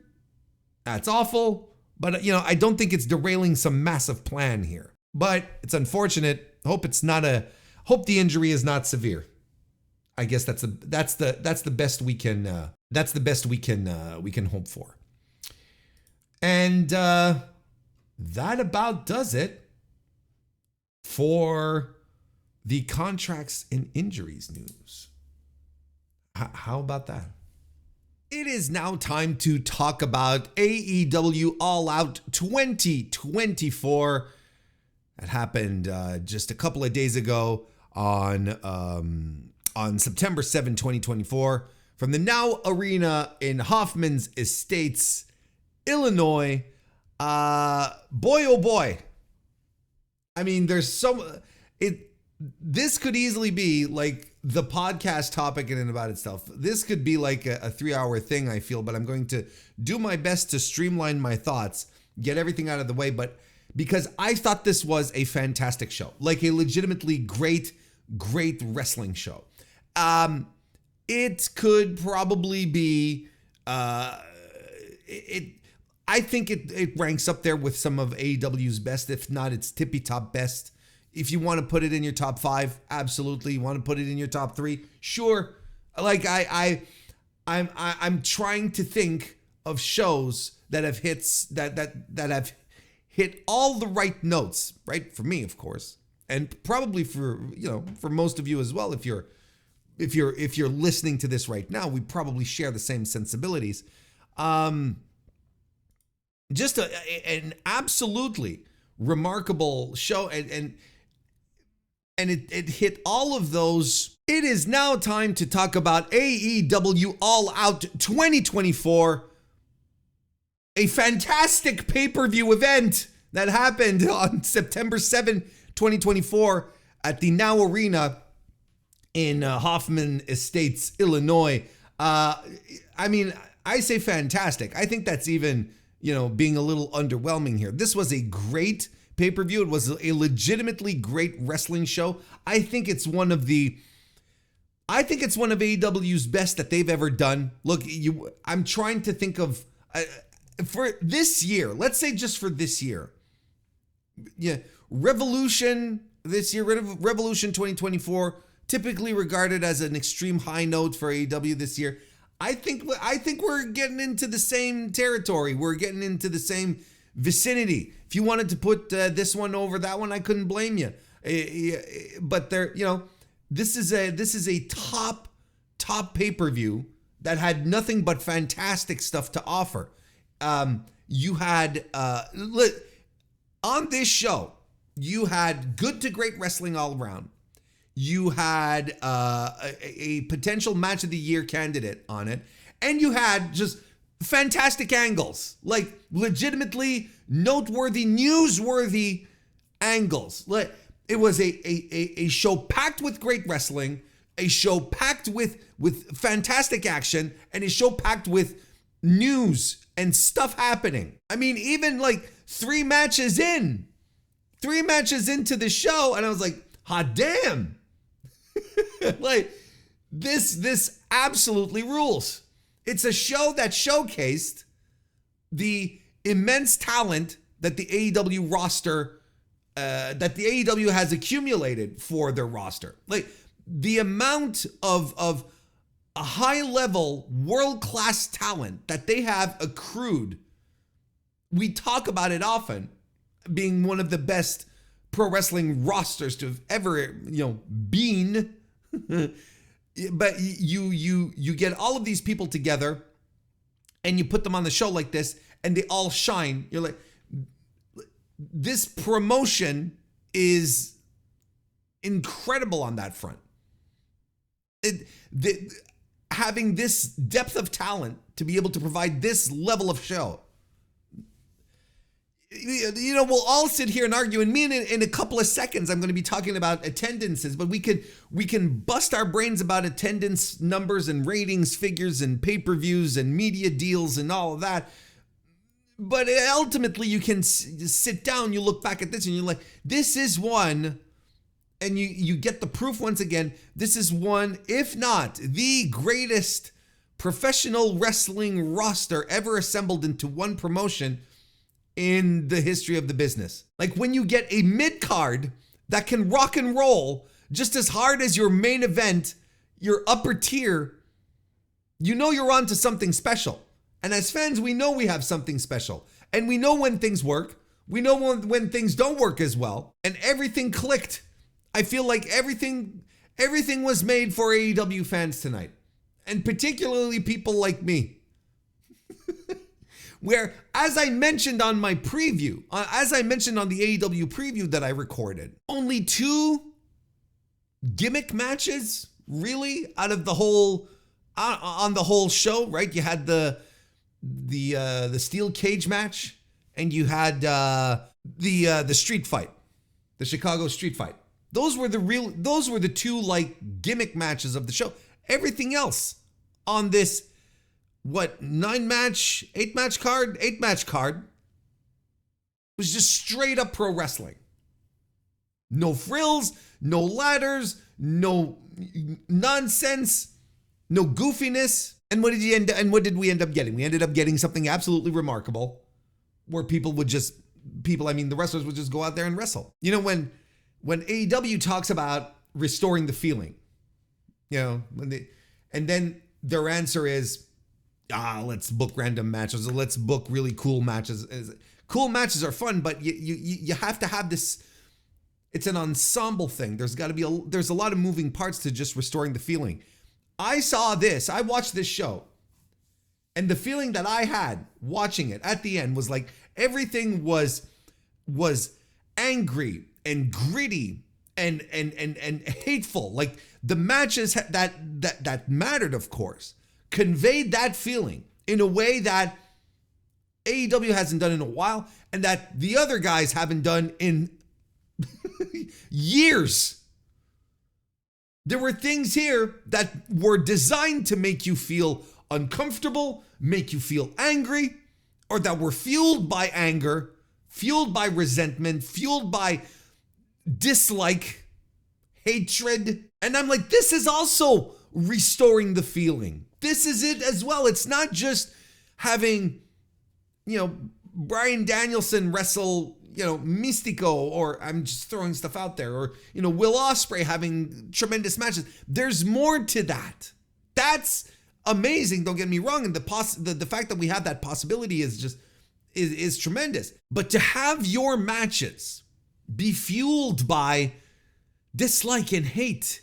That's awful. But, I don't think it's derailing some massive plan here. But it's unfortunate. Hope the injury is not severe. I guess that's the best we can hope for. And that about does it for the contracts and injuries news. How about that? It is now time to talk about AEW All Out 2024. That happened just a couple of days ago on September 7, 2024, from the Now Arena in Hoffman's Estates, Illinois. Boy, oh boy. I mean, this could easily be like the podcast topic in and about itself. This could be like a 3-hour thing, I feel, but I'm going to do my best to streamline my thoughts, get everything out of the way, but because I thought this was a fantastic show, like a legitimately great wrestling show. It could probably be, I think it ranks up there with some of AEW's best, if not its tippy top best. If you want to put it in your top 5, absolutely. You want to put it in your top 3, sure. Like I'm trying to think of shows that have hits that have hit all the right notes, right? For me, of course, and probably for most of you as well. If you're listening to this right now, we probably share the same sensibilities. Just an absolutely remarkable show, and it hit all of those. It is now time to talk about AEW All Out 2024, a fantastic pay-per-view event that happened on September 7, 2024 at the Now Arena in Hoffman Estates, Illinois. I mean, I say fantastic. I think that's even, being a little underwhelming here. This was a great pay-per-view. It was a legitimately great wrestling show. I think it's one of AEW's best that they've ever done. Look, I'm trying to think of for this year. Let's say just for this year. Yeah, Revolution this year, Revolution 2024, typically regarded as an extreme high note for AEW this year. I think we're getting into the same territory. We're getting into the same vicinity. If you wanted to put this one over that one, I couldn't blame you. But this is a top pay-per-view that had nothing but fantastic stuff to offer. You had on this show, you had good to great wrestling all around. You had a potential match of the year candidate on it, and you had just fantastic angles, like legitimately noteworthy, newsworthy angles. Like, it was a show packed with great wrestling, a show packed with fantastic action, and a show packed with news and stuff happening. I mean, even like three matches into the show, and I was like, hot damn. Like, this absolutely rules. It's a show that showcased the immense talent that the AEW roster, that the AEW has accumulated for their roster. Like, the amount of a high-level, world-class talent that they have accrued. We talk about it often, being one of the best pro wrestling rosters to have ever, been. But you get all of these people together and you put them on the show like this and they all shine. You're like, this promotion is incredible on that front. Having this depth of talent to be able to provide this level of show. We'll all sit here and argue, and me in a couple of seconds, I'm going to be talking about attendances, but we can bust our brains about attendance numbers and ratings figures and pay-per-views and media deals and all of that. But ultimately, you can sit down, you look back at this, and you're like, this is one, and you get the proof once again, this is one, if not the greatest professional wrestling roster ever assembled into one promotion in the history of the business. Like, when you get a mid-card that can rock and roll just as hard as your main event, your upper tier, you're on to something special. And as fans, we know we have something special. And we know when things work. We know when things don't work as well. And everything clicked. I feel like everything was made for AEW fans tonight. And particularly people like me. Where, as I mentioned on my preview, as I mentioned on the AEW preview that I recorded, only 2 gimmick matches, really, out of the whole, on the whole show, right? You had the steel cage match, and you had the street fight, the Chicago street fight. Those were the 2 like gimmick matches of the show. Everything else on this 8 match card was just straight up pro wrestling. No frills, no ladders, no nonsense, no goofiness. And what did we end up getting? We ended up getting something absolutely remarkable, where the wrestlers would just go out there and wrestle. When AEW talks about restoring the feeling, and then their answer is, let's book random matches, or let's book really cool matches. Cool matches are fun, but you have to have this. It's an ensemble thing. There's a lot of moving parts to just restoring the feeling. I watched this show, And the feeling that I had watching it at the end was like everything was angry and gritty and hateful. Like the matches that mattered, of course, conveyed that feeling in a way that AEW hasn't done in a while and that the other guys haven't done in years. There were things here that were designed to make you feel uncomfortable, make you feel angry, or that were fueled by anger, fueled by resentment, fueled by dislike, hatred. And I'm like, this is also restoring the feeling. This is it as well. It's not just having, Bryan Danielson wrestle, Mystico, or I'm just throwing stuff out there, or, Will Ospreay having tremendous matches. There's more to that. That's amazing. Don't get me wrong. And the fact that we have that possibility is tremendous. But to have your matches be fueled by dislike and hate,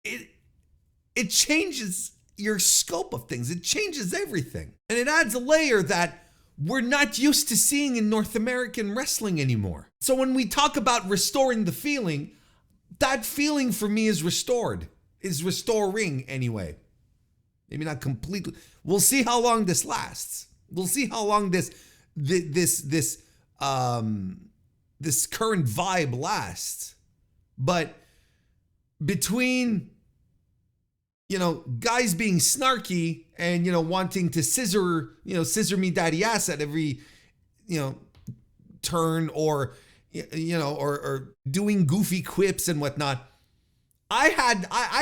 it changes your scope of things. It changes everything. And it adds a layer that we're not used to seeing in North American wrestling anymore. So when we talk about restoring the feeling, that feeling for me is restoring anyway. Maybe not completely. We'll see how long this lasts. We'll see how long this current vibe lasts. But between guys being snarky and, wanting to scissor me daddy ass at every, turn, or doing goofy quips and whatnot. I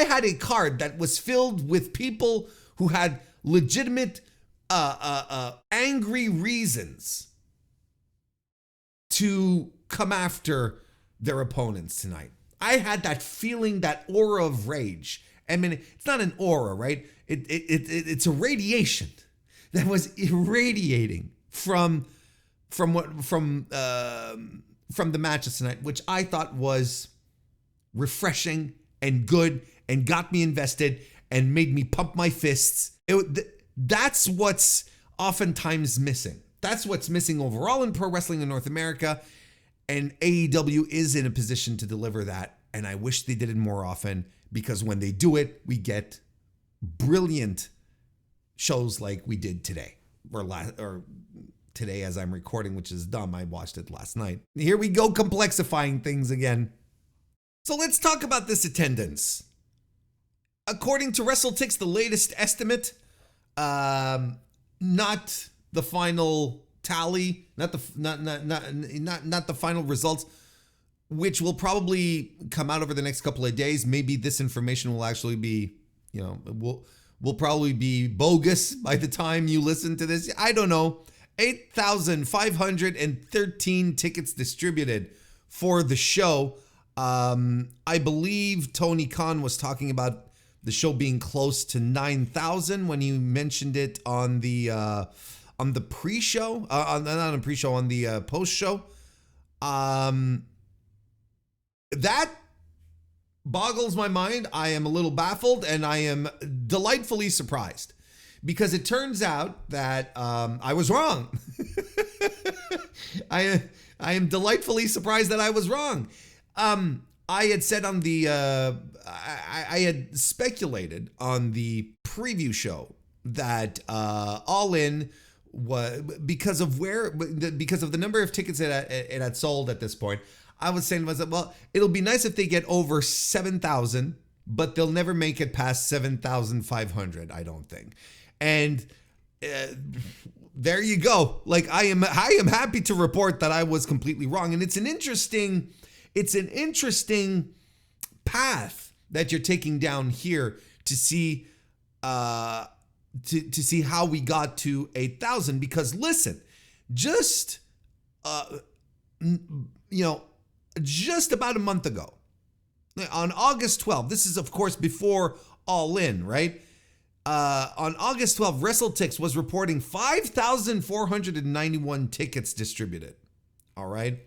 had a card that was filled with people who had legitimate, angry reasons to come after their opponents tonight. I had that feeling, that aura of rage. I mean, it's not an aura, right? It's a radiation that was irradiating from the matches tonight, which I thought was refreshing and good and got me invested and made me pump my fists. That's what's oftentimes missing. That's what's missing overall in pro wrestling in North America, and AEW is in a position to deliver that, and I wish they did it more often. Because when they do it, we get brilliant shows like we did today, or today as I'm recording, which is dumb. I watched it last night. Here we go, complexifying things again. So let's talk about this attendance. According to WrestleTix, the latest estimate, not the final tally, not the final results, which will probably come out over the next couple of days. Maybe this information will actually be, will probably be bogus by the time you listen to this. I don't know. 8,513 tickets distributed for the show. I believe Tony Khan was talking about the show being close to 9,000 when he mentioned it on the pre-show, not on the pre-show, on the post-show. That boggles my mind. I am a little baffled, and I am delightfully surprised, because it turns out that I was wrong. I am delightfully surprised that I was wrong. I had said on the I had speculated on the preview show that All In was because of the number of tickets it had sold at this point. I was saying to myself, well, it'll be nice if they get over 7,000, but they'll never make it past 7,500, I don't think. And there you go. Like I am happy to report that I was completely wrong. And it's an interesting path that you're taking down here to see to see how we got to 8,000. Because listen, just just about a month ago, on August 12th, this is of course before All In, right? On August 12th, WrestleTix was reporting 5,491 tickets distributed. All right.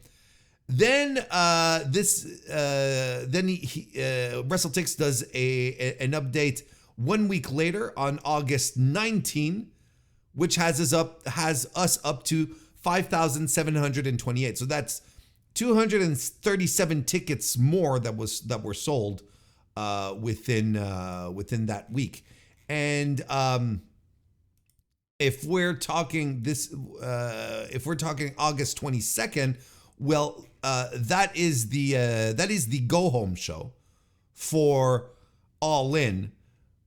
Then WrestleTix does an update 1 week later on August 19, which has us up to 5,728. So that's 237 tickets more that were sold within that week. And if we're talking August 22nd, well, that is the go home show for All In.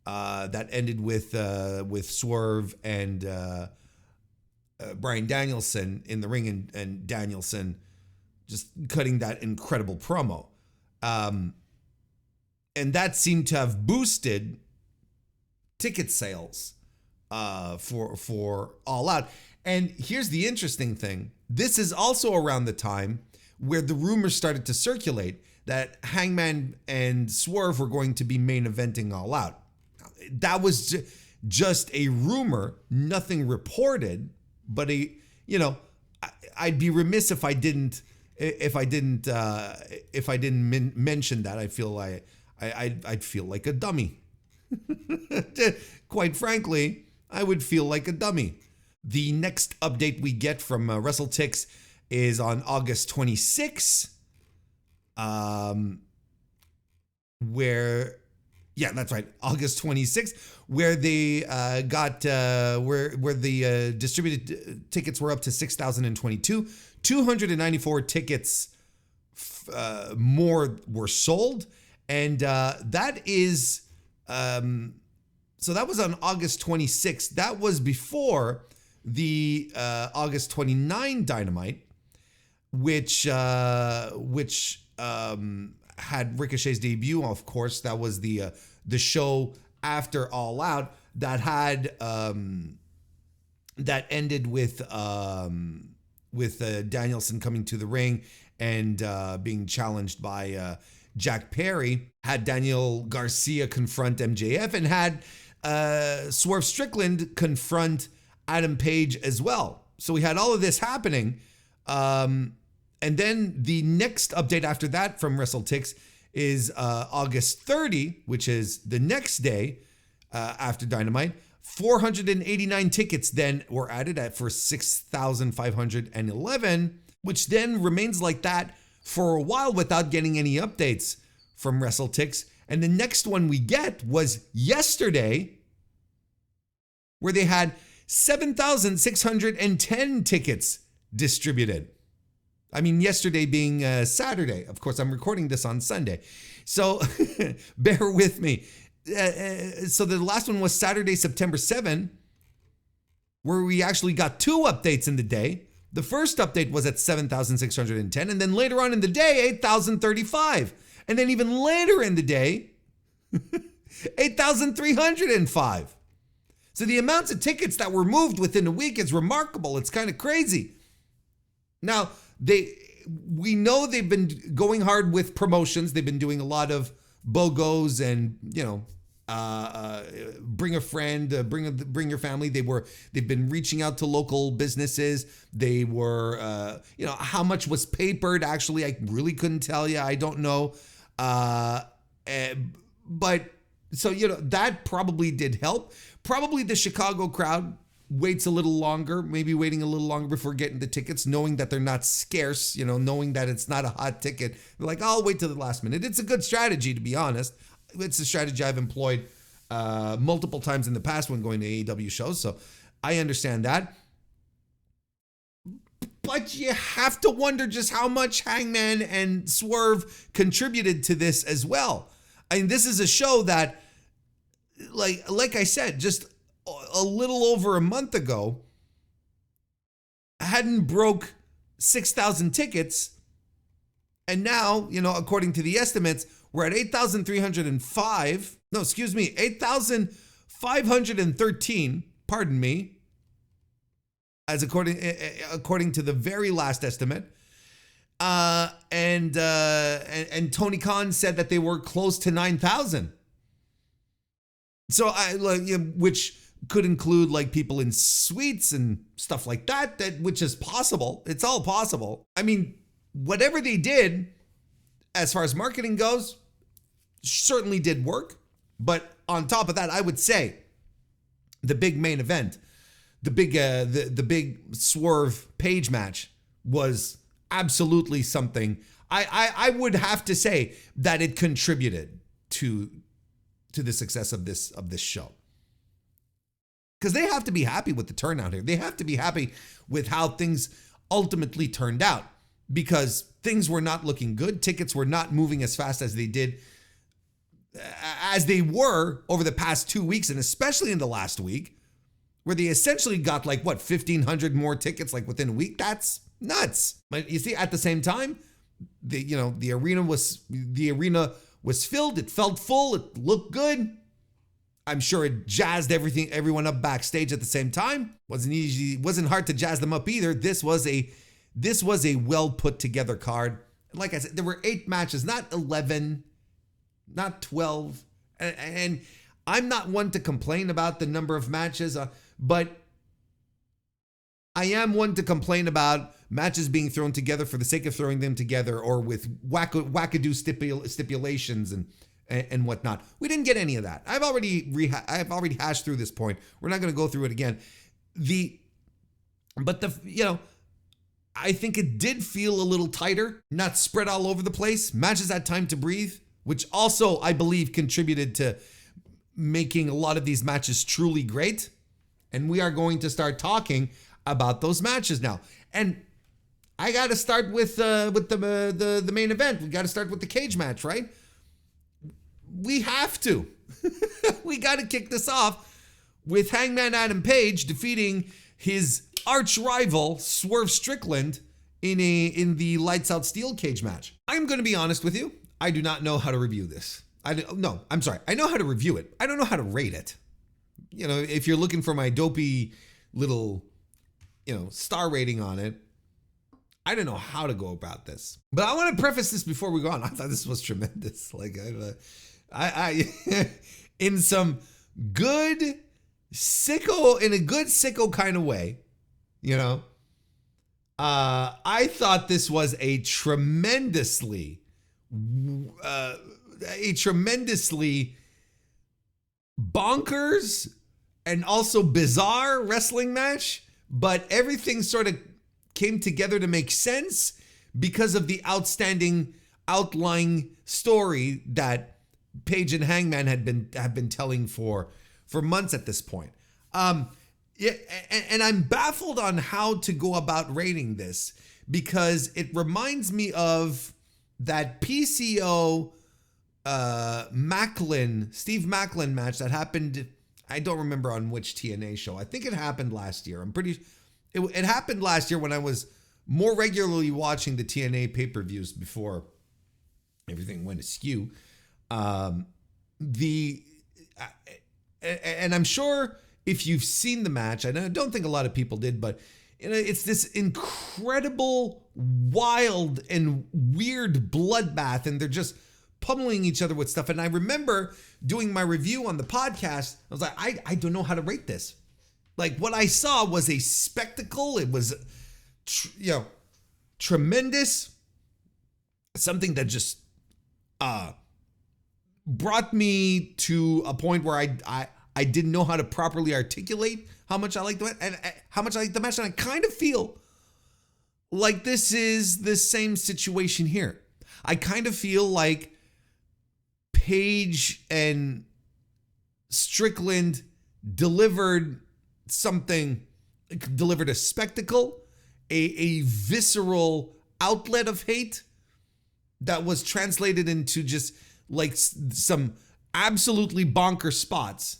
That ended with Swerve and Bryan Danielson in the ring, and Danielson just cutting that incredible promo. And that seemed to have boosted ticket sales for All Out. And here's the interesting thing. This is also around the time where the rumors started to circulate that Hangman and Swerve were going to be main eventing All Out. That was just a rumor, nothing reported, but I'd be remiss if I didn't mention that. I'd feel like a dummy. Quite frankly, I would feel like a dummy. The next update we get from WrestleTix is on August 26, that's right, August 26th, where they where the distributed tickets were up to 6,022. 294 tickets more were sold, and that is so that was on August 26th. That was before the August 29 Dynamite, which had Ricochet's debut. Of course, that was the show after All Out that had that ended with Danielson coming to the ring and being challenged by Jack Perry. Had Daniel Garcia confront MJF, and had Swerve Strickland confront Adam Page as well. So we had all of this happening. And then the next update after that from WrestleTix is August 30, which is the next day after Dynamite. 489 tickets then were added for 6,511, which then remains like that for a while without getting any updates from WrestleTix. And the next one we get was yesterday, where they had 7,610 tickets distributed. I mean, yesterday being Saturday. Of course, I'm recording this on Sunday, so bear with me. So the last one was Saturday, September 7, where we actually got two updates in the day. The first update was at 7,610, and then later on in the day, 8,035. And then even later in the day, 8,305. So the amounts of tickets that were moved within a week is remarkable. It's kind of crazy. Now, we know they've been going hard with promotions. They've been doing a lot of BOGOs and, bring a friend, bring your family. They've been reaching out to local businesses. They were, how much was papered? Actually, I really couldn't tell you. I don't know. But so, that probably did help. Probably the Chicago crowd waits a little longer, maybe waiting a little longer before getting the tickets, knowing that they're not scarce, knowing that it's not a hot ticket. They're like, I'll wait till the last minute. It's a good strategy, to be honest. It's a strategy I've employed multiple times in the past when going to AEW shows, so I understand that. But you have to wonder just how much Hangman and Swerve contributed to this as well. I mean, this is a show that, like I said, just a little over a month ago, hadn't broke 6,000 tickets. And now, according to the estimates, we're at 8,305. No, excuse me, 8,513, pardon me, as according to the very last estimate. And Tony Khan said that they were close to 9,000. So which could include people in suites and stuff like that, which is possible. It's all possible. I mean, whatever they did, as far as marketing goes, certainly did work. But on top of that, I would say the big main event, the big Swerve Page match was absolutely something. I would have to say that it contributed to the success of this show. Because they have to be happy with the turnout here. They have to be happy with how things ultimately turned out, because things were not looking good. Tickets were not moving as fast as they were over the past 2 weeks, and especially in the last week, where they essentially got 1,500 more tickets within a week. That's nuts. But you see, at the same time, the arena was filled. It felt full. It looked good. I'm sure it jazzed everyone up backstage at the same time. Wasn't hard to jazz them up either. This was a well put together card. Like I said, there were 8 matches, not 11, not 12. And I'm not one to complain about the number of matches, but I am one to complain about matches being thrown together for the sake of throwing them together, or with wackadoo stipulations and whatnot. We didn't get any of that. I've already hashed through this point. We're not going to go through it again. I think it did feel a little tighter, not spread all over the place. Matches had time to breathe, which also I believe contributed to making a lot of these matches truly great. And we are going to start talking about those matches now. And I got to start with the main event. We got to start with the cage match, right? We have to. We got to kick this off with Hangman Adam Page defeating his arch rival Swerve Strickland in the Lights Out Steel cage match. I'm going to be honest with you. I do not know how to review this. I'm sorry. I know how to review it. I don't know how to rate it. If you're looking for my dopey little, star rating on it, I don't know how to go about this. But I want to preface this before we go on. I thought this was tremendous. I in some good sicko, in a good sicko kind of way, I thought this was a tremendously bonkers and also bizarre wrestling match, but everything sort of came together to make sense because of the outstanding outlying story that Page and Hangman have been telling for months at this point. And I'm baffled on how to go about rating this, because it reminds me of that PCO Steve Macklin match that happened. I don't remember on which TNA show. I think it happened last year. It happened last year when I was more regularly watching the TNA pay-per-views before everything went askew. And I'm sure if you've seen the match, and I don't think a lot of people did, but it's this incredible, wild, and weird bloodbath, and they're just pummeling each other with stuff. And I remember doing my review on the podcast. I was like, I don't know how to rate this. What I saw was a spectacle. It was, tremendous. Something that just brought me to a point where I didn't know how to properly articulate how much I liked the match, and how much I liked the match. And I kind of feel like this is the same situation here. I kind of feel like Page and Strickland delivered a spectacle, a visceral outlet of hate that was translated into just some absolutely bonker spots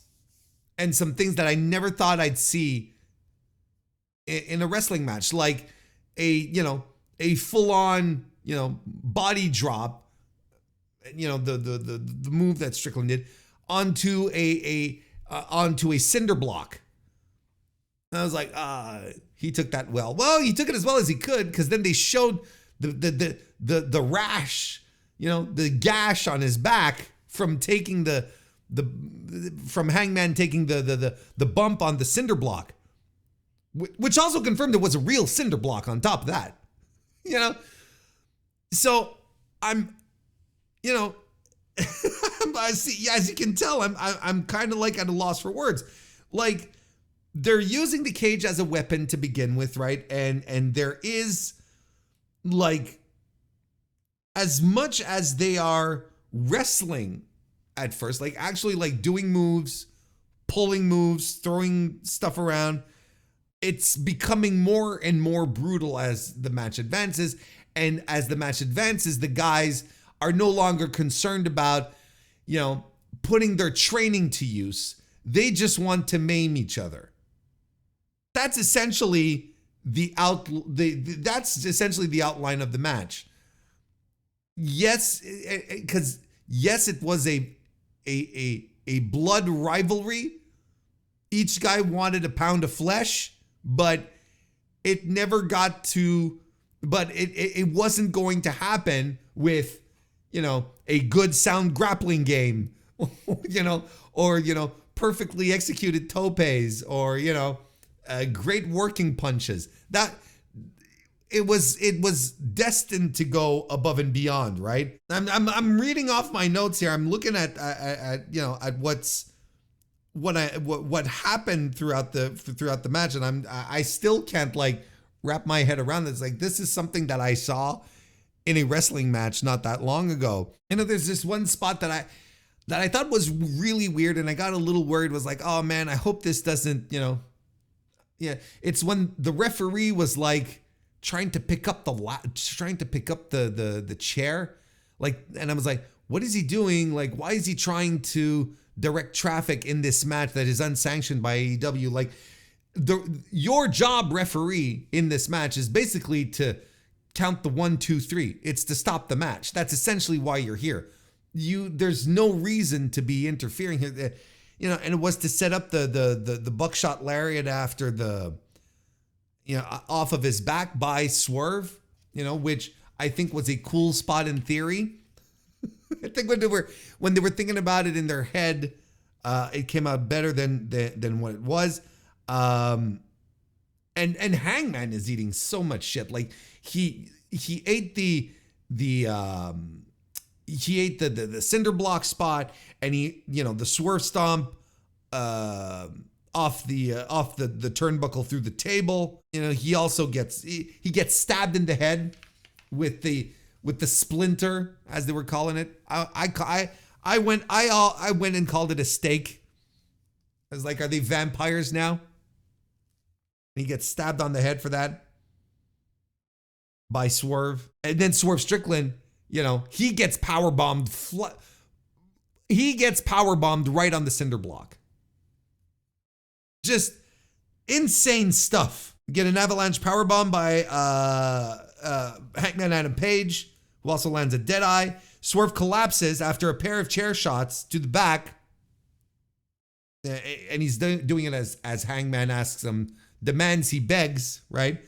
and some things that I never thought I'd see in a wrestling match, like a full-on, body drop, the move that Strickland did onto a cinder block. And I was like, he took that well. Well, he took it as well as he could, because then they showed the rash, the gash on his back from taking from Hangman taking the bump on the cinder block, which also confirmed it was a real cinder block on top of that, So I'm see, as you can tell, I'm kind of like at a loss for words. Like, they're using the cage as a weapon to begin with, right? And there is, like, as much as they are wrestling at first, like actually like doing moves, pulling moves, throwing stuff around, it's becoming more and more brutal as the match advances. And as the match advances, the guys are no longer concerned about, putting their training to use. They just want to maim each other. That's essentially that's essentially the outline of the match. Yes, because it was a blood rivalry. Each guy wanted a pound of flesh, but it never got to. But it wasn't going to happen with, a good sound grappling game, or perfectly executed topes, or great working punches. That it was destined to go above and beyond, right? I'm reading off my notes here. I'm looking at what happened throughout the match, and I still can't like wrap my head around this. Like, this is something that I saw in a wrestling match not that long ago. There's this one spot that I thought was really weird, and I got a little worried. Was like, oh man, I hope this doesn't, yeah. It's when the referee was like trying to pick up the chair, like, and I was like, what is he doing? Like, why is he trying to direct traffic in this match that is unsanctioned by AEW? Like, your job, referee, in this match is basically to count the 1, 2, 3. It's to stop the match. That's essentially why you're here. There's no reason to be interfering here. And it was to set up the buckshot lariat after the, off of his back by Swerve, which I think was a cool spot in theory. I think when they were thinking about it in their head, it came out better than what it was. And Hangman is eating so much shit. Like, he ate the cinder block spot, and the swerve stomp off the turnbuckle through the table. He also gets stabbed in the head with the splinter, as they were calling it. I went and called it a steak. I was like, are they vampires now? And he gets stabbed on the head for that by Swerve. And then Swerve Strickland, he gets power bombed. He gets power bombed right on the cinder block. Just insane stuff. Get an avalanche power bomb by Hangman Adam Page, who also lands a Deadeye. Swerve collapses after a pair of chair shots to the back. And he's doing it as Hangman asks him, demands, he begs, right?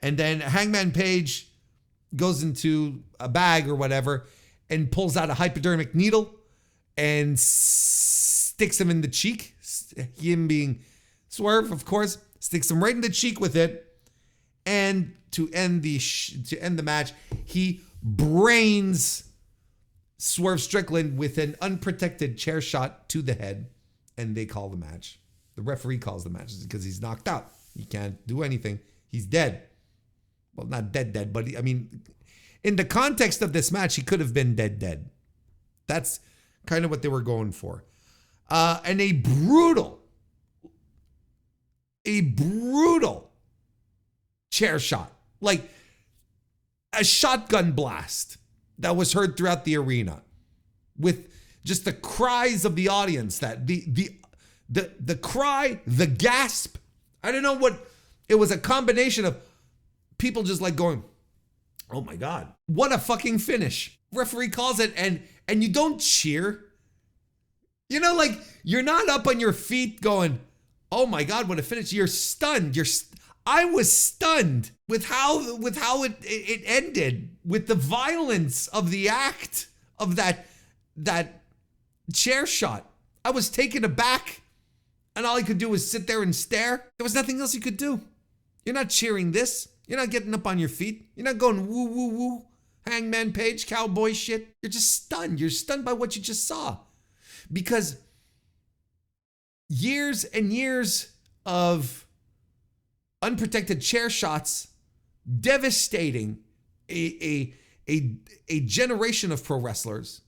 And then Hangman Page goes into a bag or whatever and pulls out a hypodermic needle and sticks him in the cheek. Him being Swerve, of course, sticks him right in the cheek with it. And to end the match, he brains Swerve Strickland with an unprotected chair shot to the head. And they call the match. The referee calls the match because he's knocked out. He can't do anything. He's dead. Well, not dead, but in the context of this match, he could have been dead. That's kind of what they were going for. And a brutal chair shot. Like a shotgun blast that was heard throughout the arena with just the cries of the audience, that the cry, the gasp. I don't know what it was, a combination of people just like going, oh my God, what a fucking finish. Referee calls it and you don't cheer. Like you're not up on your feet going, oh my God, what a finish. You're stunned. I was stunned with how it ended, with the violence of the act of that chair shot. I was taken aback, and all I could do was sit there and stare. There was nothing else you could do. You're not cheering this. You're not getting up on your feet. You're not going woo woo woo, Hangman Page, cowboy shit. You're just stunned. You're stunned by what you just saw. because years and years of unprotected chair shots devastating a generation of pro wrestlers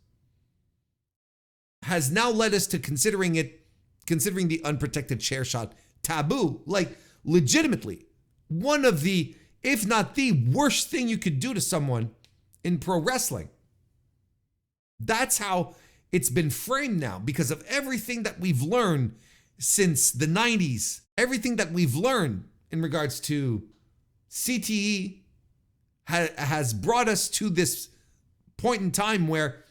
has now led us to considering the unprotected chair shot taboo. Like, legitimately, one of the, if not the worst thing you could do to someone in pro wrestling. That's how it's been framed now because of everything that we've learned since the 90s, everything that we've learned in regards to CTE has brought us to this point in time where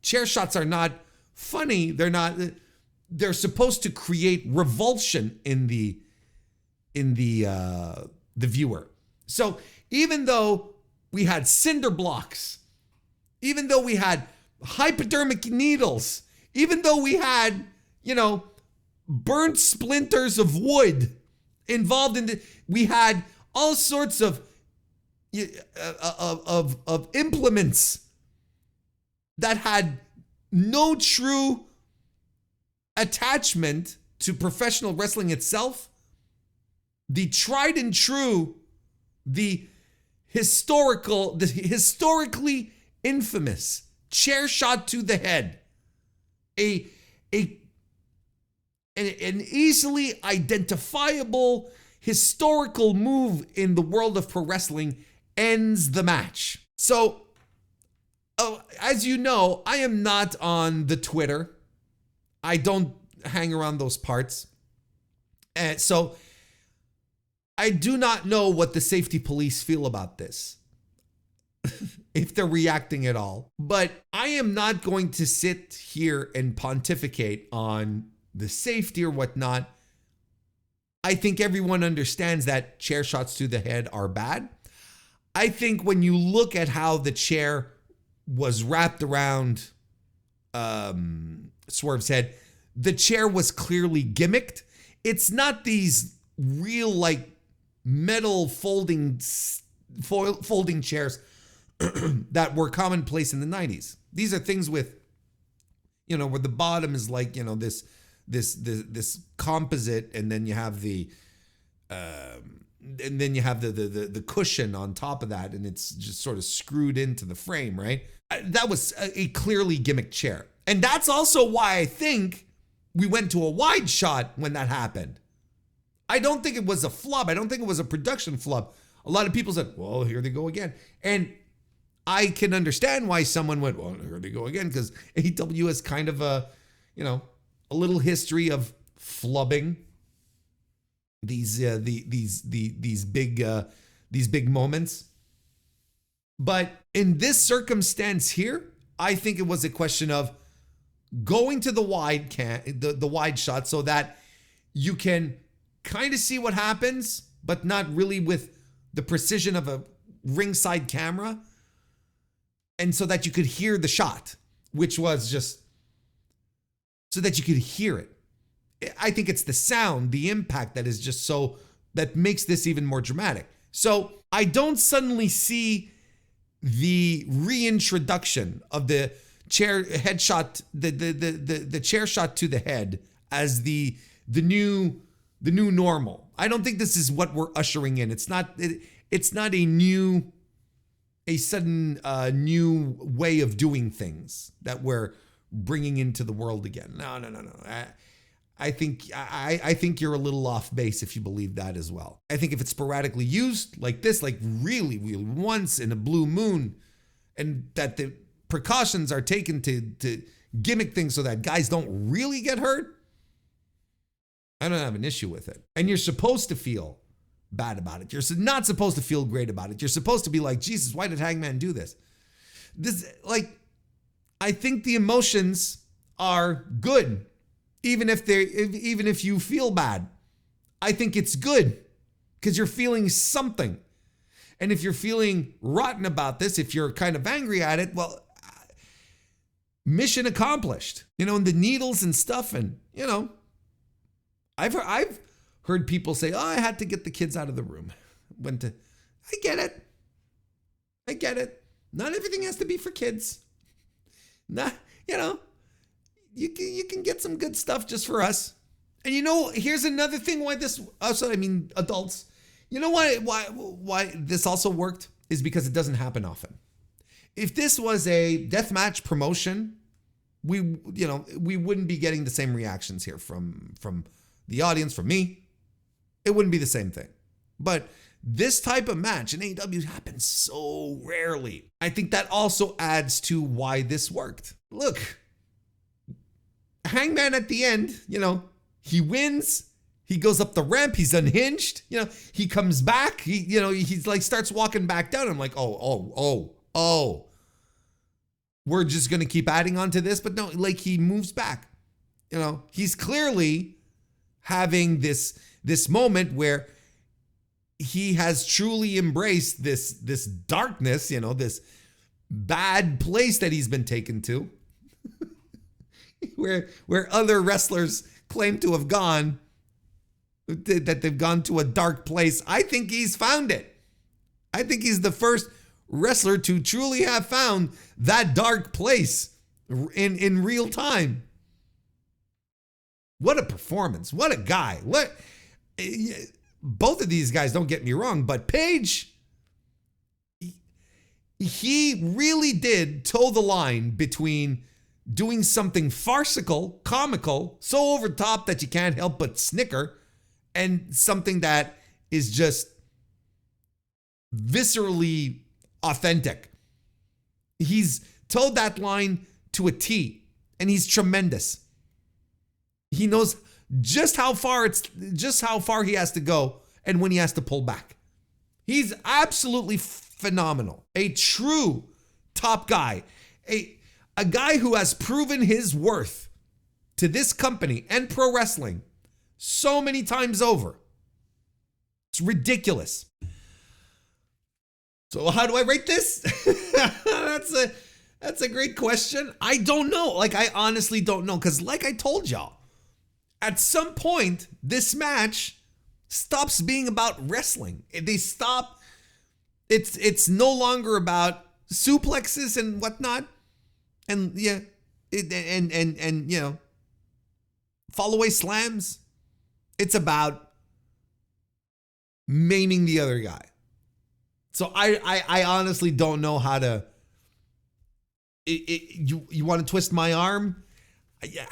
chair shots are not funny. They're supposed to create revulsion in the viewer. So even though we had cinder blocks, even though we had hypodermic needles, even though we had, burnt splinters of wood involved in we had all sorts of implements that had no true attachment to professional wrestling itself. The tried and true, the historically infamous chair shot to the head, an easily identifiable historical move in the world of pro wrestling, ends the match. So, as you know, I am not on the Twitter. I don't hang around those parts. And so I do not know what the safety police feel about this, if they're reacting at all. But I am not going to sit here and pontificate on the safety or whatnot. I think everyone understands that chair shots to the head are bad. I think when you look at how the chair was wrapped around Swerve's head, the chair was clearly gimmicked. It's not these real metal folding chairs that were commonplace in the 90s. These are things with, where the bottom is this composite, and then you have the cushion on top of that, and it's just sort of screwed into the frame, right? That was a clearly gimmicked chair. And that's also why I think we went to a wide shot when that happened. I don't think it was a flub. I don't think it was a production flub. A lot of people said, well, here they go again. And I can understand why someone went, well, here they go again, because AEW has kind of a little history of flubbing these big moments. But in this circumstance here, I think it was a question of going to the wide shot so that you can kind of see what happens, but not really with the precision of a ringside camera, and so that you could hear the shot, which was just so that you could hear it. I think it's the sound, the impact that is just that makes this even more dramatic. So I don't suddenly see the reintroduction of the chair headshot, the chair shot to the head as the new normal. I don't think this is what we're ushering in. It's not a sudden new way of doing things that we're bringing into the world again. No. I think you're a little off base if you believe that as well. I think if it's sporadically used like this, like really once in a blue moon, and that the precautions are taken to gimmick things so that guys don't really get hurt, I don't have an issue with it. And you're supposed to feel bad about it. You're not supposed to feel great about it. You're supposed to be like, Jesus, why did Hangman do this? I think the emotions are good. Even if you feel bad, I think it's good because you're feeling something. And if you're feeling rotten about this, if you're kind of angry at it, well, mission accomplished. And the needles and stuff, and I've heard people say, "Oh, I had to get the kids out of the room." I get it. Not everything has to be for kids. Not, get some good stuff just for us. And here's another thing why this, adults, why this also worked is because it doesn't happen often. If this was a deathmatch promotion, we wouldn't be getting the same reactions here from the audience, from me. It wouldn't be the same thing. But this type of match in AEW happens so rarely. I think that also adds to why this worked. Look, Hangman at the end, he wins. He goes up the ramp. He's unhinged. He comes back. He's like starts walking back down. I'm like, oh. We're just going to keep adding on to this. But no, like he moves back. He's clearly having this moment where he has truly embraced this darkness, this bad place that he's been taken to, where other wrestlers claim to have gone, that they've gone to a dark place. I think he's found it. I think he's the first wrestler to truly have found that dark place in real time. What a performance. What a guy. Both of these guys, don't get me wrong, but Page, he really did toe the line between doing something farcical, comical, so over the top that you can't help but snicker, and something that is just viscerally authentic. He's toed that line to a T, and he's tremendous. He knows just how far he has to go and when he has to pull back. He's absolutely phenomenal. A true top guy. A guy who has proven his worth to this company and pro wrestling so many times over. It's ridiculous. So how do I rate this? That's a great question. I don't know. I honestly don't know. Because like I told y'all, at some point, this match stops being about wrestling. They stop. It's no longer about suplexes and whatnot. And yeah, and fall away slams. It's about maiming the other guy. So I honestly don't know how to. You want to twist my arm? Yeah,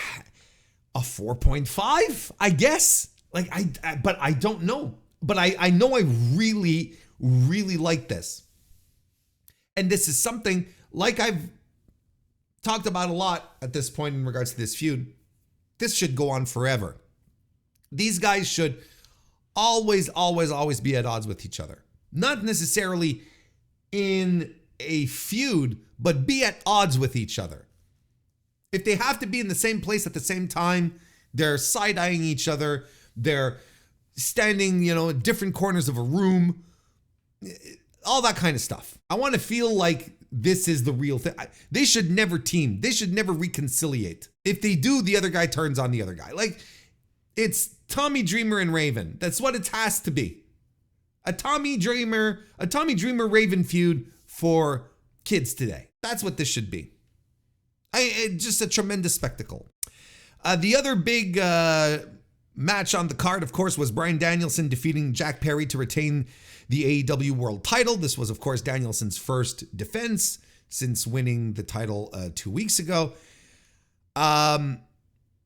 a 4.5, I guess. But I don't know. But I know I really, really like this. And this is something like I've talked about a lot at this point in regards to this feud. This should go on forever. These guys should always, always, always be at odds with each other. Not necessarily in a feud, but be at odds with each other. If they have to be in the same place at the same time, they're side-eyeing each other, they're standing, in different corners of a room, all that kind of stuff. I want to feel like this is the real thing. They should never team. They should never reconciliate. If they do, the other guy turns on the other guy. It's Tommy Dreamer and Raven. That's what it has to be. A Tommy Dreamer Raven feud for kids today. That's what this should be. Just a tremendous spectacle. The other big match on the card, of course, was Bryan Danielson defeating Jack Perry to retain the AEW World title. This was, of course, Danielson's first defense since winning the title 2 weeks ago.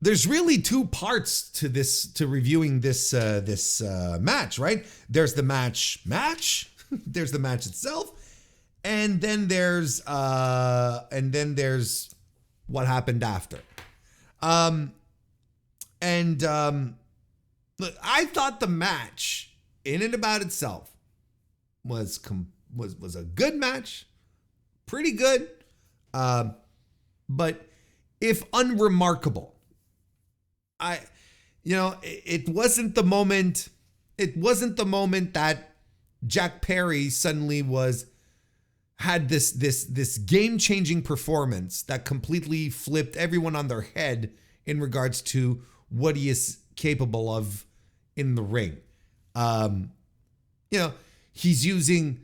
There's really two parts to this, to reviewing this match, right? There's the match, there's the match itself, and then there's what happened after. Look, I thought the match in and about itself was a good match, pretty good, but if unremarkable. It wasn't the moment that Jack Perry suddenly had this game-changing performance that completely flipped everyone on their head in regards to what he is capable of in the ring. He's using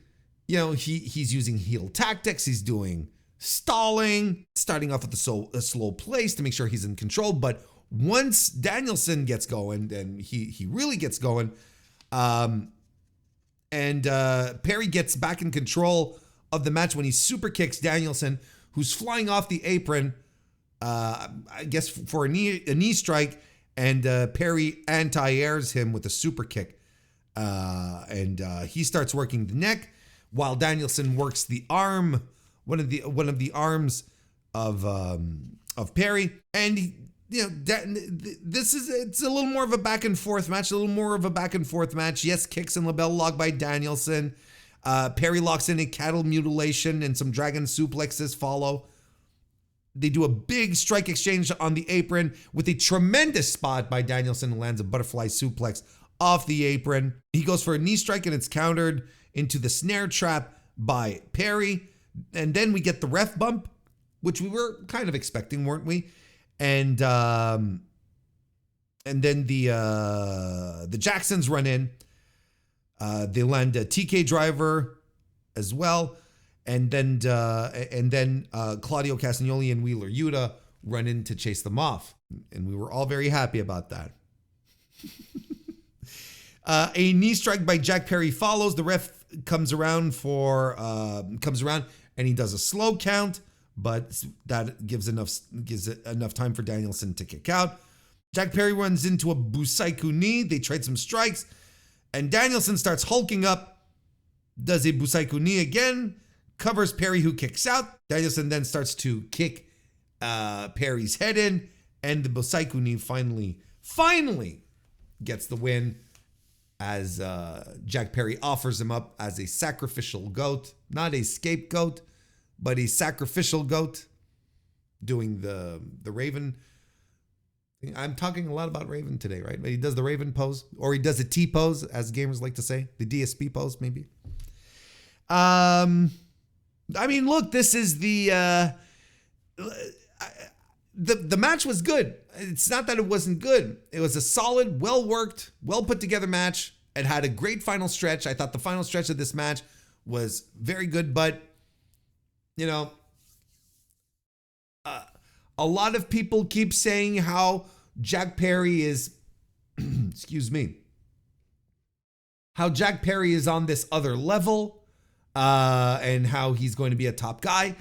heel tactics. He's doing stalling, starting off with a slow place to make sure he's in control. But once Danielson gets going, and he really gets going, and Perry gets back in control of the match when he super kicks Danielson, who's flying off the apron, I guess for a knee strike, and Perry anti-airs him with a super kick. And he starts working the neck while Danielson works the arm, one of the arms of Perry. And it's a little more of a back and forth match. Yes, kicks and label lock by Danielson. Perry locks in a cattle mutilation and some dragon suplexes follow. They do a big strike exchange on the apron with a tremendous spot by Danielson, who lands a butterfly suplex off the apron. He goes for a knee strike and it's countered into the snare trap by Perry. And then we get the ref bump, which we were kind of expecting, weren't we? And then the Jacksons run in. They land a TK driver as well. And then Claudio Castagnoli and Wheeler Yuta run in to chase them off. And we were all very happy about that. A knee strike by Jack Perry follows. The ref comes around and he does a slow count, but that gives enough time for Danielson to kick out. Jack Perry runs into a Busaiku knee. They trade some strikes, and Danielson starts hulking up, does a Busaiku knee again, covers Perry, who kicks out. Danielson then starts to kick Perry's head in, and the Busaiku knee finally gets the win, as Jack Perry offers him up as a sacrificial goat, not a scapegoat, but a sacrificial goat, doing the Raven. I'm talking a lot about Raven today, right? He does the Raven pose, or he does a T pose, as gamers like to say, the DSP pose, maybe. I mean, look, this is the match was good. It's not that it wasn't good. It was a solid, well-worked, well-put-together match. It had a great final stretch. I thought the final stretch of this match was very good, but, a lot of people keep saying how Jack Perry is, how Jack Perry is on this other level, and how he's going to be a top guy.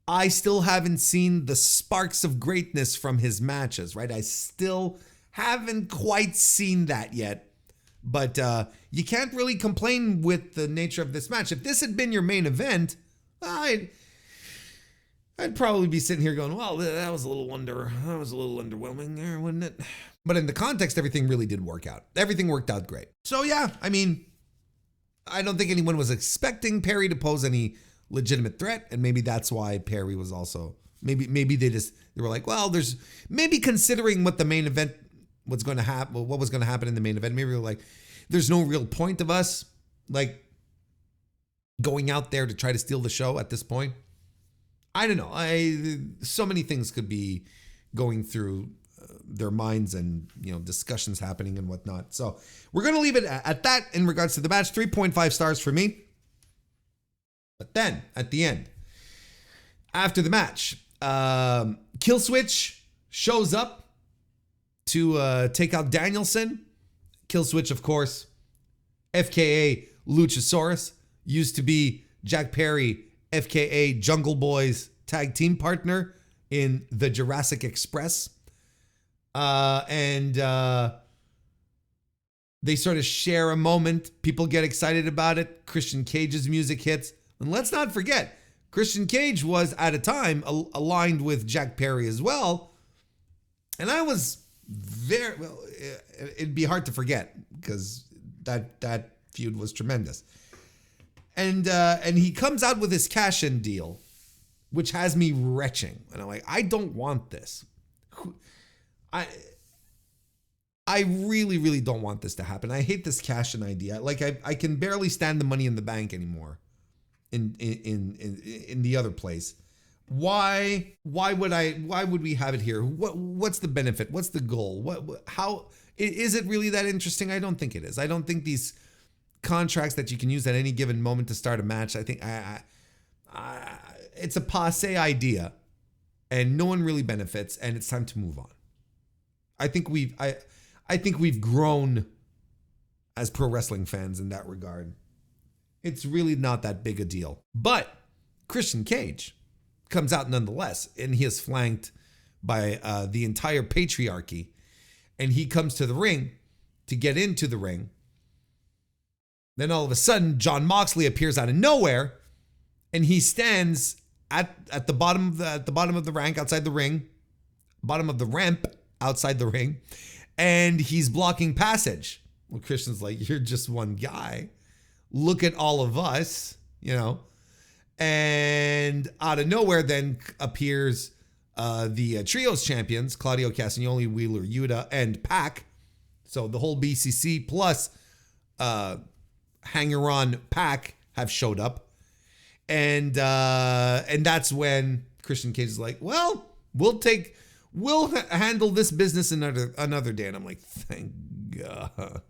I still haven't seen the sparks of greatness from his matches, right? I still haven't quite seen that yet. But you can't really complain with the nature of this match. If this had been your main event, I'd probably be sitting here going, well, that was a little underwhelming there, wasn't it? But in the context, everything really did work out. Everything worked out great. So yeah, I mean, I don't think anyone was expecting Perry to pose any legitimate threat, and maybe that's why Perry was also, maybe they were like, well, there's maybe considering what the main event what was going to happen in the main event, maybe they're like, there's no real point of us like going out there to try to steal the show at this point. I don't know. So many things could be going through their minds, and discussions happening and whatnot. So we're going to leave it at that in regards to the match. 3.5 stars for me. But then at the end, after the match, Killswitch shows up to take out Danielson. Killswitch, of course, FKA Luchasaurus, used to be Jack Perry, FKA Jungle Boy's tag team partner in the Jurassic Express. And they sort of share a moment. People get excited about it. Christian Cage's music hits. And let's not forget, Christian Cage was at a time aligned with Jack Perry as well. And I was it'd be hard to forget because that feud was tremendous. And he comes out with his cash-in deal, which has me retching. And I'm like, I don't want this. I really, really don't want this to happen. I hate this cash-in idea. Like I can barely stand the Money in the Bank anymore in the other place. Why would we have it here? What's the benefit? What's the goal? How is it really that interesting? I don't think it is. I don't think these contracts that you can use at any given moment to start a match, I think it's a passé idea and no one really benefits, and it's time to move on. I think we've grown as pro wrestling fans in that regard. It's really not that big a deal. But Christian Cage comes out nonetheless, and he is flanked by the entire patriarchy. And he comes to the ring to get into the ring. Then all of a sudden, Jon Moxley appears out of nowhere, and he stands at the bottom of the rank outside the ring, bottom of the ramp outside the ring, and he's blocking passage. Well, Christian's like, you're just one guy. Look at all of us, you know. And out of nowhere then appears the Trios champions, Claudio Castagnoli, Wheeler Yuta, and Pac. So the whole BCC plus hanger-on Pac have showed up. And that's when Christian Cage is like, well, we'll handle this business another day. And I'm like, thank God.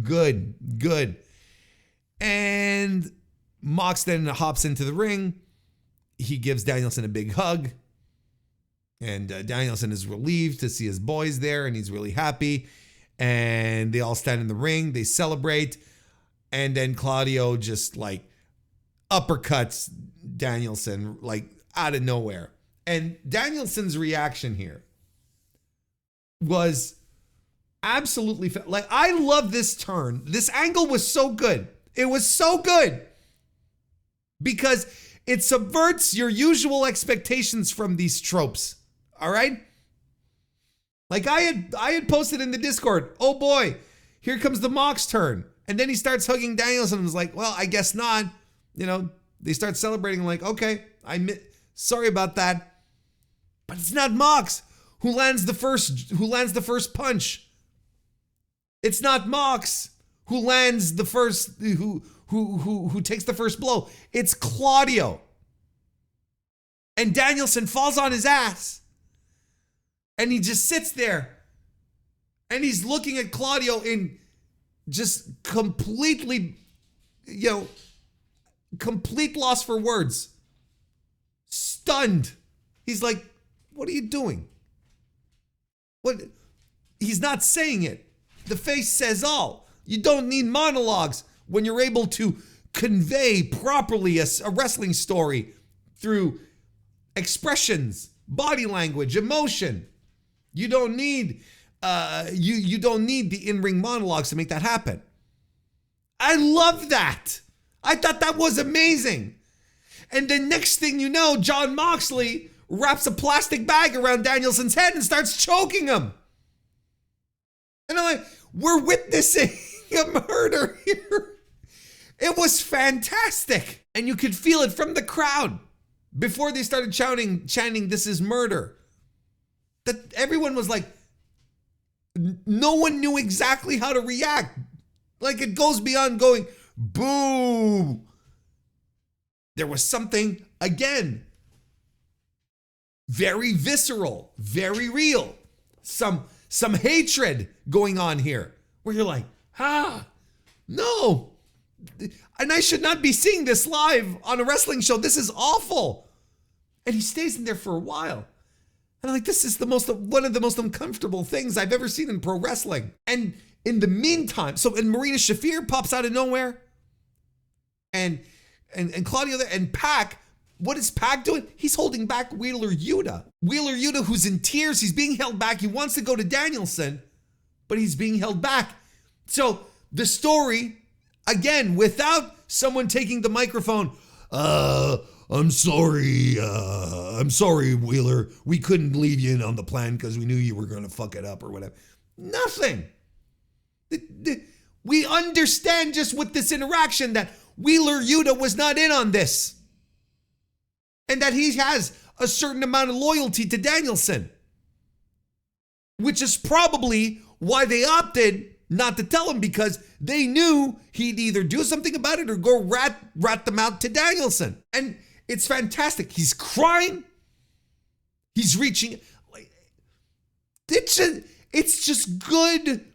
Good. And Mox then hops into the ring. He gives Danielson a big hug. And Danielson is relieved to see his boys there, and he's really happy. And they all stand in the ring. They celebrate. And then Claudio just like uppercuts Danielson like out of nowhere. And Danielson's reaction here was absolutely like, I love this turn. This angle was so good. It was so good because it subverts your usual expectations from these tropes. All right? Like I had posted in the Discord, oh boy, here comes the Mox turn. And then he starts hugging Danielson and was like, well, I guess not. You know, they start celebrating like, okay, sorry about that. But it's not Mox who lands the first punch. It's not Mox who lands the first, who takes the first blow. It's Claudio. And Danielson falls on his ass. And he just sits there. And he's looking at Claudio in just completely, complete loss for words. Stunned. He's like, what are you doing? What? He's not saying it. The face says all. You don't need monologues when you're able to convey properly a wrestling story through expressions, body language, emotion. You don't need you don't need the in-ring monologues to make that happen. I love that. I thought that was amazing. And the next thing you know, Jon Moxley wraps a plastic bag around Danielson's head and starts choking him. And I'm like, we're witnessing a murder here. It was fantastic. And you could feel it from the crowd before they started chanting, this is murder. That everyone was like, no one knew exactly how to react. Like it goes beyond going, boo. There was something, again, very visceral, very real. Some hatred going on here where you're like, no. And I should not be seeing this live on a wrestling show. This is awful. And he stays in there for a while. And I'm like, this is one of the most uncomfortable things I've ever seen in pro wrestling. And in the meantime, and Marina Shafir pops out of nowhere. And Claudio there, and Pac, what is Pac doing? He's holding back Wheeler Yuta. Wheeler Yuta, who's in tears, he's being held back. He wants to go to Danielson, but he's being held back. So the story, again, without someone taking the microphone, I'm sorry, Wheeler. We couldn't leave you in on the plan because we knew you were going to fuck it up or whatever. Nothing. We understand just with this interaction that Wheeler Yuta was not in on this. And that he has a certain amount of loyalty to Danielson. Which is probably why they opted not to tell him, because they knew he'd either do something about it or go rat them out to Danielson. And it's fantastic. He's crying. He's reaching. It's just good.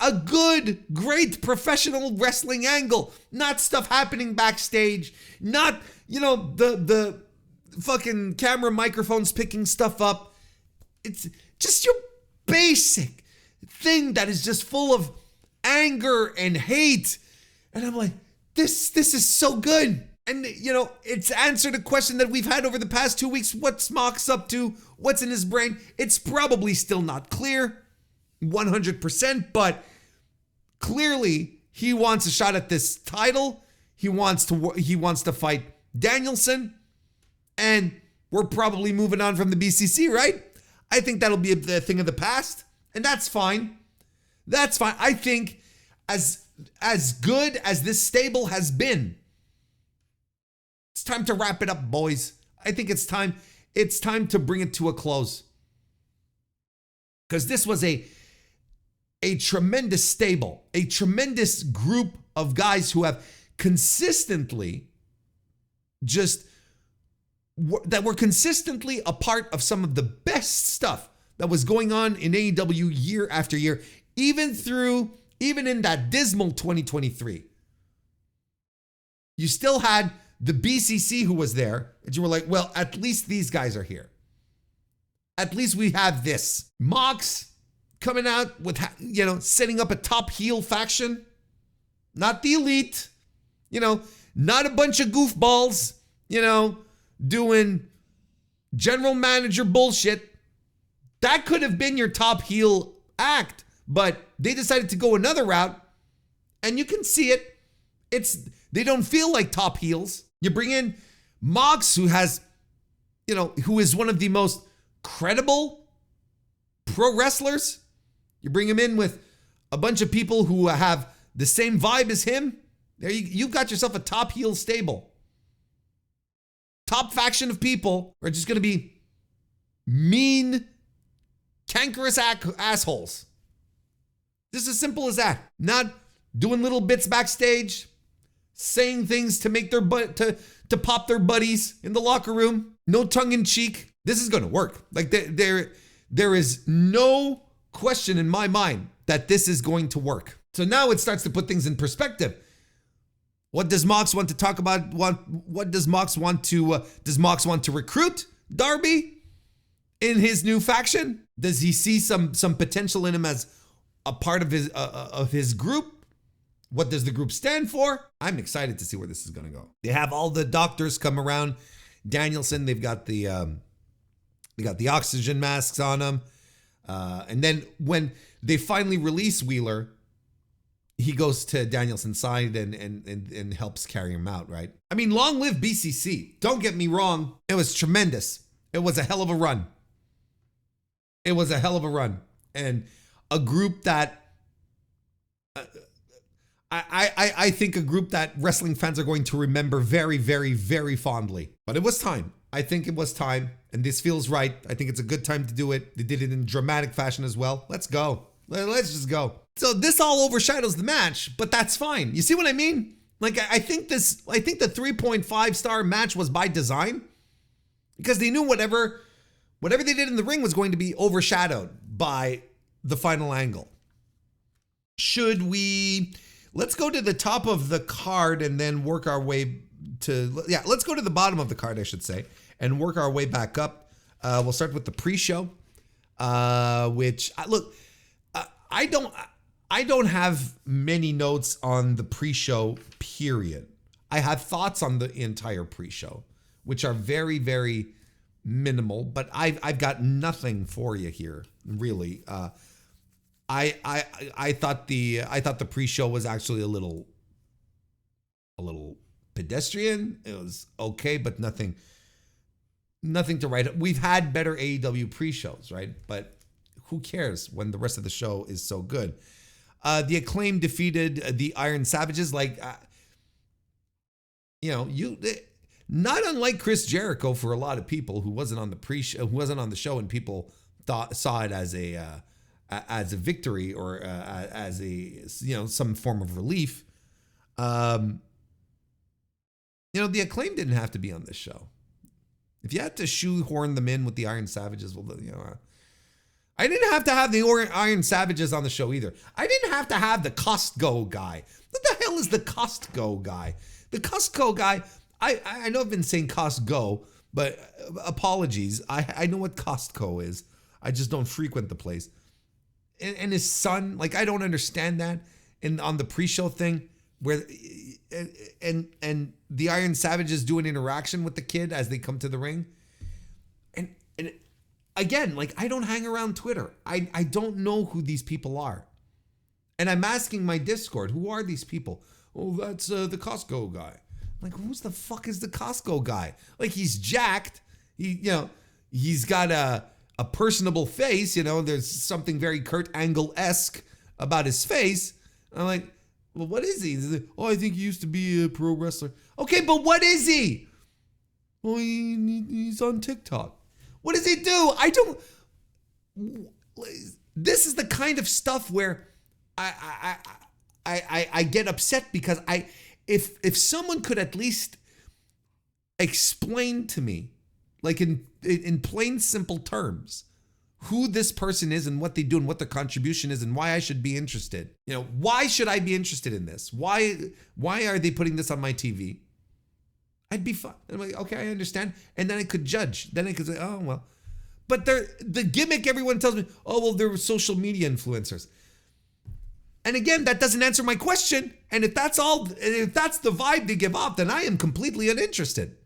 A good, great professional wrestling angle. Not stuff happening backstage. Not, the fucking camera microphones picking stuff up. It's just basic thing that is just full of anger and hate. And I'm like, this is so good. And, you know, it's answered a question that we've had over the past 2 weeks. What's Mox up to? What's in his brain? It's probably still not clear 100%, but clearly he wants a shot at this title. He wants to fight Danielson, and we're probably moving on from the BCC, right? I think that'll be the thing of the past, and that's fine. That's fine. I think as good as this stable has been, it's time to wrap it up, boys. I think it's time to bring it to a close. Because this was a tremendous stable, a tremendous group of guys who have consistently that were consistently a part of some of the best stuff that was going on in AEW year after year, even in that dismal 2023. You still had the BCC who was there, and you were like, well, at least these guys are here. At least we have this. Mox coming out with, you know, setting up a top heel faction. Not the elite, you know, not a bunch of goofballs, you know, doing general manager bullshit. That could have been your top heel act, but they decided to go another route, and you can see it. They don't feel like top heels. You bring in Mox, who has, you know, who is one of the most credible pro wrestlers. You bring him in with a bunch of people who have the same vibe as him. There you've got yourself a top heel stable. Top faction of people are just going to be mean, cankerous assholes. Just as simple as that. Not doing little bits backstage, saying things to make their to pop their buddies in the locker room. No tongue in cheek. This is going to work. Like there is no question in my mind that this is going to work. So now it starts to put things in perspective. What does Mox want to talk about? What does Mox want to? Does Mox want to recruit Darby in his new faction? Does he see some potential in him as a part of his group? What does the group stand for? I'm excited to see where this is going to go. They have all the doctors come around Danielson. They've got the oxygen masks on them, and then when they finally release Wheeler, he goes to Danielson's side and helps carry him out, right? I mean, long live BCC. Don't get me wrong. It was tremendous. It was a hell of a run. It was a hell of a run. And a group that, I think a group that wrestling fans are going to remember very, very, very fondly. But it was time. I think it was time. And this feels right. I think it's a good time to do it. They did it in dramatic fashion as well. Let's go. Let's just go. So this all overshadows the match, but that's fine. You see what I mean? Like, I think the 3.5 star match was by design, because they knew whatever they did in the ring was going to be overshadowed by the final angle. Let's go to the top of the card and then work our way let's go to the bottom of the card, I should say, and work our way back up. We'll start with the pre-show, which, look, I don't have many notes on the pre-show, period. I have thoughts on the entire pre-show, which are very, very minimal, but I've got nothing for you here, really. I thought the pre-show was actually a little pedestrian. It was okay, but nothing to write. We've had better AEW pre-shows, right? But who cares when the rest of the show is so good? The Acclaim defeated the Iron Savages. Not unlike Chris Jericho for a lot of people who wasn't on the pre-show, who wasn't on the show, and people saw it as a victory or as some form of relief. The Acclaim didn't have to be on this show. If you had to shoehorn them in with the Iron Savages, I didn't have to have the Iron Savages on the show either. I didn't have to have the Costco guy. What the hell is the Costco guy? The Costco guy, I know I've been saying Costco, but apologies. I know what Costco is. I just don't frequent the place. and his son. Like, I don't understand that. And on the pre-show thing, where and the Iron Savages do an interaction with the kid as they come to the ring, and again, like, I don't hang around Twitter. I don't know who these people are, and I'm asking my Discord, who are these people? Oh, that's the Costco guy. Like, who's the fuck is the Costco guy? Like, he's jacked. He's got a personable face. There's something very Kurt Angle-esque about his face. I'm like, well, what is he? He's like, oh, I think he used to be a pro wrestler. Okay, but what is he? Well, he's on TikTok. What does he do? This is the kind of stuff where I get upset because if someone could at least explain to me, like in plain simple terms, who this person is and what they do and what their contribution is and why I should be interested. Why should I be interested in this? Why are they putting this on my TV? I'd be fine. I'm like, okay, I understand. And then I could judge. Then I could say, oh, well. But the gimmick, everyone tells me, oh, well, they're social media influencers. And again, that doesn't answer my question. And if that's the vibe they give off, then I am completely uninterested.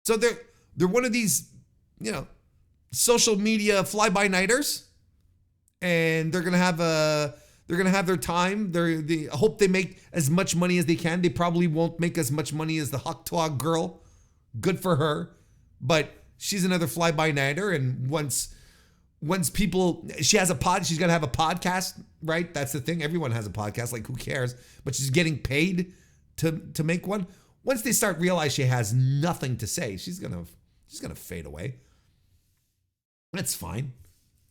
So they're one of these, social media fly-by-nighters, and they're gonna have their time. They hope they make as much money as they can. They probably won't make as much money as the Hawk Twog girl. Good for her, but she's another fly-by-nighter. And once people, she's gonna have a podcast, right? That's the thing. Everyone has a podcast. Like, who cares? But she's getting paid to make one. Once they start realize she has nothing to say, she's gonna fade away. That's fine.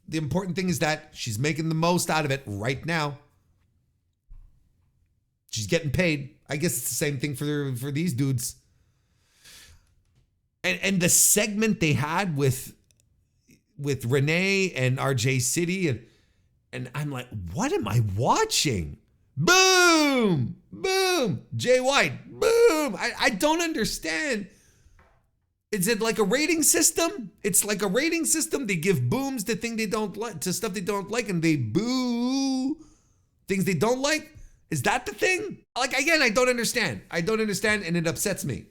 The important thing is that she's making the most out of it right now. She's getting paid. I guess it's the same thing for these dudes. And the segment they had with Renee and RJ City and I'm like, what am I watching? Boom! Boom! Jay White. Boom! I don't understand. Is it like a rating system? It's like a rating system. They give booms to things they don't like, to stuff they don't like, and they boo things they don't like. Is that the thing? Like, again, I don't understand. And it upsets me.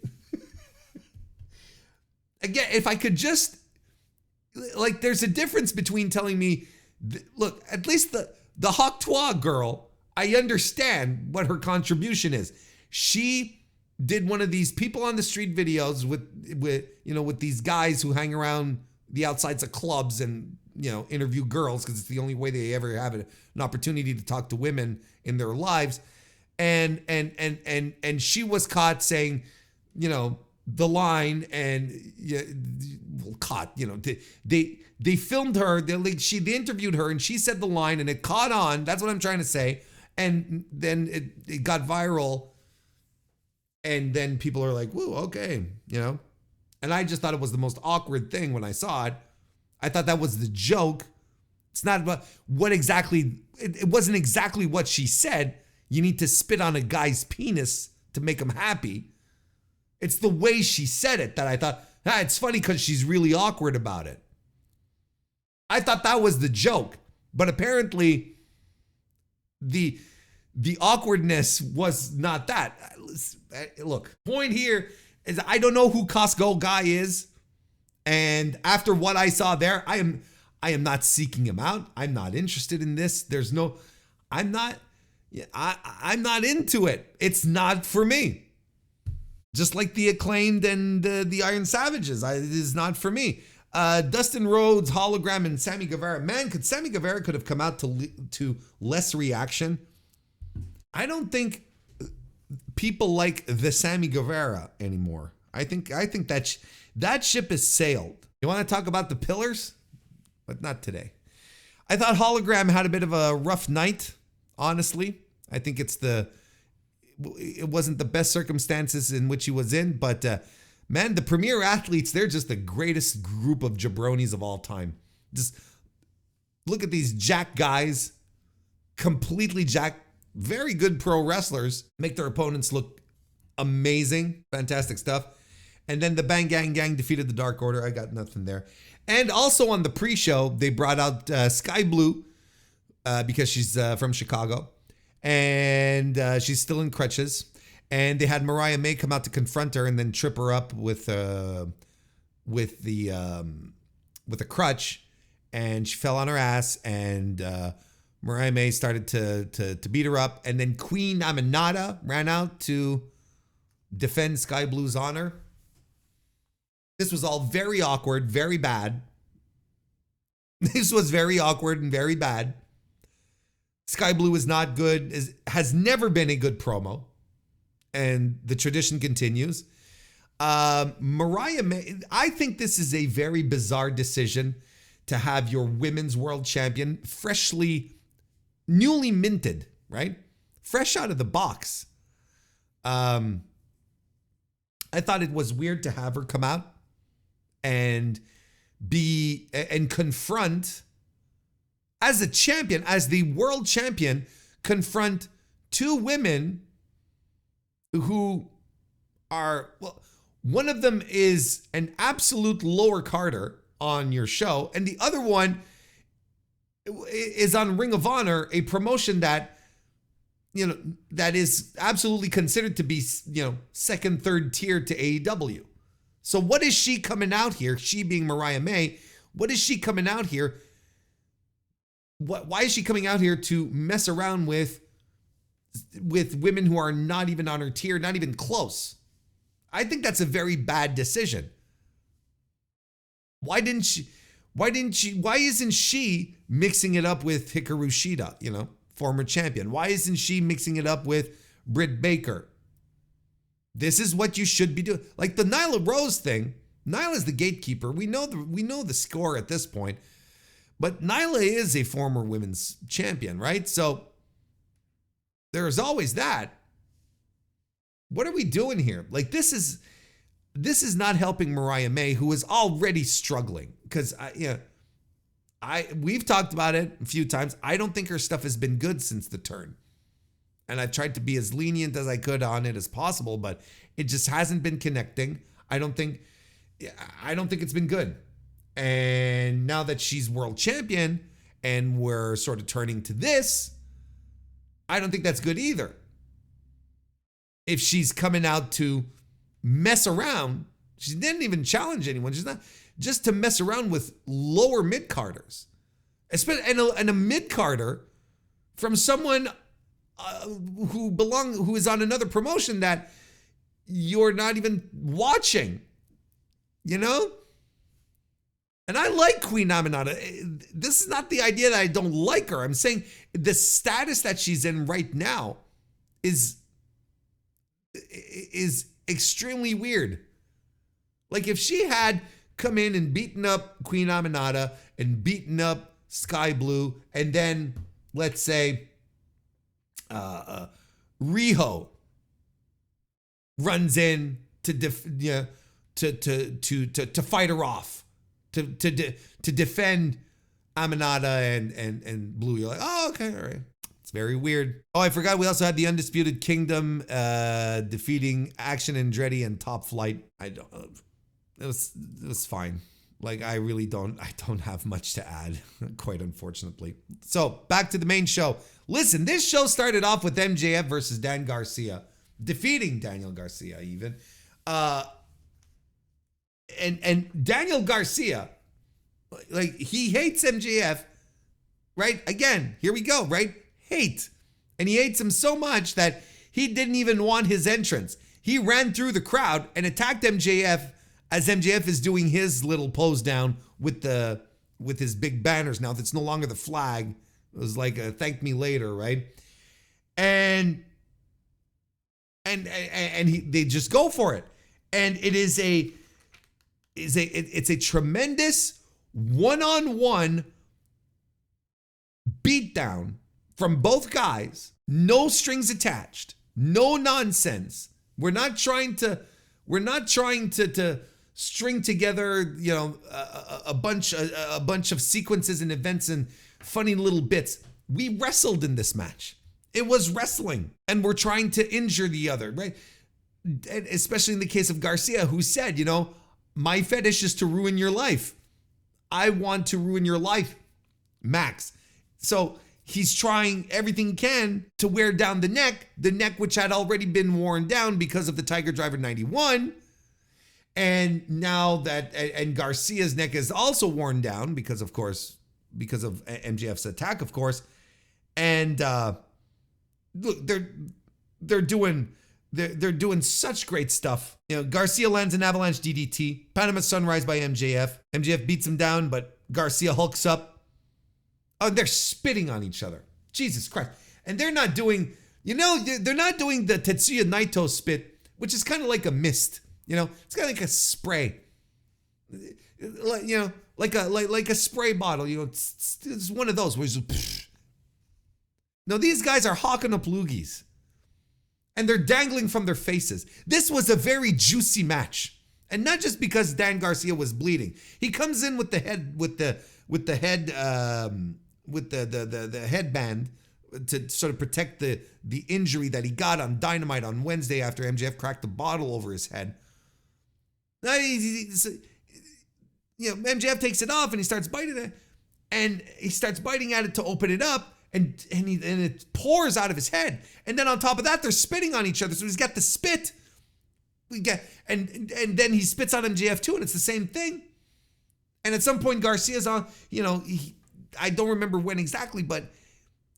Again, if I could just, like, there's a difference between telling me, look, at least the Hawk Twog girl, I understand what her contribution is. She did one of these people on the street videos with these guys who hang around the outsides of clubs and interview girls because it's the only way they ever have an opportunity to talk to women in their lives, and she was caught saying the line, and caught they filmed her, they interviewed her and she said the line and it caught on. That's what I'm trying to say. And then it got viral. And then people are like, whoa, okay, And I just thought it was the most awkward thing when I saw it. I thought that was the joke. It's not about what exactly, it wasn't exactly what she said. You need to spit on a guy's penis to make him happy. It's the way she said it that I thought, it's funny because she's really awkward about it. I thought that was the joke. But apparently, the awkwardness was not that. Look, point here is I don't know who Costco guy is, and after what I saw there, I am not seeking him out. I'm not interested in this. I'm not into it. It's not for me. Just like the Acclaimed and the Iron Savages, it is not for me. Dustin Rhodes, Hologram, and Sammy Guevara. Man, Sammy Guevara could have come out to less reaction. I don't think people like the Sammy Guevara anymore. I think that ship has sailed. You want to talk about the pillars? But not today. I thought Hologram had a bit of a rough night, honestly. I think it wasn't the best circumstances in which he was in, but man, the premier athletes, they're just the greatest group of jabronis of all time. Just look at these jack guys, completely jacked. Very good pro wrestlers, make their opponents look amazing. Fantastic stuff. And then the Bang Gang Gang defeated the Dark Order. I got nothing there. And also on the pre-show, they brought out Sky Blue because she's from Chicago, and she's still in crutches. And they had Mariah May come out to confront her and then trip her up with a crutch, and she fell on her ass. And Mariah May started to beat her up, and then Queen Aminata ran out to defend Sky Blue's honor. This was all very awkward, very bad. This was very awkward and very bad. Sky Blue is not good, has never been a good promo. And the tradition continues. Mariah May, I think this is a very bizarre decision to have your women's world champion newly minted, right? Fresh out of the box. I thought it was weird to have her come out and confront, as a champion, as the world champion, confront two women who are, well, one of them is an absolute lower carder on your show, and the other one is on Ring of Honor, a promotion that, that is absolutely considered to be, second, third tier to AEW. So what is she coming out here? She being Mariah May, what is she coming out here? Why is she coming out here to mess around with women who are not even on her tier, not even close? I think that's a very bad decision. Why isn't she mixing it up with Hikaru Shida, former champion? Why isn't she mixing it up with Britt Baker? This is what you should be doing. Like the Nyla Rose thing. Nyla's the gatekeeper. We know the score at this point. But Nyla is a former women's champion, right? So there is always that. What are we doing here? Like this is not helping Mariah May, who is already struggling. Because we've talked about it a few times. I don't think her stuff has been good since the turn. And I've tried to be as lenient as I could on it as possible, but it just hasn't been connecting. I don't think it's been good. And now that she's world champion and we're sort of turning to this, I don't think that's good either. If she's coming out to mess around, she didn't even challenge anyone. She's not, just to mess around with lower mid-carders. And a mid-carder from someone who is on another promotion that you're not even watching, And I like Queen Aminata. This is not the idea that I don't like her. I'm saying the status that she's in right now is extremely weird. Like if she had come in and beaten up Queen Aminata and beaten up Sky Blue, and then let's say Riho runs in to fight her off, to defend Aminata and Blue. You're like, oh, okay, all right. It's very weird. Oh, I forgot we also had the Undisputed Kingdom defeating Action Andretti and Top Flight. It was fine. Like I don't have much to add, quite unfortunately. So back to the main show. Listen, this show started off with MJF versus Dan Garcia, defeating Daniel Garcia even. And Daniel Garcia, like he hates MJF, right? Again, here we go, right? Hate. And he hates him so much that he didn't even want his entrance. He ran through the crowd and attacked MJF as MJF is doing his little pose down with his big banners. Now that's no longer the flag. It was like a thank me later, right? And they just go for it. And it's a tremendous one-on-one beatdown from both guys. No strings attached. No nonsense. We're not trying to string together, a bunch of sequences and events and funny little bits. We wrestled in this match. It was wrestling, and we're trying to injure the other, right? And especially in the case of Garcia, who said, my fetish is to ruin your life. I want to ruin your life, Max. So he's trying everything he can to wear down the neck which had already been worn down because of the Tiger Driver 91. And now that, and Garcia's neck is also worn down because of MJF's attack, of course. And look, they're doing such great stuff. You know, Garcia lands an avalanche DDT, Panama Sunrise by MJF. MJF beats him down, but Garcia hulks up. Oh, they're spitting on each other. Jesus Christ. And they're not doing the Tetsuya Naito spit, which is kind of like a mist. You know, it's kind of like a spray. You know, like a spray bottle. You know, it's one of those where it's just, no, these guys are hawking up loogies. And they're dangling from their faces. This was a very juicy match. And not just because Dan Garcia was bleeding. He comes in with the headband to sort of protect the injury that he got on Dynamite on Wednesday after MJF cracked the bottle over his head. MJF takes it off and he starts biting it, and he starts biting at it to open it up, and it pours out of his head. And then on top of that, they're spitting on each other. So he's got the spit. And then he spits on MJF too, and it's the same thing. And at some point, Garcia's on, I don't remember when exactly, but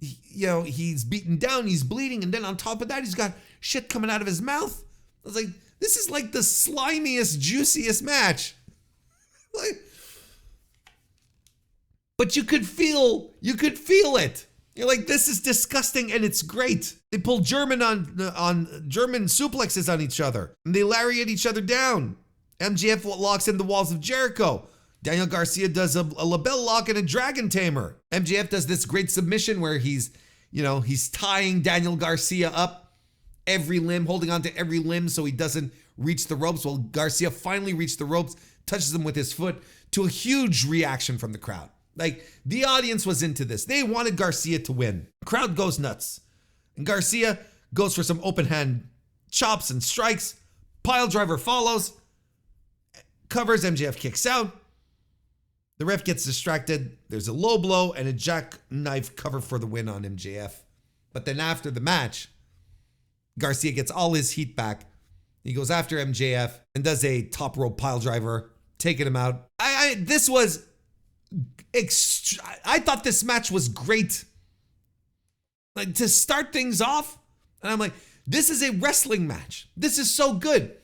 he's beaten down, he's bleeding, and then on top of that, he's got shit coming out of his mouth. I was like, this is like the slimiest, juiciest match. But you could feel it. You're like, this is disgusting, and it's great. They pull German suplexes on each other, and they lariat each other down. MJF locks in the walls of Jericho. Daniel Garcia does a label lock and a dragon tamer. MJF does this great submission where he's tying Daniel Garcia up, every limb, holding on to every limb so he doesn't reach the ropes. Well, Garcia finally reached the ropes, touches him with his foot, to a huge reaction from the crowd. Like, the audience was into this. They wanted Garcia to win. The crowd goes nuts. And Garcia goes for some open hand chops and strikes. Pile driver follows. Covers, MJF kicks out. The ref gets distracted. There's a low blow and a jackknife cover for the win on MJF. But then after the match, Garcia gets all his heat back. He goes after MJF and does a top rope pile driver, taking him out. I thought this match was great. Like, to start things off, and I'm like, this is a wrestling match. This is so good.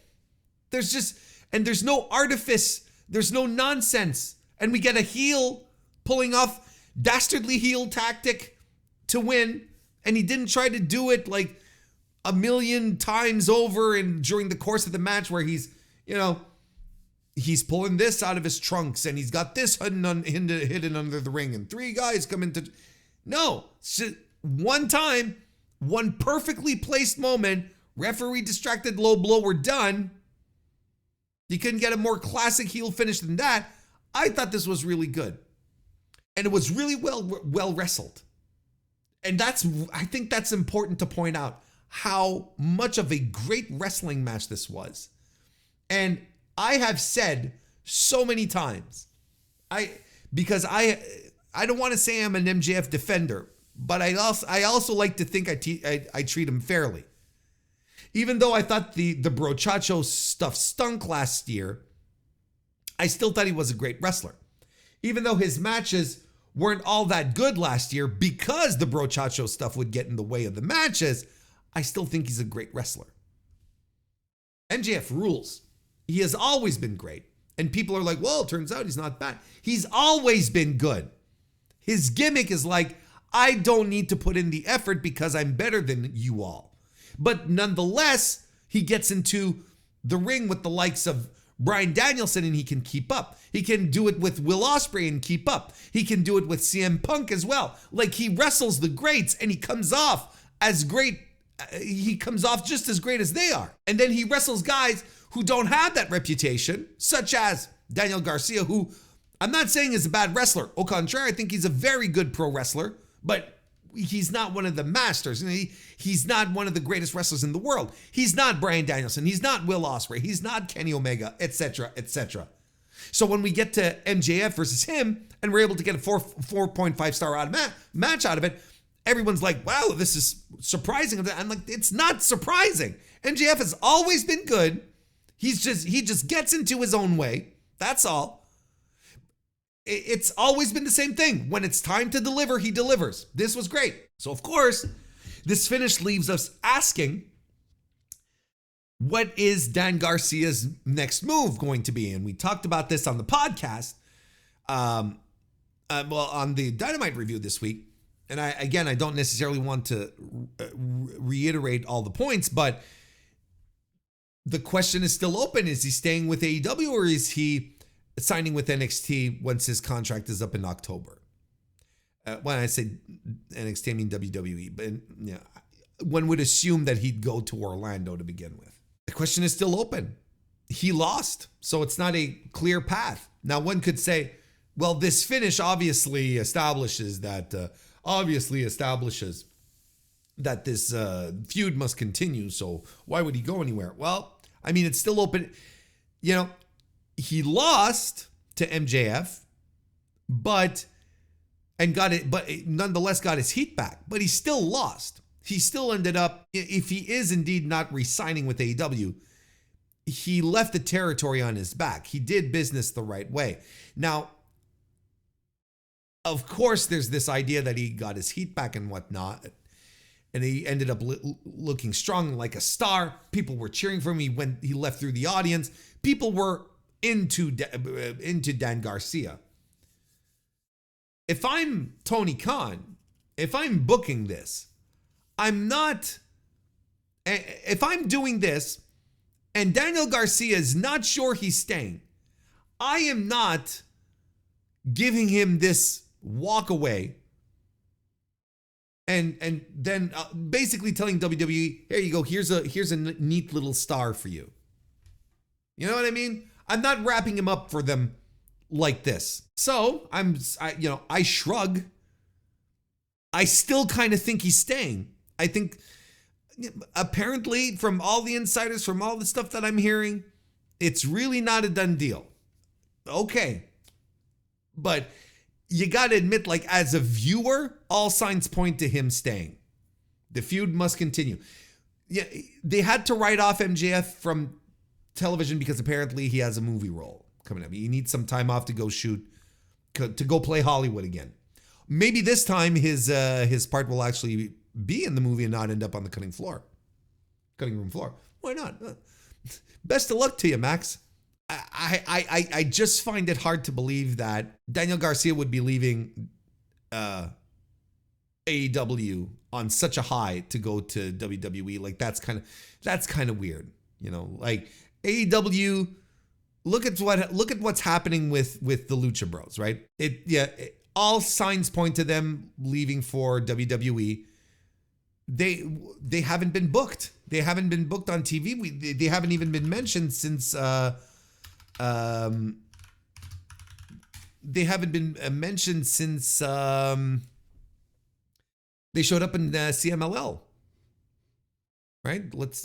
There's no artifice. There's no nonsense. And we get a heel pulling off dastardly heel tactic to win. And he didn't try to do it like a million times over and during the course of the match where he's pulling this out of his trunks and he's got this hidden under the ring and three guys come into. No, one time, one perfectly placed moment, referee distracted, low blow, we're done. You couldn't get a more classic heel finish than that. I thought this was really good. And it was really well wrestled. And I think that's important to point out how much of a great wrestling match this was. And I have said so many times, because I don't want to say I'm an MJF defender, but I also like to think I treat him fairly. Even though I thought the brochacho stuff stunk last year, I still thought he was a great wrestler. Even though his matches weren't all that good last year because the brochacho stuff would get in the way of the matches, I still think he's a great wrestler. MJF rules. He has always been great. And people are like, well, it turns out he's not bad. He's always been good. His gimmick is like, I don't need to put in the effort because I'm better than you all. But nonetheless, he gets into the ring with the likes of Bryan Danielson and he can keep up. He can do it with Will Ospreay and keep up. He can do it with CM Punk as well. Like, he wrestles the greats and he comes off as great. He comes off just as great as they are. And then he wrestles guys who don't have that reputation, such as Daniel Garcia, who I'm not saying is a bad wrestler. Au contraire, I think he's a very good pro wrestler, but he's not one of the masters. He's not one of the greatest wrestlers in the world. He's not Bryan Danielson. He's not Will Ospreay. He's not Kenny Omega, etc., etc. So when we get to MJF versus him and we're able to get a 4.5 star match out of it, everyone's like, wow, this is surprising. I'm like, it's not surprising. MJF has always been good. He just gets into his own way. That's all. It's always been the same thing. When it's time to deliver, he delivers. This was great. So of course, this finish leaves us asking, what is Dan Garcia's next move going to be? And we talked about this on the podcast, on the Dynamite review this week. And I don't necessarily want to reiterate all the points, but the question is still open. Is he staying with AEW or is he signing with NXT once his contract is up in October? When I say NXT, I mean WWE. But yeah, one would assume that he'd go to Orlando to begin with. The question is still open. He lost, so it's not a clear path. Now, one could say, well, this finish obviously establishes that this feud must continue, so why would he go anywhere? Well, I mean, it's still open. You know, he lost to MJF, but nonetheless got his heat back, but he still lost. He still ended up, if he is indeed not re-signing with AEW, he left the territory on his back. He did business the right way. Now, of course, there's this idea that he got his heat back and whatnot, and he ended up looking strong like a star. People were cheering for him. He left through the audience. People were into Dan Garcia. If I'm Tony Khan, if I'm booking this, if I'm doing this and Daniel Garcia is not sure he's staying, I am not giving him this walk away and then basically telling WWE, here you go, here's a neat little star for you. You know what I mean? I'm not wrapping him up for them like this. So I shrug. I still kind of think he's staying. I think apparently from all the insiders, from all the stuff that I'm hearing, it's really not a done deal. Okay. But you got to admit, like, as a viewer, all signs point to him staying. The feud must continue. Yeah, they had to write off MJF from television because apparently he has a movie role coming up. He needs some time off to go shoot, to go play Hollywood again. Maybe this time his part will actually be in the movie and not end up on the cutting room floor. Why not? Best of luck to you, Max. I just find it hard to believe that Daniel Garcia would be leaving AEW on such a high to go to WWE. Like that's kind of weird, you know. Like AEW, look at what's happening with the Lucha Bros, right? All signs point to them leaving for WWE. They haven't been booked. They haven't been booked on TV. They haven't even been mentioned since they haven't been mentioned since they showed up in CMLL. Right? Let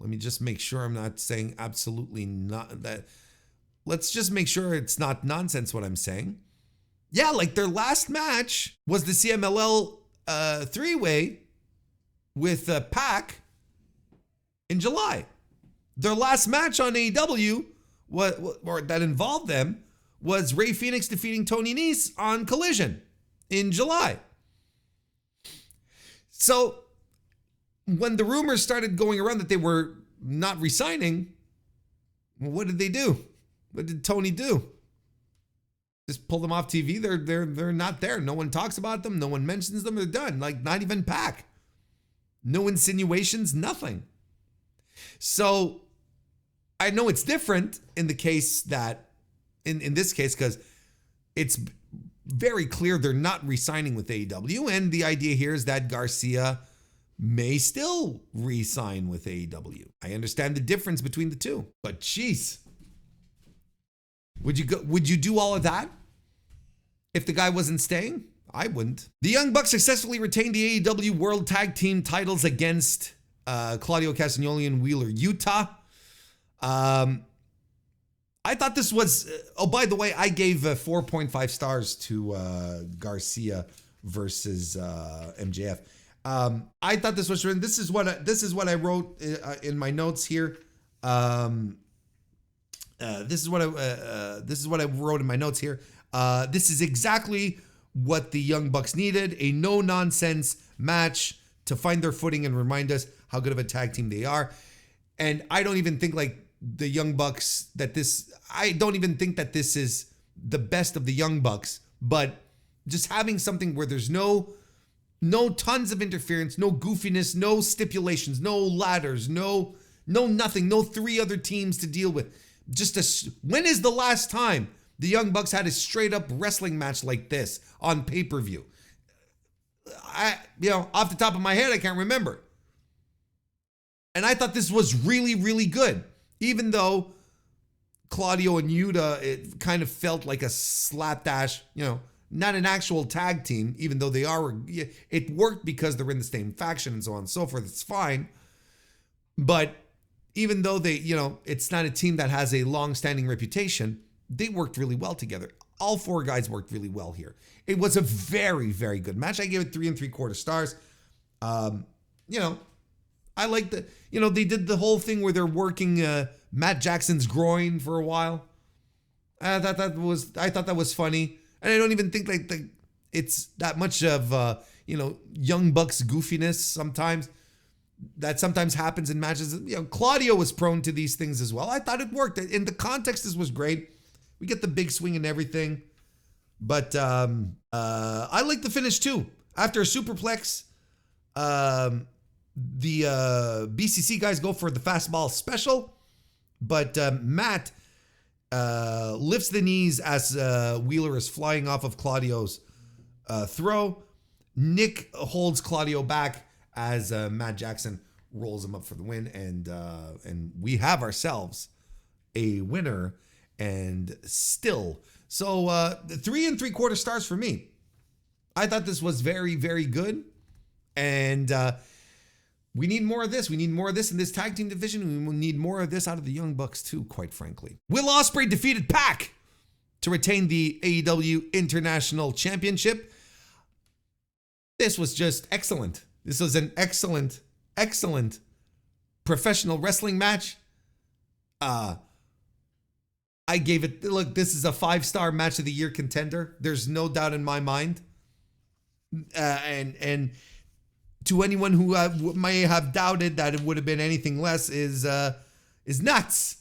me just make sure I'm not saying absolutely not that. Let's just make sure it's not nonsense what I'm saying. Yeah, like their last match was the CMLL three-way with Pac in July. Their last match on AEW or that involved them was Rey Fenix defeating Tony Nese on Collision in July. So when the rumors started going around that they were not re-signing, what did they do? What did Tony do? Just pull them off TV. They're not there. No one talks about them. No one mentions them. They're done. Like not even Pac. No insinuations. Nothing. So I know it's different in the case that in this case because it's very clear they're not re-signing with AEW, and the idea here is that Garcia may still re-sign with AEW. I understand the difference between the two, but geez. Would you do all of that if the guy wasn't staying? I wouldn't. The Young Bucks successfully retained the AEW World Tag Team titles against Claudio Castagnoli and Wheeler Yuta. I I thought this was, oh, by the way, I gave 4.5 stars to Garcia versus MJF. I thought this was, this is what I wrote in my notes here. This is what I wrote in my notes here. This is exactly what the Young Bucks needed, a no-nonsense match to find their footing and remind us how good of a tag team they are. And I don't even think like the Young Bucks I don't even think that this is the best of the Young Bucks, but just having something where there's no tons of interference, no goofiness, no stipulations, no ladders, no nothing, no 3 other teams to deal with. When is the last time the Young Bucks had a straight up wrestling match like this on pay-per-view? Off the top of my head, I can't remember. And I thought this was really, really good. Even though Claudio and Yuta, it kind of felt like a slapdash, not an actual tag team, even though they are. It worked because they're in the same faction and so on and so forth. It's fine. But even though they, it's not a team that has a long-standing reputation, they worked really well together. All 4 guys worked really well here. It was a very, very good match. I gave it 3 3/4 stars. I like they did the whole thing where they're working Matt Jackson's groin for a while. I thought that was funny. And I don't even think it's that much of, Young Bucks goofiness sometimes. That sometimes happens in matches. Claudio was prone to these things as well. I thought it worked. In the context, this was great. We get the big swing and everything. But I like the finish too. After a superplex, the BCC guys go for the fastball special. But Matt lifts the knees as Wheeler is flying off of Claudio's throw. Nick holds Claudio back as Matt Jackson rolls him up for the win, and we have ourselves a winner. And still, so 3 3/4 stars for me. I thought this was very, very good, and we need more of this. We need more of this in this tag team division. We need more of this out of the Young Bucks too, quite frankly. Will Ospreay defeated Pac to retain the AEW International Championship. This was just excellent. This was an excellent, excellent professional wrestling match. I gave it, look, this is a 5-star match of the year contender. There's no doubt in my mind. And to anyone who may have doubted that it would have been anything less is nuts.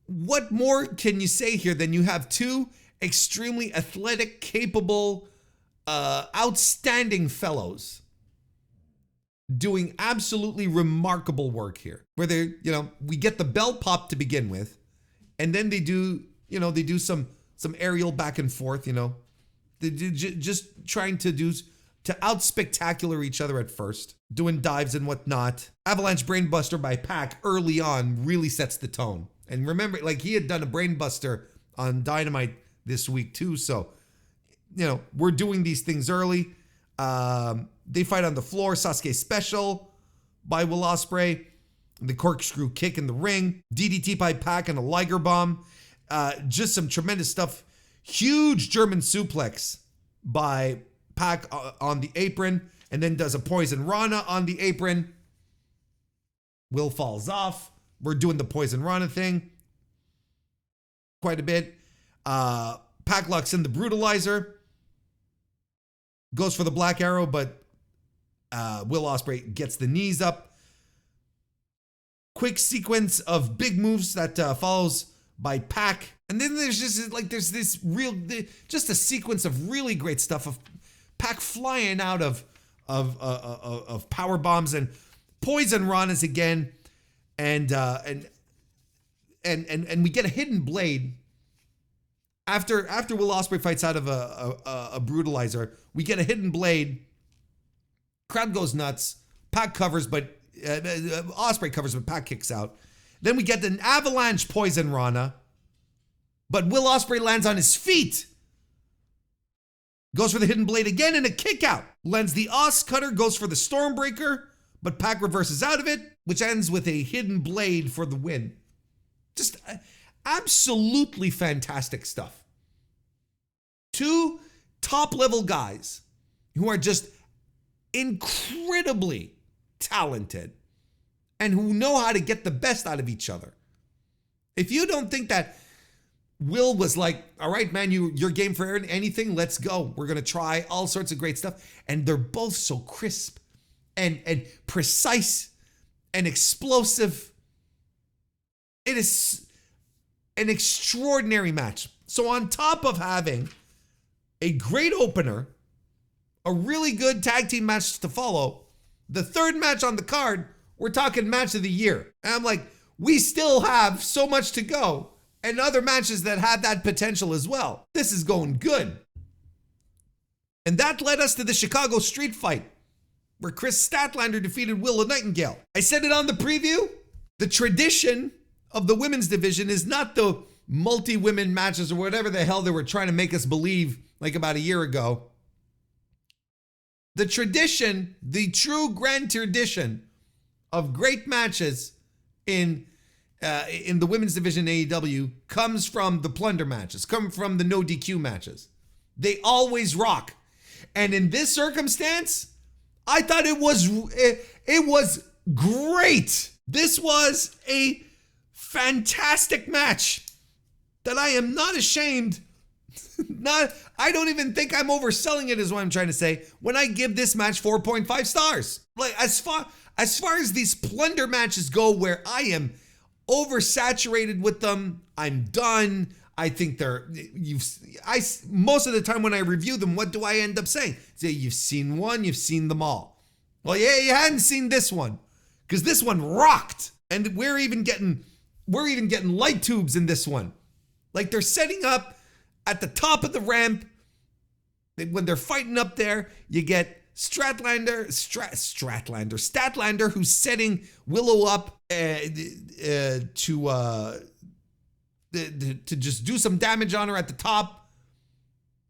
What more can you say here than you have 2 extremely athletic, capable, outstanding fellows doing absolutely remarkable work here, where they, we get the belt pop to begin with, and then they do some aerial back and forth, they do just trying to out spectacular each other at first, doing dives and whatnot. Avalanche Brainbuster by Pac early on really sets the tone. And remember, he had done a Brainbuster on Dynamite this week too, so we're doing these things early. They fight on the floor. Sasuke special by Will Ospreay. The corkscrew kick in the ring. DDT by Pac and a Liger bomb. Just some tremendous stuff. Huge German suplex by Pac on the apron. And then does a Poison Rana on the apron. Will falls off. We're doing the Poison Rana thing quite a bit. Pac locks in the Brutalizer. Goes for the Black Arrow, but Will Ospreay gets the knees up. Quick sequence of big moves that follows by Pac. And then there's just just a sequence of really great stuff of Pac flying out of power bombs and Poison Ranas again. And we get a hidden blade. After Will Ospreay fights out of a Brutalizer, we get a hidden blade. Crowd goes nuts. Pac covers, but Ospreay covers, but Pac kicks out. Then we get an avalanche Poison Rana, but Will Ospreay lands on his feet. Goes for the hidden blade again and a kick out. Lands the Os Cutter, goes for the Stormbreaker, but Pac reverses out of it, which ends with a hidden blade for the win. Just absolutely fantastic stuff. Two top-level guys who are just incredibly talented and who know how to get the best out of each other. If you don't think that Will was like, all right, man, you're game for anything, let's go. We're going to try all sorts of great stuff. And they're both so crisp and precise and explosive. It is an extraordinary match. So on top of having a great opener, a really good tag team match to follow, the third match on the card, we're talking match of the year. And I'm like, we still have so much to go and other matches that have that potential as well. This is going good. And that led us to the Chicago Street Fight, where Chris Statlander defeated Willow Nightingale. I said it on the preview. The tradition of the women's division is not the multi-women matches or whatever the hell they were trying to make us believe like about a year ago. The tradition, the true grand tradition of great matches in the women's division AEW comes from the plunder matches, come from the no DQ matches. They always rock. And in this circumstance, I thought it was great. This was a fantastic match that I am not ashamed. I don't even think I'm overselling it, is what I'm trying to say, when I give this match 4.5 stars. Like, as far as these plunder matches go, where I am oversaturated with them, I'm done. I think most of the time when I review them, what do I end up saying? Say, you've seen one, you've seen them all. Well, yeah, you hadn't seen this one, because this one rocked. And we're even getting light tubes in this one. Like, they're setting up at the top of the ramp. When they're fighting up there, you get Statlander, who's setting Willow up to just do some damage on her at the top.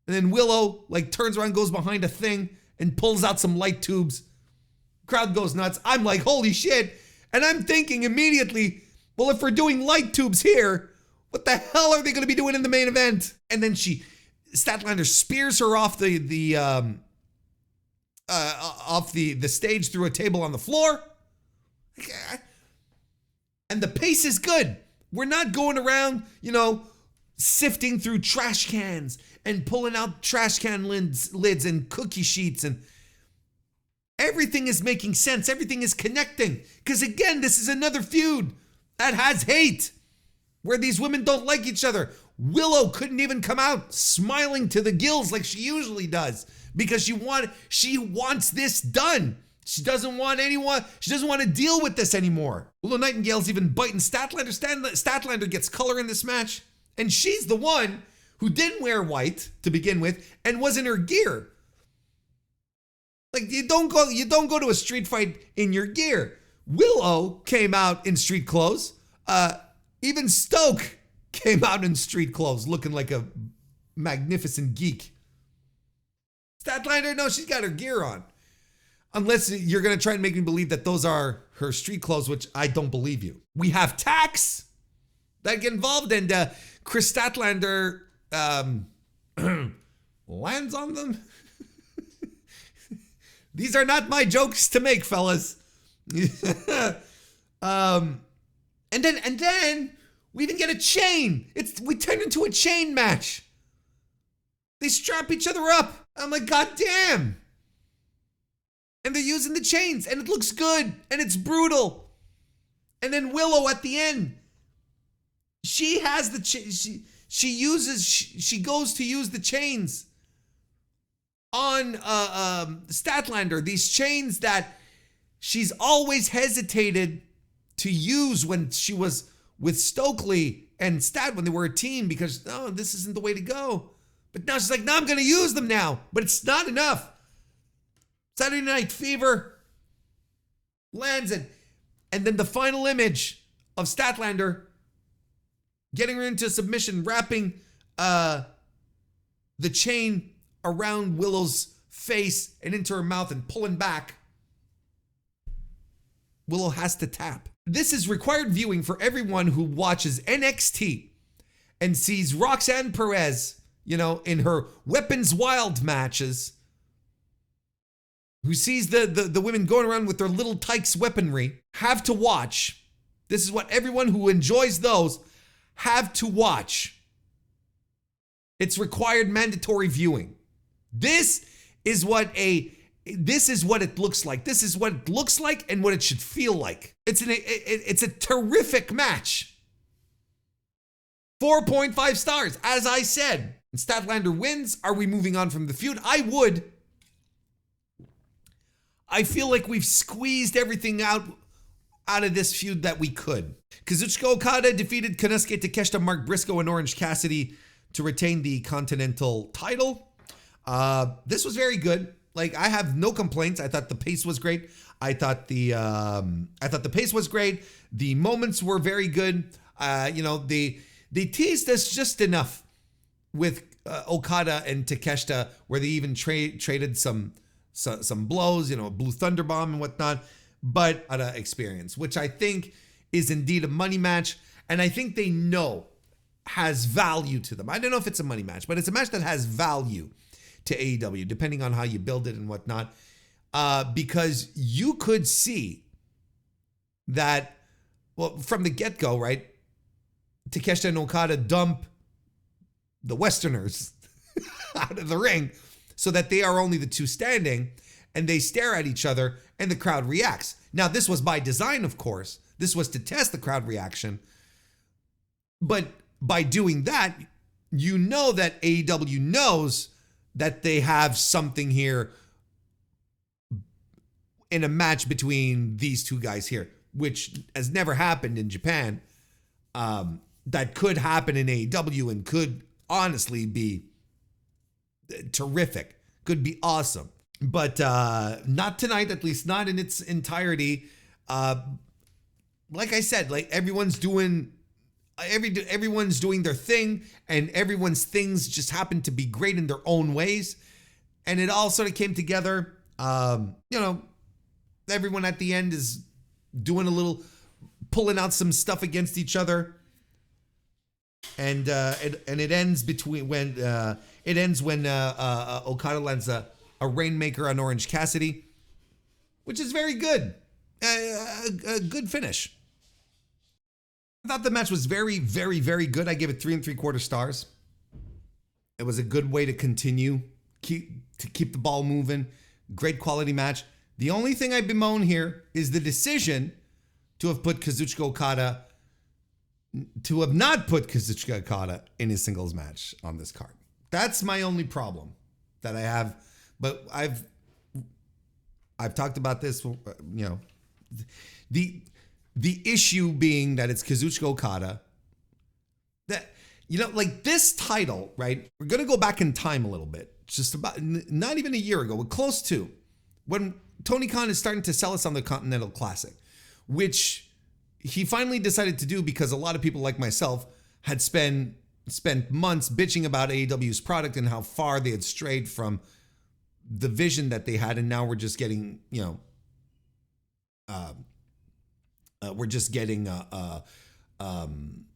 And then Willow turns around, goes behind a thing and pulls out some light tubes. Crowd goes nuts. I'm like, holy shit. And I'm thinking immediately, well, if we're doing light tubes here, what the hell are they going to be doing in the main event? And then Statlander spears her off the stage through a table on the floor. And the pace is good. We're not going around, sifting through trash cans and pulling out trash can lids and cookie sheets, and everything is making sense. Everything is connecting. Because again, this is another feud that has hate, where these women don't like each other. Willow couldn't even come out smiling to the gills like she usually does, because she wants this done. She doesn't want to deal with this anymore. Willow Nightingale's even biting Statlander. Statlander gets color in this match, and she's the one who didn't wear white to begin with and was in her gear. Like, you don't go to a street fight in your gear. Willow came out in street clothes. Even Stoke came out in street clothes, looking like a magnificent geek. Statlander, no, she's got her gear on. Unless you're going to try and make me believe that those are her street clothes, which I don't believe you. We have tax that get involved, and Chris Statlander lands on them. These are not my jokes to make, fellas. And then we even get a chain. We turn into a chain match. They strap each other up. I'm like, God damn. And they're using the chains, and it looks good, and it's brutal. And then Willow at the end, she has the she goes to use the chains on Statlander. These chains that she's always hesitated to use when she was with Stokely and Stat when they were a team, because this isn't the way to go. But now she's like, no, I'm going to use them now. But it's not enough. Saturday Night Fever lands it. And then the final image of Statlander getting her into submission, wrapping the chain around Willow's face and into her mouth and pulling back. Willow has to tap. This is required viewing for everyone who watches NXT and sees Roxanne Perez, in her Weapons Wild matches, who sees the women going around with their little tykes weaponry, have to watch. This is what everyone who enjoys those have to watch. It's required mandatory viewing. This is what it looks like. This is what it looks like and what it should feel like. It's a terrific match. 4.5 stars, as I said. And Statlander wins. Are we moving on from the feud? I would. I feel like we've squeezed everything out of this feud that we could. Kazuchika Okada defeated Konosuke Takeshita, Mark Briscoe, and Orange Cassidy to retain the Continental title. This was very good. Like, I have no complaints. I thought the pace was great. I thought the pace was great. The moments were very good. They teased us just enough with Okada and Takeshita, where they even traded some blows, Blue Thunder Bomb and whatnot, but out of experience, which I think is indeed a money match, and I think they know has value to them. I don't know if it's a money match, but it's a match that has value to AEW, depending on how you build it and whatnot, because you could see that, well, from the get-go, right, Takeshita and Okada dump the Westerners out of the ring so that they are only the two standing, and they stare at each other and the crowd reacts. Now, this was by design, of course. This was to test the crowd reaction. But by doing that, you know that AEW knows that they have something here in a match between these two guys here, which has never happened in Japan. That could happen in AEW and could honestly be terrific, could be awesome, but not tonight, at least not in its entirety. Like I said, like everyone's doing their thing, and everyone's things just happen to be great in their own ways, and it all sort of came together. Everyone at the end is doing a little, pulling out some stuff against each other. And it ends when Okada lands a Rainmaker on Orange Cassidy, which is very good, a good finish. I thought the match was very, very, very good. I gave it 3 3/4 stars. It was a good way to continue, keep the ball moving. Great quality match. The only thing I bemoan here is the decision to have put Kazuchika Okada. To have not put Kazuchika Okada in his singles match on this card. That's my only problem that I have. But I've talked about this, the issue being that it's Kazuchika Okada. That, like this title, right? We're going to go back in time a little bit. Just about, not even a year ago, but close to, when Tony Khan is starting to sell us on the Continental Classic, which he finally decided to do because a lot of people like myself had spent months bitching about AEW's product and how far they had strayed from the vision that they had, and now we're just getting,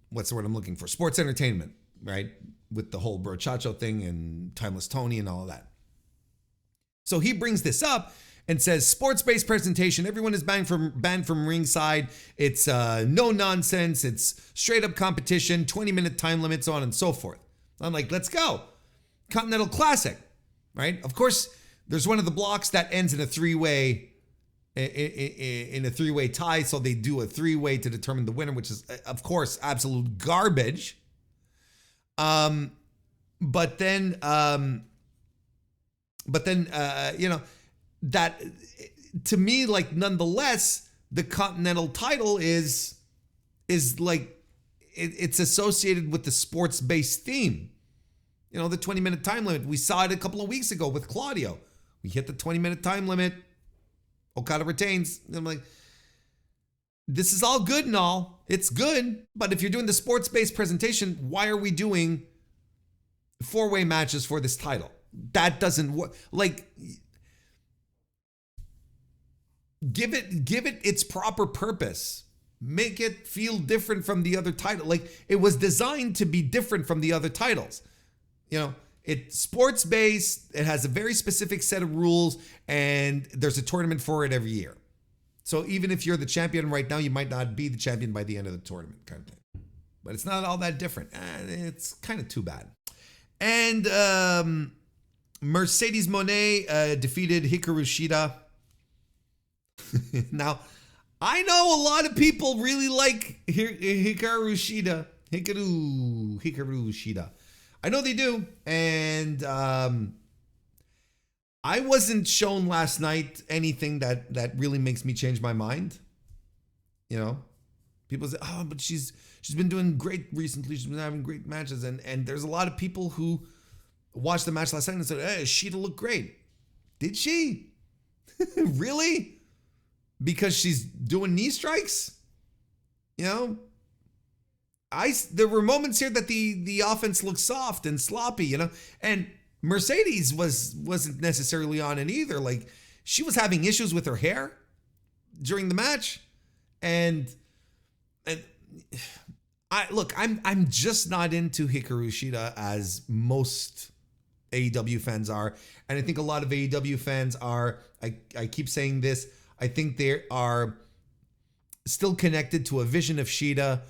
what's the word I'm looking for? Sports entertainment, right? With the whole Brochacho thing and Timeless Tony and all of that. So he brings this up and says, sports-based presentation, everyone is banned from ringside. It's no nonsense. It's straight-up competition, 20-minute time limit, so on and so forth. I'm like, let's go. Continental Classic, right? Of course, there's one of the blocks that ends in a three-way tie, so they do a three-way to determine the winner, which is, of course, absolute garbage. But then that, to me, like, nonetheless, the Continental title is like, it's associated with the sports-based theme. The 20-minute time limit. We saw it a couple of weeks ago with Claudio. We hit the 20-minute time limit. Okada retains. I'm like, this is all good and all. It's good. But if you're doing the sports-based presentation, why are we doing 4-way matches for this title? That doesn't work. Like, give it its proper purpose. make it feel different from the other title. Like, it was designed to be different from the other titles. You know, it's sports based, it has a very specific set of rules, and there's a tournament for it every year. So even if you're the champion right now, you might not be the champion by the end of the tournament, kind of thing. But it's not all that different. It's kind of too bad. And Mercedes Moné defeated Hikaru Shida. Now, I know a lot of people really like Hikaru Shida. Hikaru Shida. I know they do. And I wasn't shown last night anything that really makes me change my mind. You know, people say, oh, but she's been doing great recently. She's been having great matches. And there's a lot of people who watched the match last night and said, hey, Shida looked great. Did she? Really? Because she's doing knee strikes? You know? There were moments here that the offense looked soft and sloppy, you know? And Mercedes wasn't necessarily on it either. Like, she was having issues with her hair during the match. And I'm just not into Hikaru Shida as most AEW fans are. And I think a lot of AEW fans are, I keep saying this, I think they are still connected to a vision of Shida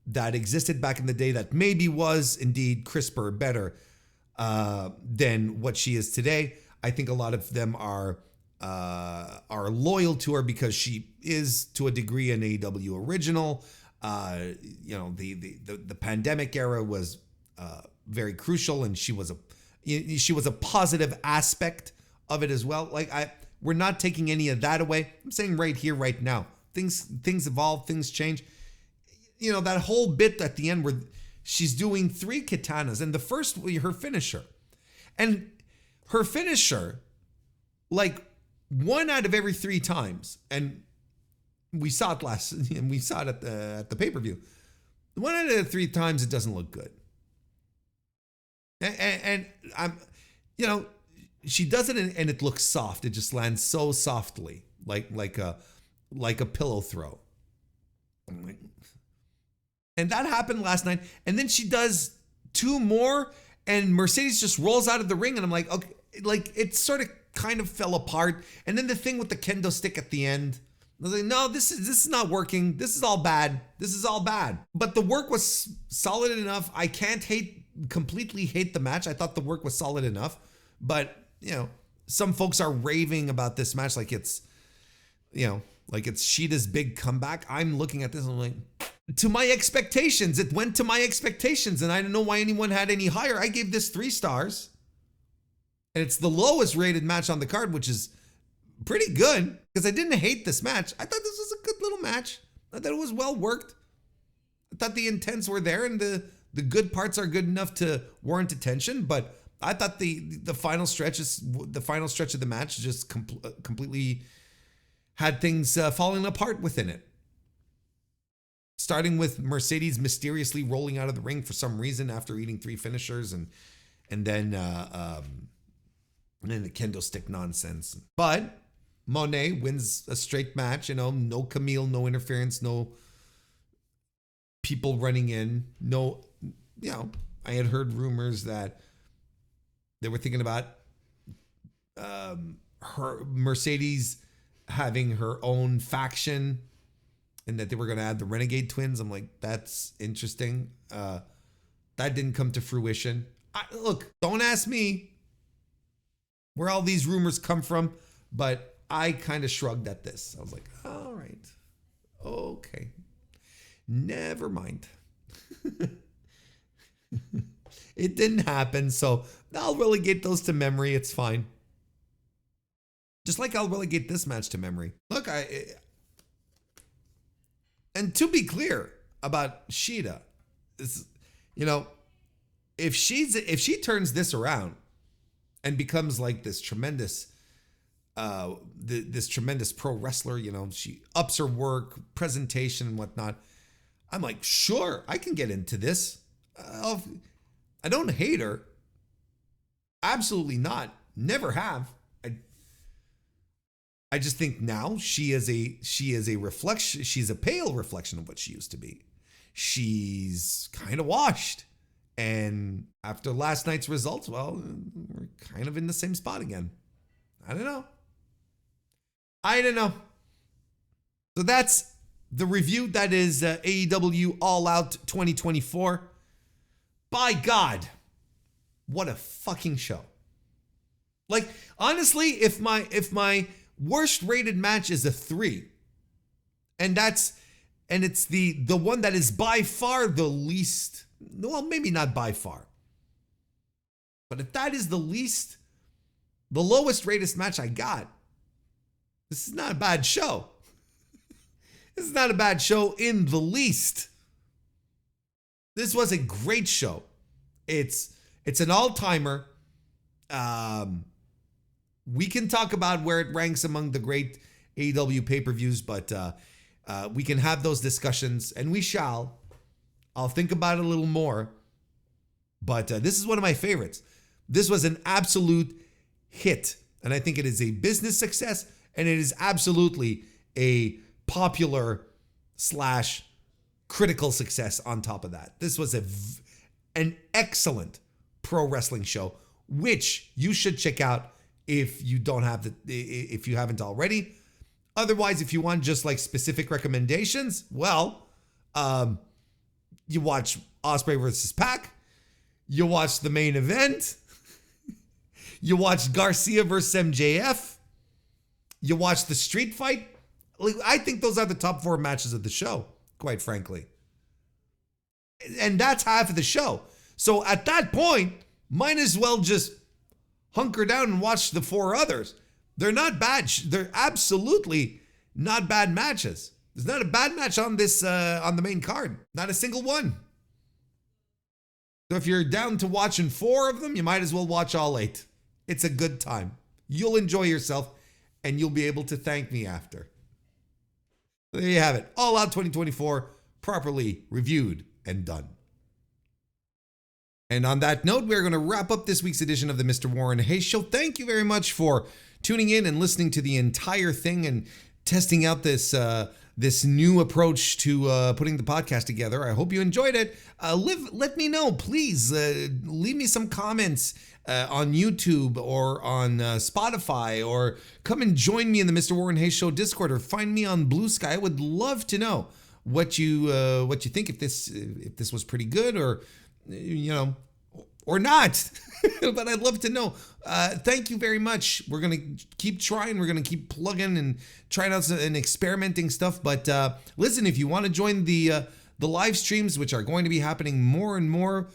that existed back in the day that maybe was indeed crisper, better than what she is today. I think a lot of them are loyal to her because she is, to a degree, an AEW original. You know, the pandemic era was very crucial, and she was a positive aspect of it as well. Like, we're not taking any of that away. I'm saying right here, right now, things evolve, things change. You know, that whole bit at the end where she's doing 3 katanas, and the first, her finisher. And her finisher, like, 1 out of every 3 times, and we saw it at the pay-per-view. 1 out of the 3 times, it doesn't look good. And I'm, you know, she does it and it looks soft. It just lands so softly, like a pillow throw. And that happened last night. And then she does 2 more, and Mercedes just rolls out of the ring, and I'm like, okay, like, it sort of kind of fell apart. And then the thing with the kendo stick at the end, I was like, no, this is not working. This is all bad. This is all bad. But the work was solid enough. I can't completely hate the match. I thought the work was solid enough. But, you know, some folks are raving about this match like it's, you know, like it's Shida's big comeback. I'm looking at this and I'm like, to my expectations. It went to my expectations, and I don't know why anyone had any higher. I gave this 3 stars. And it's the lowest rated match on the card, which is pretty good, because I didn't hate this match. I thought this was a good little match. I thought it was well worked. I thought the intents were there, and the good parts are good enough to warrant attention. But I thought the final stretch of the match just completely had things falling apart within it. Starting with Mercedes mysteriously rolling out of the ring for some reason after eating 3 finishers, and then the kendo stick nonsense. But Moné wins a straight match, you know, no Camille, no interference, no people running in, no, you know, I had heard rumors that they were thinking about her Mercedes having her own faction, and that they were going to add the Renegade Twins. I'm like, that's interesting. That didn't come to fruition. Look, don't ask me where all these rumors come from, but I kind of shrugged at this. I was like, all right, okay, never mind. It didn't happen, so I'll relegate those to memory. It's fine. Just like I'll relegate this match to memory. Look, and to be clear about Shida, you know, if she turns this around and becomes like this tremendous pro wrestler, you know, she ups her work, presentation and whatnot, I'm like, sure, I can get into this. I don't hate her. Absolutely not. Never have. I just think now she is a reflection. She's a pale reflection of what she used to be. She's kind of washed. And after last night's results, well, we're kind of in the same spot again. I don't know. So that's the review. That is AEW All Out 2024. By God, what a fucking show. Like, honestly, if my worst rated match is a 3, and it's the one that is by far the least, well, maybe not by far, but if that is the lowest rated match I got, this is not a bad show. This is not a bad show in the least. This was a great show. It's an all-timer. We can talk about where it ranks among the great AEW pay-per-views, but we can have those discussions, and we shall. I'll think about it a little more, but this is one of my favorites. This was an absolute hit, and I think it is a business success, and it is absolutely a popular / critical success on top of that. This was an excellent pro wrestling show, which you should check out if you if you haven't already. Otherwise, if you want just like specific recommendations, well, you watch Ospreay versus Pac, you watch the main event, you watch Garcia versus MJF, you watch the street fight. Like, I think those are the top 4 matches of the show, quite frankly. And that's half of the show. So at that point, might as well just hunker down and watch the 4 others. They're not bad. They're absolutely not bad matches. There's not a bad match on this on the main card. Not a single one. So if you're down to watching 4 of them, you might as well watch all 8. It's a good time. You'll enjoy yourself, and you'll be able to thank me after. There you have it. All Out 2024, properly reviewed and done. And on that note, we're going to wrap up this week's edition of the Mr. Warren Hayes Show. Thank you very much for tuning in and listening to the entire thing and testing out this new approach to putting the podcast together. I hope you enjoyed it. Let me know, please. Leave me some comments on YouTube or on Spotify, or come and join me in the Mr. Warren Hayes Show Discord, or find me on Blue Sky. I would love to know what you think, if this was pretty good, or or not. But I'd love to know. Thank you very much. We're going to keep trying. We're going to keep plugging and trying out and experimenting stuff. But listen, if you want to join the live streams, which are going to be happening more and more,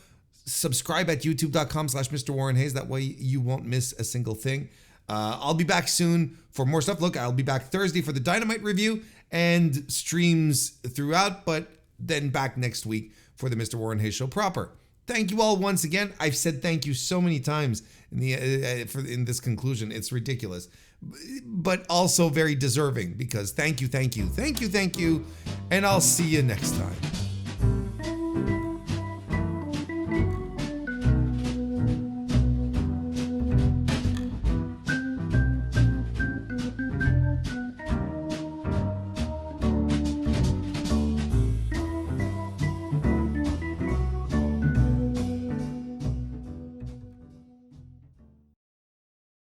subscribe at youtube.com/MrWarrenHayes. That way you won't miss a single thing. I'll be back soon for more stuff. Look, I'll be back Thursday for the Dynamite review and streams throughout, but then back next week for the Mr. Warren Hayes Show proper. Thank you all once again. I've said thank you so many times in this conclusion. It's ridiculous, but also very deserving, because thank you, and I'll see you next time.